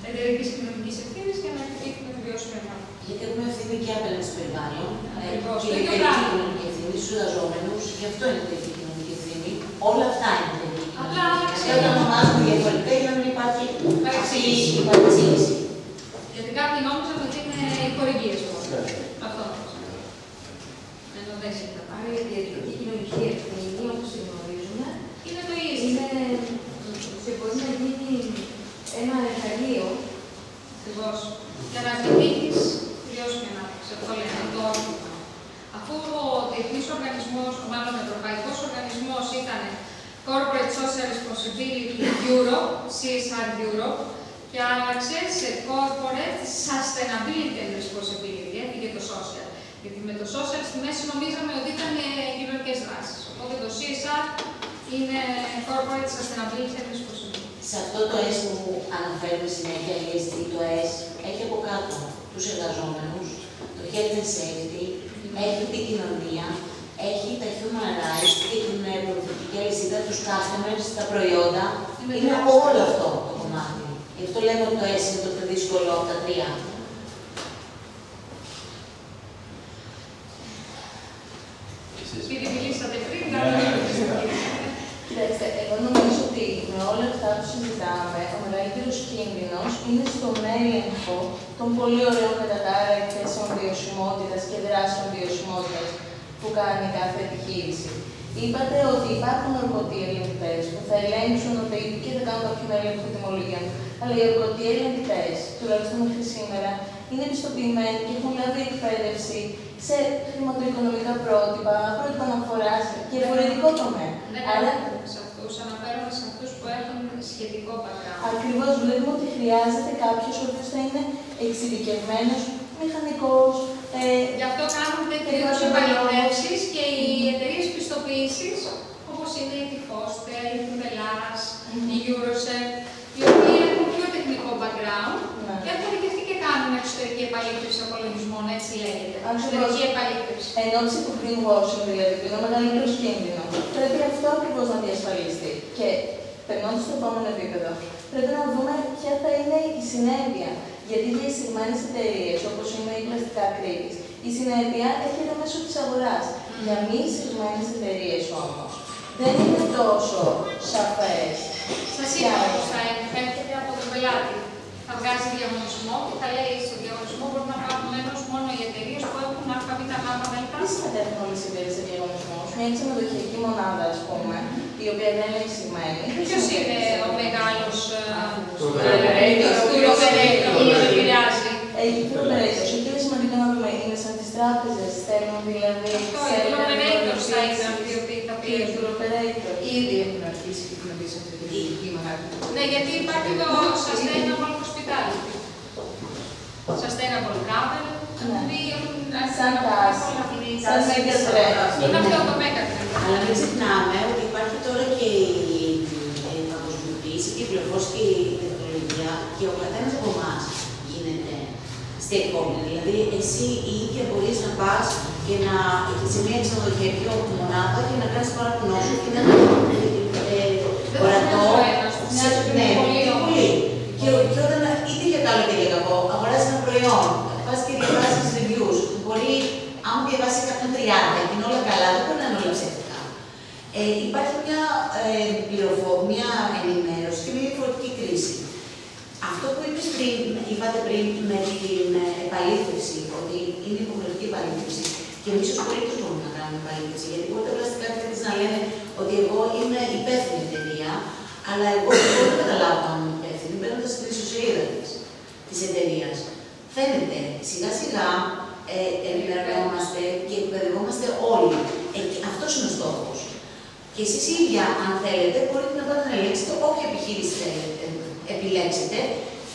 εταιρικής κοινωνικής ευθύνης για να επιτύχουμε τη βιώσιμη ανάπτυξη. Γιατί έχουμε ευθύνη και απέναντι στο περιβάλλον. Ακριβώς. Και η εταιρική κοινωνική ευθύνη στους εργαζόμενους, γι' αυτό είναι η εταιρική κοινωνική ευθύνη. Όλα αυτά είναι η εταιρική κοινωνική ευθύνη. Και όταν ονομάζουμε διαφορετικά για να μην υπάρχει αυτή η παρεξήγηση. Γιατί κάποιοι νόμιζαν ότι είναι οι χορηγίες μόνο. Αυτό νόμιζαν. Ενώ δεν είναι. Άρα η εταιρική κοινωνική ευθύνη, όπως τη γνωρίζουμε, είναι το ίδιο. Και μπορεί να γίνει ένα εργαλείο. Ακριβώς. Για να επιτύχεις τη βιώσιμη ανάπτυξη. Αυτό λένε το όχημα. Αφού ο διεθνής οργανισμός, μάλλον ο ευρωπαϊκός οργανισμός ήταν Corporate Social Responsibility Europe, CSR Europe, και άλλαξε σε Corporate Sustainability and Responsibility, έφυγε το social. Γιατί με το social στη μέση νομίζαμε ότι ήταν κοινωνικές δράσεις. Οπότε το CSR είναι Corporate Sustainability and Responsibility. Σε αυτό το ΕΣ που αναφέρουμε συνέχεια, το ΕΣ έχει από κάτω τους εργαζόμενους, το health and safety, έχει την κοινωνία, έχει τα human rights και την προοδευτική αλυσίδα, τους customers, τα προϊόντα. Είναι όλο αυτό το κομμάτι. Γι' αυτό λέμε ότι το ΕΣ είναι το πιο δύσκολο από τα τρία. Επειδή μιλήσατε πριν, Κοιτάξτε, εγώ νομίζω ότι με όλα αυτά που συζητάμε, ο μεγαλύτερος κίνδυνος είναι στον έλεγχο των πολύ ωραίων μετατάρα εκθέσεων βιωσιμότητας και δράσεων βιωσιμότητας που κάνει κάθε επιχείρηση. Είπατε ότι υπάρχουν ορκωτοί ελεγκτές που θα ελέγξουν ότι και θα κάνουν κάποιον έλεγχο τιμολογίων. Αλλά οι ορκωτοί ελεγκτές, τουλάχιστον μέχρι σήμερα, είναι επιστοποιημένοι και έχουν λάβει εκπαίδευση σε χρηματοοικονομικά πρότυπα, πρότυπα αναφοράς και διαφορετικό τομέα. Δεν αναφέρομαι σε αυτούς, αναφέρομαι σε αυτούς που έχουν σχετικό background. Ακριβώς, βλέπουμε ότι χρειάζεται κάποιος ο οποίος θα είναι εξειδικευμένος, μηχανικός. Γι' αυτό κάνουν τέτοιες επαληθεύσεις και οι εταιρείες πιστοποίησης, όπως είναι η Foster, η Tubelas, η Eurosec, οι οποίοι έχουν πιο τεχνικό background και έχουν ειδικευτεί και κάνουν εξωτερική επαλήθευση απολογισμών, έτσι λέγεται. Εξωτερική επαλήθευση. Εν ώψη του greenwashing, δηλαδή, που είναι ο μεγαλύτερος κίνδυνος, πρέπει αυτό ακριβώς να διασφαλιστεί. Και περνώντας στο επόμενο επίπεδο, πρέπει να δούμε ποια θα είναι η συνέπεια. Γιατί για εισηγμένες εταιρείες, όπως είναι η Πλαστικά Κρήτης, η συνέπεια έρχεται μέσω της αγοράς. Για μη εισηγμένες εταιρείες όμως, δεν είναι τόσο σαφές. Σας είπα πως θα έρχεται από τον πελάτη. Θα βγάζει διαγωνισμό και θα λέει στο διαγωνισμό μπορεί να πάρουν μέρος μόνο οι εταιρείες που έχουν ΑΒΓΔ. Τι συμμετέχουν όλες οι εταιρείες σε διαγωνισμούς? Μια ξενοδοχειακή μονάδα, ας πούμε, η οποία δεν είναι εισηγμένη. Ποιος είναι ο μεγάλος του operator που τον επηρεάζει? Το operator. Και είναι σημαντικό να δούμε, είναι σαν τις τράπεζες, στέλνουν δηλαδή. Το operators θα είναι αυτοί οι οποίοι θα πιέζουν. Ήδη έχουν αρχίσει και έχουν μπει σε αυτή τη κλίμακα. Ναι, γιατί υπάρχει το sustainable hospitality. Sustainable travel. Σαν τάση. Σαν megatrend. Είναι αυτό το megatrend. Αλλά μην ξεχνάμε ότι υπάρχει τώρα και η παγκοσμιοποίηση και η πληροφόρηση και η τεχνολογία και ο καθένας από εμάς γίνεται stakeholder. Δηλαδή, εσύ η ίδια μπορείς να πας και να σε μια ξενοδοχειακή μονάδα και να κάνεις παραπονό σου και να ορατό. Ναι, πολύ. Και όταν είτε για καλό είτε για κακό, αγοράζεις ένα προϊόν, πας και διαβάζεις reviews. Μπορεί, αν διαβάσει 130 και είναι όλα καλά, δεν μπορεί να είναι όλα ψεύτικα. Υπάρχει μια ενημέρωση και μια διαφορετική κρίση. Αυτό που είπατε πριν με την επαλήθευση, ότι είναι υποχρεωτική επαλήθευση, και εμείς ως πολίτες μπορούμε να κάνουμε επαλήθευση. Γιατί μπορεί τα πλαστικά κρίτες να λένε ότι εγώ είμαι υπεύθυνη εταιρεία, αλλά εγώ δεν μπορώ να καταλάβω αν είμαι υπεύθυνη, μπαίνοντας στην ιστοσελίδα της εταιρείας. Φαίνεται σιγά σιγά ενημερωνόμαστε και εκπαιδευόμαστε όλοι. Αυτός είναι ο στόχος. Και εσείς ίδια, αν θέλετε, μπορείτε να πάτε να ελέγξετε όποια επιχείρηση επιλέξετε.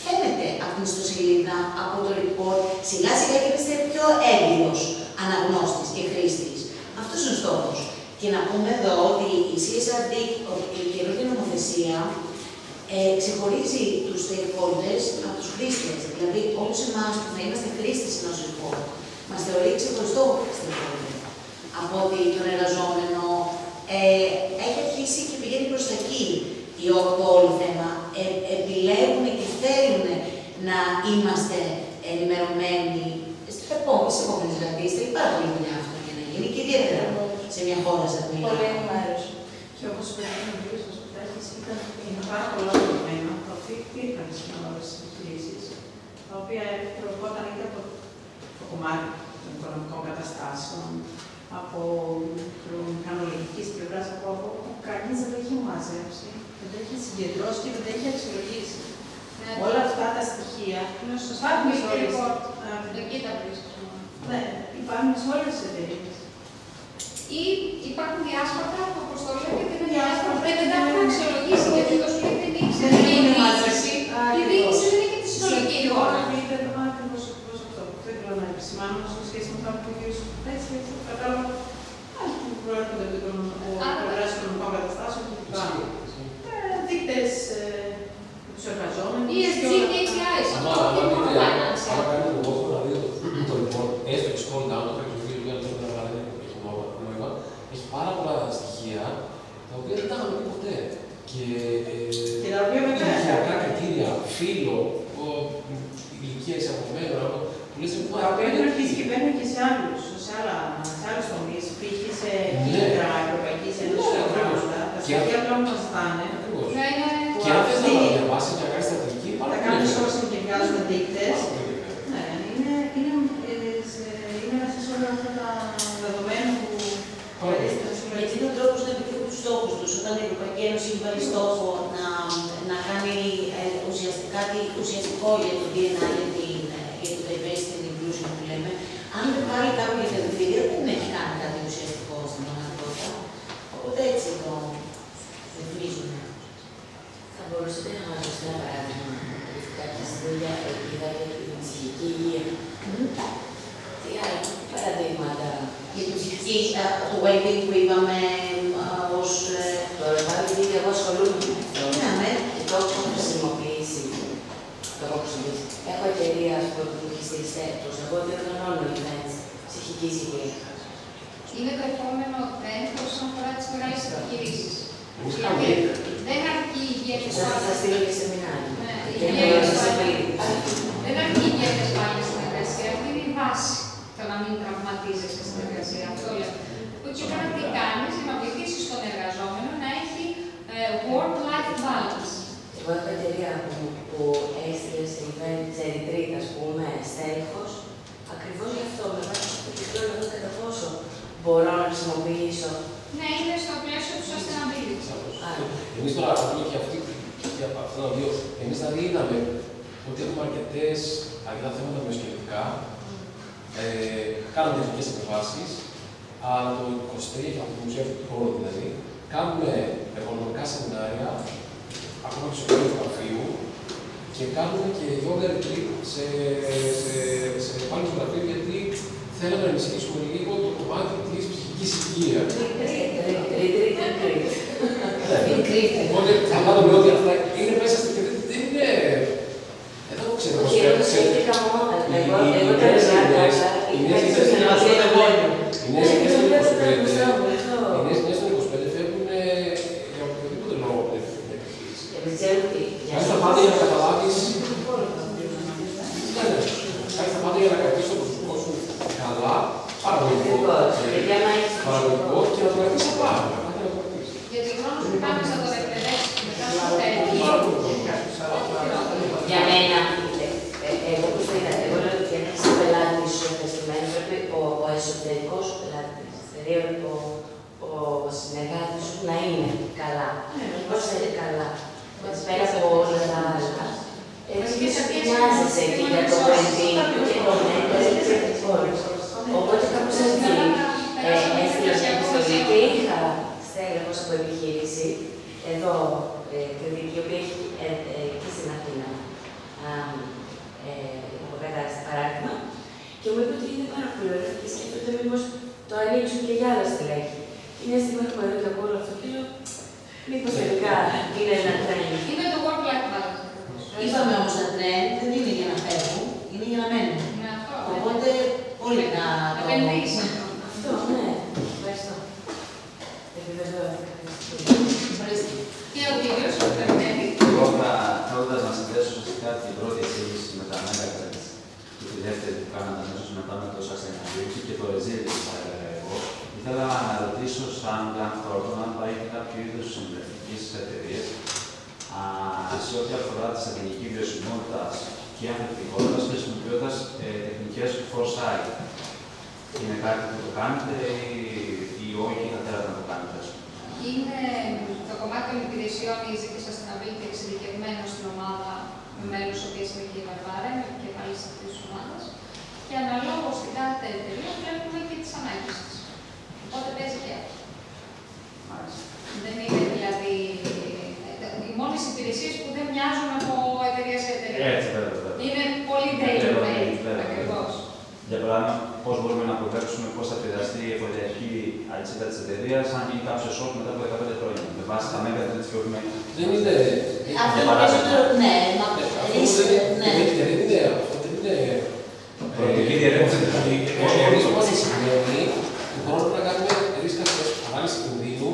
Φαίνεται από την ιστοσελίδα, από το report, σιγά σιγά και είστε πιο έμπειρος αναγνώστης και χρήστης. Αυτός είναι ο στόχος. Και να πούμε εδώ ότι η CSRD, η καινούργια νομοθεσία, ξεχωρίζει τους stakeholders από τους χρήστες. Δηλαδή, όλους εμάς που θα είμαστε χρήστες ενός report, μας θεωρεί ξεχωριστό stakeholder. Από ότι τον εργαζόμενο έχει αρχίσει και πηγαίνει προς τα εκεί το όλο θέμα. Επιλέγουν και θέλουν να είμαστε ενημερωμένοι στις επόμενες γραφείες. Θέλει πάρα πολύ δουλειά αυτό για να γίνει και ιδιαίτερα σε μια χώρα σαν την Ελλάδα. Πολύ ενημέρωση. Και όπως είπε ο κ. Σωσπιτάκης, είναι πάρα πολλά δεδομένα τα οποία υπήρχαν στην αγορά της επιχειρήσης, τα οποία προερχόταν είτε από το κομμάτι των οικονομικών καταστάσεων, από μηχανολογική πλευρά, από κανείς δεν τα έχει μαζέψει, δεν τα έχει συγκεντρώσει και δεν τα έχει αξιολογήσει. Όλα αυτά τα στοιχεία υπάρχουν σε όλες τις εταιρείες. Ή υπάρχουν διάσπαρτα που, όπως το λέτε, είναι διάσπαρτα. Δεν τα έχουν αξιολογήσει γιατί το σπίτι δεν ήξερε η διοίκηση. Η διοίκηση δεν έχει τη συνολική εικόνα. Ακριβώς αυτό που θέλω να επισημάνω σε σχέση με αυτά που είπε ο κ. Σωσπιτάκης, κατάλαβα που προέρχονται από την πλευρά των οικονομικών καταστάσεων κλπ. Δείκτες οποία δεν τα είχαμε πει ποτέ. Και τα κριτήρια, φύλλο, ηλικία εισαγωμένων, τα οποία έχουν αρχίσει και μπαίνουν και σε άλλους τομείς, π.χ. σε κέντρα Ευρωπαϊκής Ένωσης, τα στοιχεία πλέον μας ζητάνε. Και αν θες να τα διαβάσεις και να κάνεις στρατηγική, τα κάνεις όσο και βγάζουμε δείκτες. Ναι, είναι μέσα σε όλα αυτά τα δεδομένα που με εκείνον τον τρόπο να επιτύχουν τους στόχους τους. Όταν η Ευρωπαϊκή Ένωση έχει βάλει στόχο να κάνει ουσιαστικά ουσιαστικό για το DNA, για το diversity and inclusion που λέμε, αν δεν πάρει κάποια κριτήρια, δεν έχει κάνει κάτι ουσιαστικό στην πραγματικότητα. Οπότε έτσι το ρυθμίζουμε. Θα μπορούσατε να μας δώσετε ένα παράδειγμα, κάποια studια ελπίδα για την ψυχική υγεία. Τι άλλα παραδείγματα. Για την ψυχική, το well-being που είπαμε ως... Τώρα πάλι γιατί εγώ ασχολούμαι με αυτό. Ναι, και το έχω χρησιμοποιήσει. Έχω εταιρεία που έχει στείλει στέλνος, εγώ διοργανώνω events ψυχικής υγείας. Είναι το επόμενο trend όσον αφορά τις μεγάλες επιχειρήσεις. Δεν αρκεί η υγεία και ασφάλεια. Θα στείλω και σεμινάρια. Δεν αρκεί η υγεία και ασφάλεια στην εργασία, αυτή είναι η βάση. Το να μην τραυματίζεσαι στην εργασία. Αυτό λέω. Και τώρα τι κάνεις για να βοηθήσεις τον εργαζόμενο να έχει work-life balance. Εγώ έχω εταιρεία που έστειλε σε event, σε retreat, ας πούμε, στέλεχος, ακριβώς γι' αυτό, με βάση το τυπικό εδώ κατά πόσο μπορώ να χρησιμοποιήσω. Ναι, είναι στο πλαίσιο του sustainability. Εμείς τώρα ακούμε και αυτά τα δύο. Εμείς δηλαδή είδαμε ότι έχουμε αρκετά θέματα μυοσκελετικά. Κάναμε τεχνικές εκφράσεις, αλλά το 23, από το Μουσείο του Χώρου δηλαδή, κάνουμε εργονομικά σεμινάρια, ακόμα και στο κέντρο του γραφείου, και κάνουμε και yoga retreat σε πάλι στο γραφείο, γιατί θέλαμε να ενισχύσουμε λίγο το κομμάτι της ψυχικής υγείας. Οπότε καταλάβαμε ότι αυτά είναι μέσα στην κριτική. Δεν είναι. Δεν το ξέρω. Οι νέες γενιές των 25 φεύγουν για οποιοδήποτε λόγο που δεν φεύγουν για επιχείρηση. Κάνεις τα πάντα για να καταλάβεις. Κάνεις τα πάντα για να κρατήσεις το προσωπικό σου καλά, παραγωγικό και να το κρατήσεις απλά. Γιατί ο χρόνος που κάνεις να το εκπαιδεύσεις και μετά να το Για μένα, εγώ που εγώ λέω ότι αν έχεις πελάτη σου εγκαταστημένο, πρέπει ο εσωτερικός σου πελάτης, δηλαδή ο συνεργάτης σου να είναι καλά. Πώς θα είναι καλά. Πέρα από όλα τα άλλα. Έτσι και σου νοιάζεσαι και για το παιδί και το mental και όλους. Οπότε κάπως έτσι έστειλα μια επιστολή και είχα στέλεχος από επιχείρηση, εδώ, κριτική, η οποία έχει και στην Αθήνα. Υποκατάσταση παράδειγμα, και μου είπε ότι είναι πάρα πολύ ωραίο και σκέφτονται μήπως το ανοίξουν και για άλλα στελέχη. Και μια στιγμή έχουμε εδώ και από όλο αυτό και λέω, μήπως τελικά είναι ένα τρέν. Είναι το work-life balance. Είπαμε όμως τα τρέν δεν είναι για να φεύγουν, είναι για να μένουν. Οπότε όλοι να το... Επενδύσεις. Αυτό, ναι. Ευχαριστώ. Επιβεβαιώ. Και ο κύριος, ο περιμένει. Εγώ θέλοντας να συνδέσω ουσιαστικά την πρώτη εισήγηση με τα Megatrends και τη δεύτερη που κάναμε αμέσως μετά με το Sustainability και το Resilience, θα έλεγα εγώ, ήθελα να ρωτήσω σαν Grant Thornton αν υπάρχει κάποιο είδος συμβουλευτικής εταιρείας σε ό,τι αφορά τη στρατηγική βιωσιμότητα και ανθεκτικότητα χρησιμοποιώντας τεχνικές foresight. Είναι κάτι που το κάνετε ή όχι, θα θέλατε να το κάνετε? Είναι το κομμάτι των υπηρεσιών η ζήτηση sustainability εξειδικευμένο στην ομάδα με μέλους οι οποίες είναι και η Βαρβάρα, είναι επικεφαλής αυτής της ομάδας. Και αναλόγως στην κάθε εταιρεία βλέπουμε και τις ανάγκες της. Οπότε παίζει και αυτό. Δεν είναι δηλαδή οι μόνες υπηρεσίες που δεν μοιάζουν από εταιρεία σε εταιρεία. Έτσι, βέβαια. Είναι πολύ tailor-made, ακριβώς. Για παράδειγμα, πώς μπορούμε να προτρέξουμε πώς θα επηρεαστεί η εφοδιαστική αλυσίδα της εταιρείας αν γίνει κάποιο σοκ μετά από 15 χρόνια. Με βάση τα Megatrends και όχι με. Δεν είναι. Αυτό είναι περισσότερο, ναι. Δεν είναι αυτό. Δεν είναι. Προοπτική διερεύνηση. Εμείς είμαστε σημαίνει ότι μπορούμε να κάνουμε ρίσκα ανάλυση κινδύνου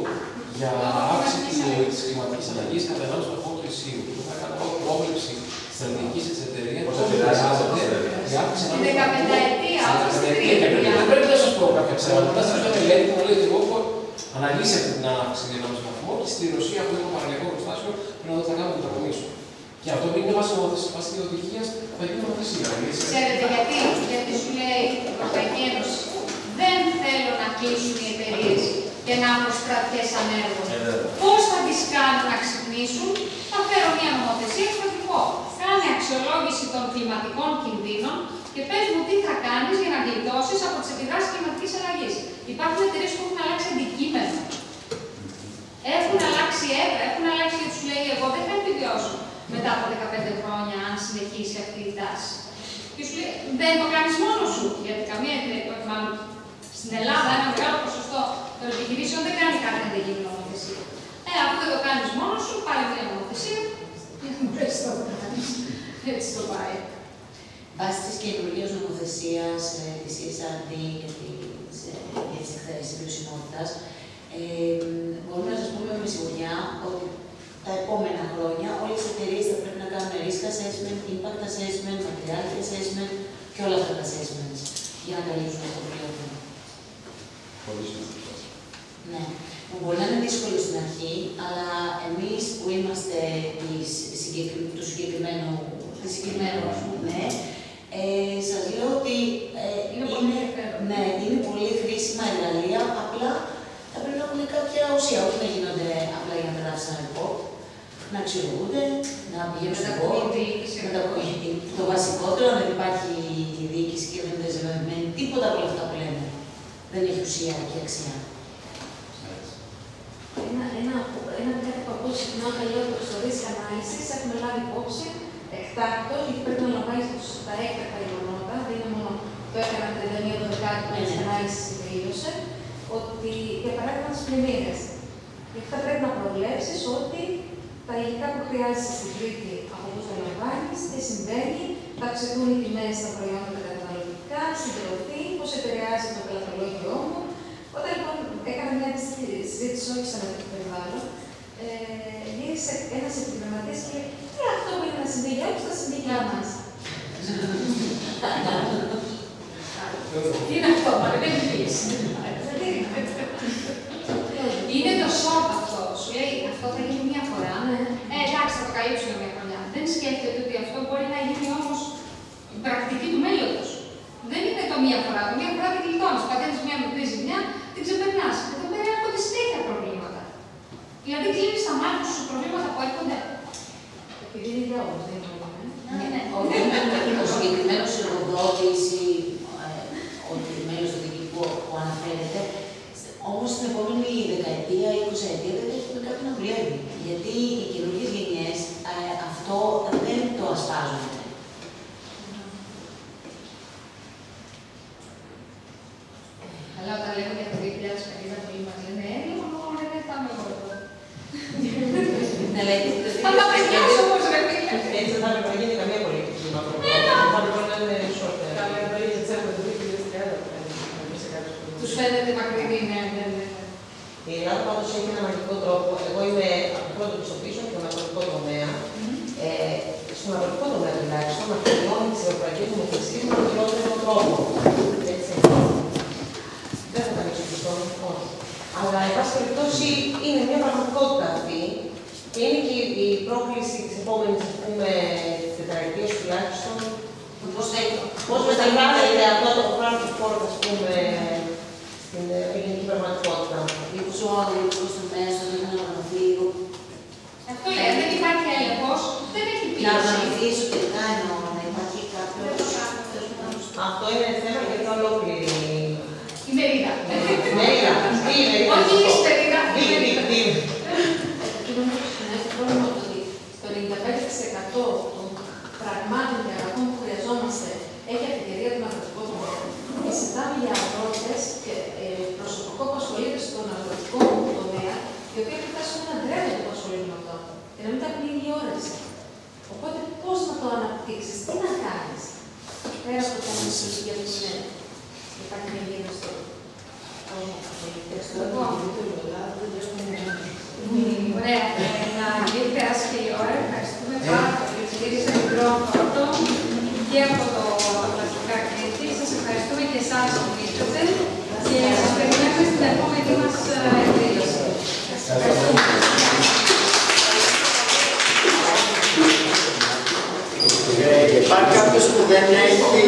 για τη κλιματική αλλαγή κατά 1,5 βαθμό Κελσίου. Που θα κάνω πρόβλεψη στρατηγική τη εταιρεία που χρειάζεται η αύξηση Την 15ετία, όχι στην τριετία. Δεν πρέπει να σα πω κάποια ψέματα. Θα σα πω μελέτη που μου λέει ότι εγώ έχω αναλύσει αυτή την αύξηση για 1,5 βαθμό και στη Ρωσία που έχω παραλλαγό προστάσιο πρέπει να δω τι θα κάνω να το μετακομίσω. Και αυτό είναι βάση οδηγία θα γίνει νομοθεσία. Ξέρετε γιατί? Γιατί σου λέει η Ευρωπαϊκή Ένωση δεν θέλω να κλείσουν οι εταιρείες και να έχουν στρατιές ανέργων. Πώς θα τις κάνω να ξυπνήσουν? Θα φέρω μια νομοθεσία στο δικό. Κάνε αξιολόγηση των κλιματικών κινδύνων και πες μου τι θα κάνεις για να γλιτώσεις από τις επιδράσεις κλιματικής αλλαγής. Υπάρχουν εταιρείες που έχουν αλλάξει αντικείμενο. Έχουν αλλάξει έδρα, έχουν αλλάξει γιατί σου λέει εγώ δεν θα επιβιώσω μετά από 15 χρόνια αν συνεχίσει αυτή η τάση. Και σου λέει δεν το κάνεις μόνος σου, γιατί καμία εταιρεία, μάλλον στην Ελλάδα ένα μεγάλο ποσοστό των επιχειρήσεων δεν κάνει κάτι να δεν γίνει νομοθεσία. Αφού δεν το κάνεις μόνος σου, πάλι μια νομοθεσία, για να μπορέσεις να το κάνεις. Έτσι το πάει. Βάσει της καινούργιας νομοθεσίας της CSRD και της εκθέσης βιωσιμότητας, μπορούμε να σας πούμε με σιγουριά ότι τα επόμενα χρόνια όλες οι εταιρείες θα πρέπει να κάνουν risk assessment, impact assessment, materiality assessment και όλα αυτά τα assessments για να καλύψουν αυτό το πρόβλημα. Πολύ σημαντικό. Ναι. Μπορεί να είναι δύσκολο στην αρχή, αλλά εμείς που είμαστε του συγκεκριμένου, ναι, σας λέω ότι είναι πολύ χρήσιμα εργαλεία, απλά θα πρέπει να έχουν κάποια ουσία, όχι να γίνονται απλά για να περάσει ένα report, να αξιολογούνται, να πηγαίνουν στην πόλη. Το βασικότερο, να δεν υπάρχει διοίκηση και δεν είναι δεσμευμένη, τίποτα από όλα αυτά που λέμε. Δεν έχει ουσία και αξία. Ένα κάτι που ακούω συχνά παλιότερο στο risk analysis, έχουμε λάβει υπόψη εκτάκτο, γιατί πρέπει να λαμβάνει τα έκτακτα γεγονότα, δεν είναι μόνο το έκανα 31-12 που η ανάλυση τελείωσε, ότι για παράδειγμα τις πλημμύρες. Γιατί θα πρέπει να προβλέψεις ότι τα υλικά που χρειάζεσαι στην Κρήτη από πώς τα λαμβάνεις, τι συμβαίνει, θα αυξηθούν οι τιμές στα προϊόντα τα καταναλωτικά, στην τροφή, πώς επηρεάζει το πελατολόγιό μου. Όταν λοιπόν έκανα μια συζήτηση, όχι σαν αυτό το περιβάλλον, γύρισε ένας επιχειρηματής και λέει: τι αυτό που είναι να συμβεί για όλους, θα συμβεί για μας. Τι είναι αυτό, μάλλον δεν είναι λύση. Είναι το σοκ αυτό. Σου λέει αυτό θα γίνει μια φορά. Εντάξει, θα το καλύψουμε μια χρονιά. Δεν σκέφτεται ότι αυτό μπορεί να γίνει όμως η πρακτική του μέλλοντος. Δεν είναι το μία φορά. Το μία φορά την γλιτώνεις. Πατένεις μια μικρή ζημιά, την ξεπερνάς. Εδώ πέρα έρχονται συνέχεια προβλήματα. Δηλαδή κλείνεις τα μάτια σου προβλήματα που έρχονται. Επειδή είναι για όλους, δεν είναι μόνο. Ναι, ο συγκεκριμένος εργοδότης ή ο μέλος του διοικητικού που αναφέρεται, όμως στην επόμενη δεκαετία ή 20ετία δεν έχει με κάποιον να δουλεύει. Γιατί οι καινούργιες γενιές αυτό δεν το ασπάζουν. Αλλά όταν λέμε για το 2050 πολλοί μας λένε μόνο δεν θα είμαι εγώ εδώ. Ναι, λέει το 2050. Θα τα παιδιάς όμως ρε φίλε. Έτσι δεν θα έπρεπε να γίνει καμία πολιτική μακροπρόθεσμα. Θα έπρεπε να είναι ισότητα. Καλά, εδώ η Τζέρμα το 2030 Τους φαίνεται μακρινή, ναι. Η Ελλάδα πάντως έχει ένα μαγικό τρόπο. Εγώ είμαι από το πρώτο πιστοποιήσεων και τον αγροτικό τομέα. Στον αγροτικό τομέα τουλάχιστον, να χρειώνει τις ευρωπαϊκές νομοθεσίες με τον χειρότερο τρόπο. Έτσι. Δεν θα τα ανοίξω πιστό, όχι. Αλλά, εν πάση περιπτώσει, είναι μια πραγματικότητα αυτή και είναι και η πρόκληση της επόμενης, ας πούμε, τετραετίας τουλάχιστον. Πώς μεταβάλλεται αυτό το transport, ας πούμε, στην ελληνική πραγματικότητα. Μήπως ο αγροτικός τομέας δεν είναι οργανωθεί λίγο. Αυτό λέει, δεν υπάρχει έλεγχος, δεν έχει πίεση. Να οργανωθεί εσωτερικά εννοώ, να υπάρχει κάποιος. Αυτό είναι θέμα για την ολόκληρη. Η μερίδα. Μερίδα. Τι είναι, όχι η μερίδα. Τι. Εκείνο που έχει το πρόβλημα ότι το 95% των πραγμάτων και αγαθών που χρειαζόμαστε έχει αφιτερία τον αγροτικό τομέα. Και συζητάμε για αγρότες και προσωπικό που ασχολείται στον αγροτικό τομέα, οι οποίοι έχουν φτάσει να ντρέπονται που ασχολούνται με αυτό. Και να μην τα έχουν λίγη όρεξη. Οπότε πώς να το αναπτύξεις, τι να κάνεις. Πέρα από το θέμα της για το υπάρχει μια γύρωση. Ωραία. Να έχει περάσει και η ώρα. Ευχαριστούμε πάρα πολύ. Στήριξα την πρώτο και από το Αθλητικά Κρήτη. Σας ευχαριστούμε και εσάς που ήρθατε και σας περιμένουμε στην επόμενη μας εκδήλωση. Υπάρχει κάποιος που δεν έχει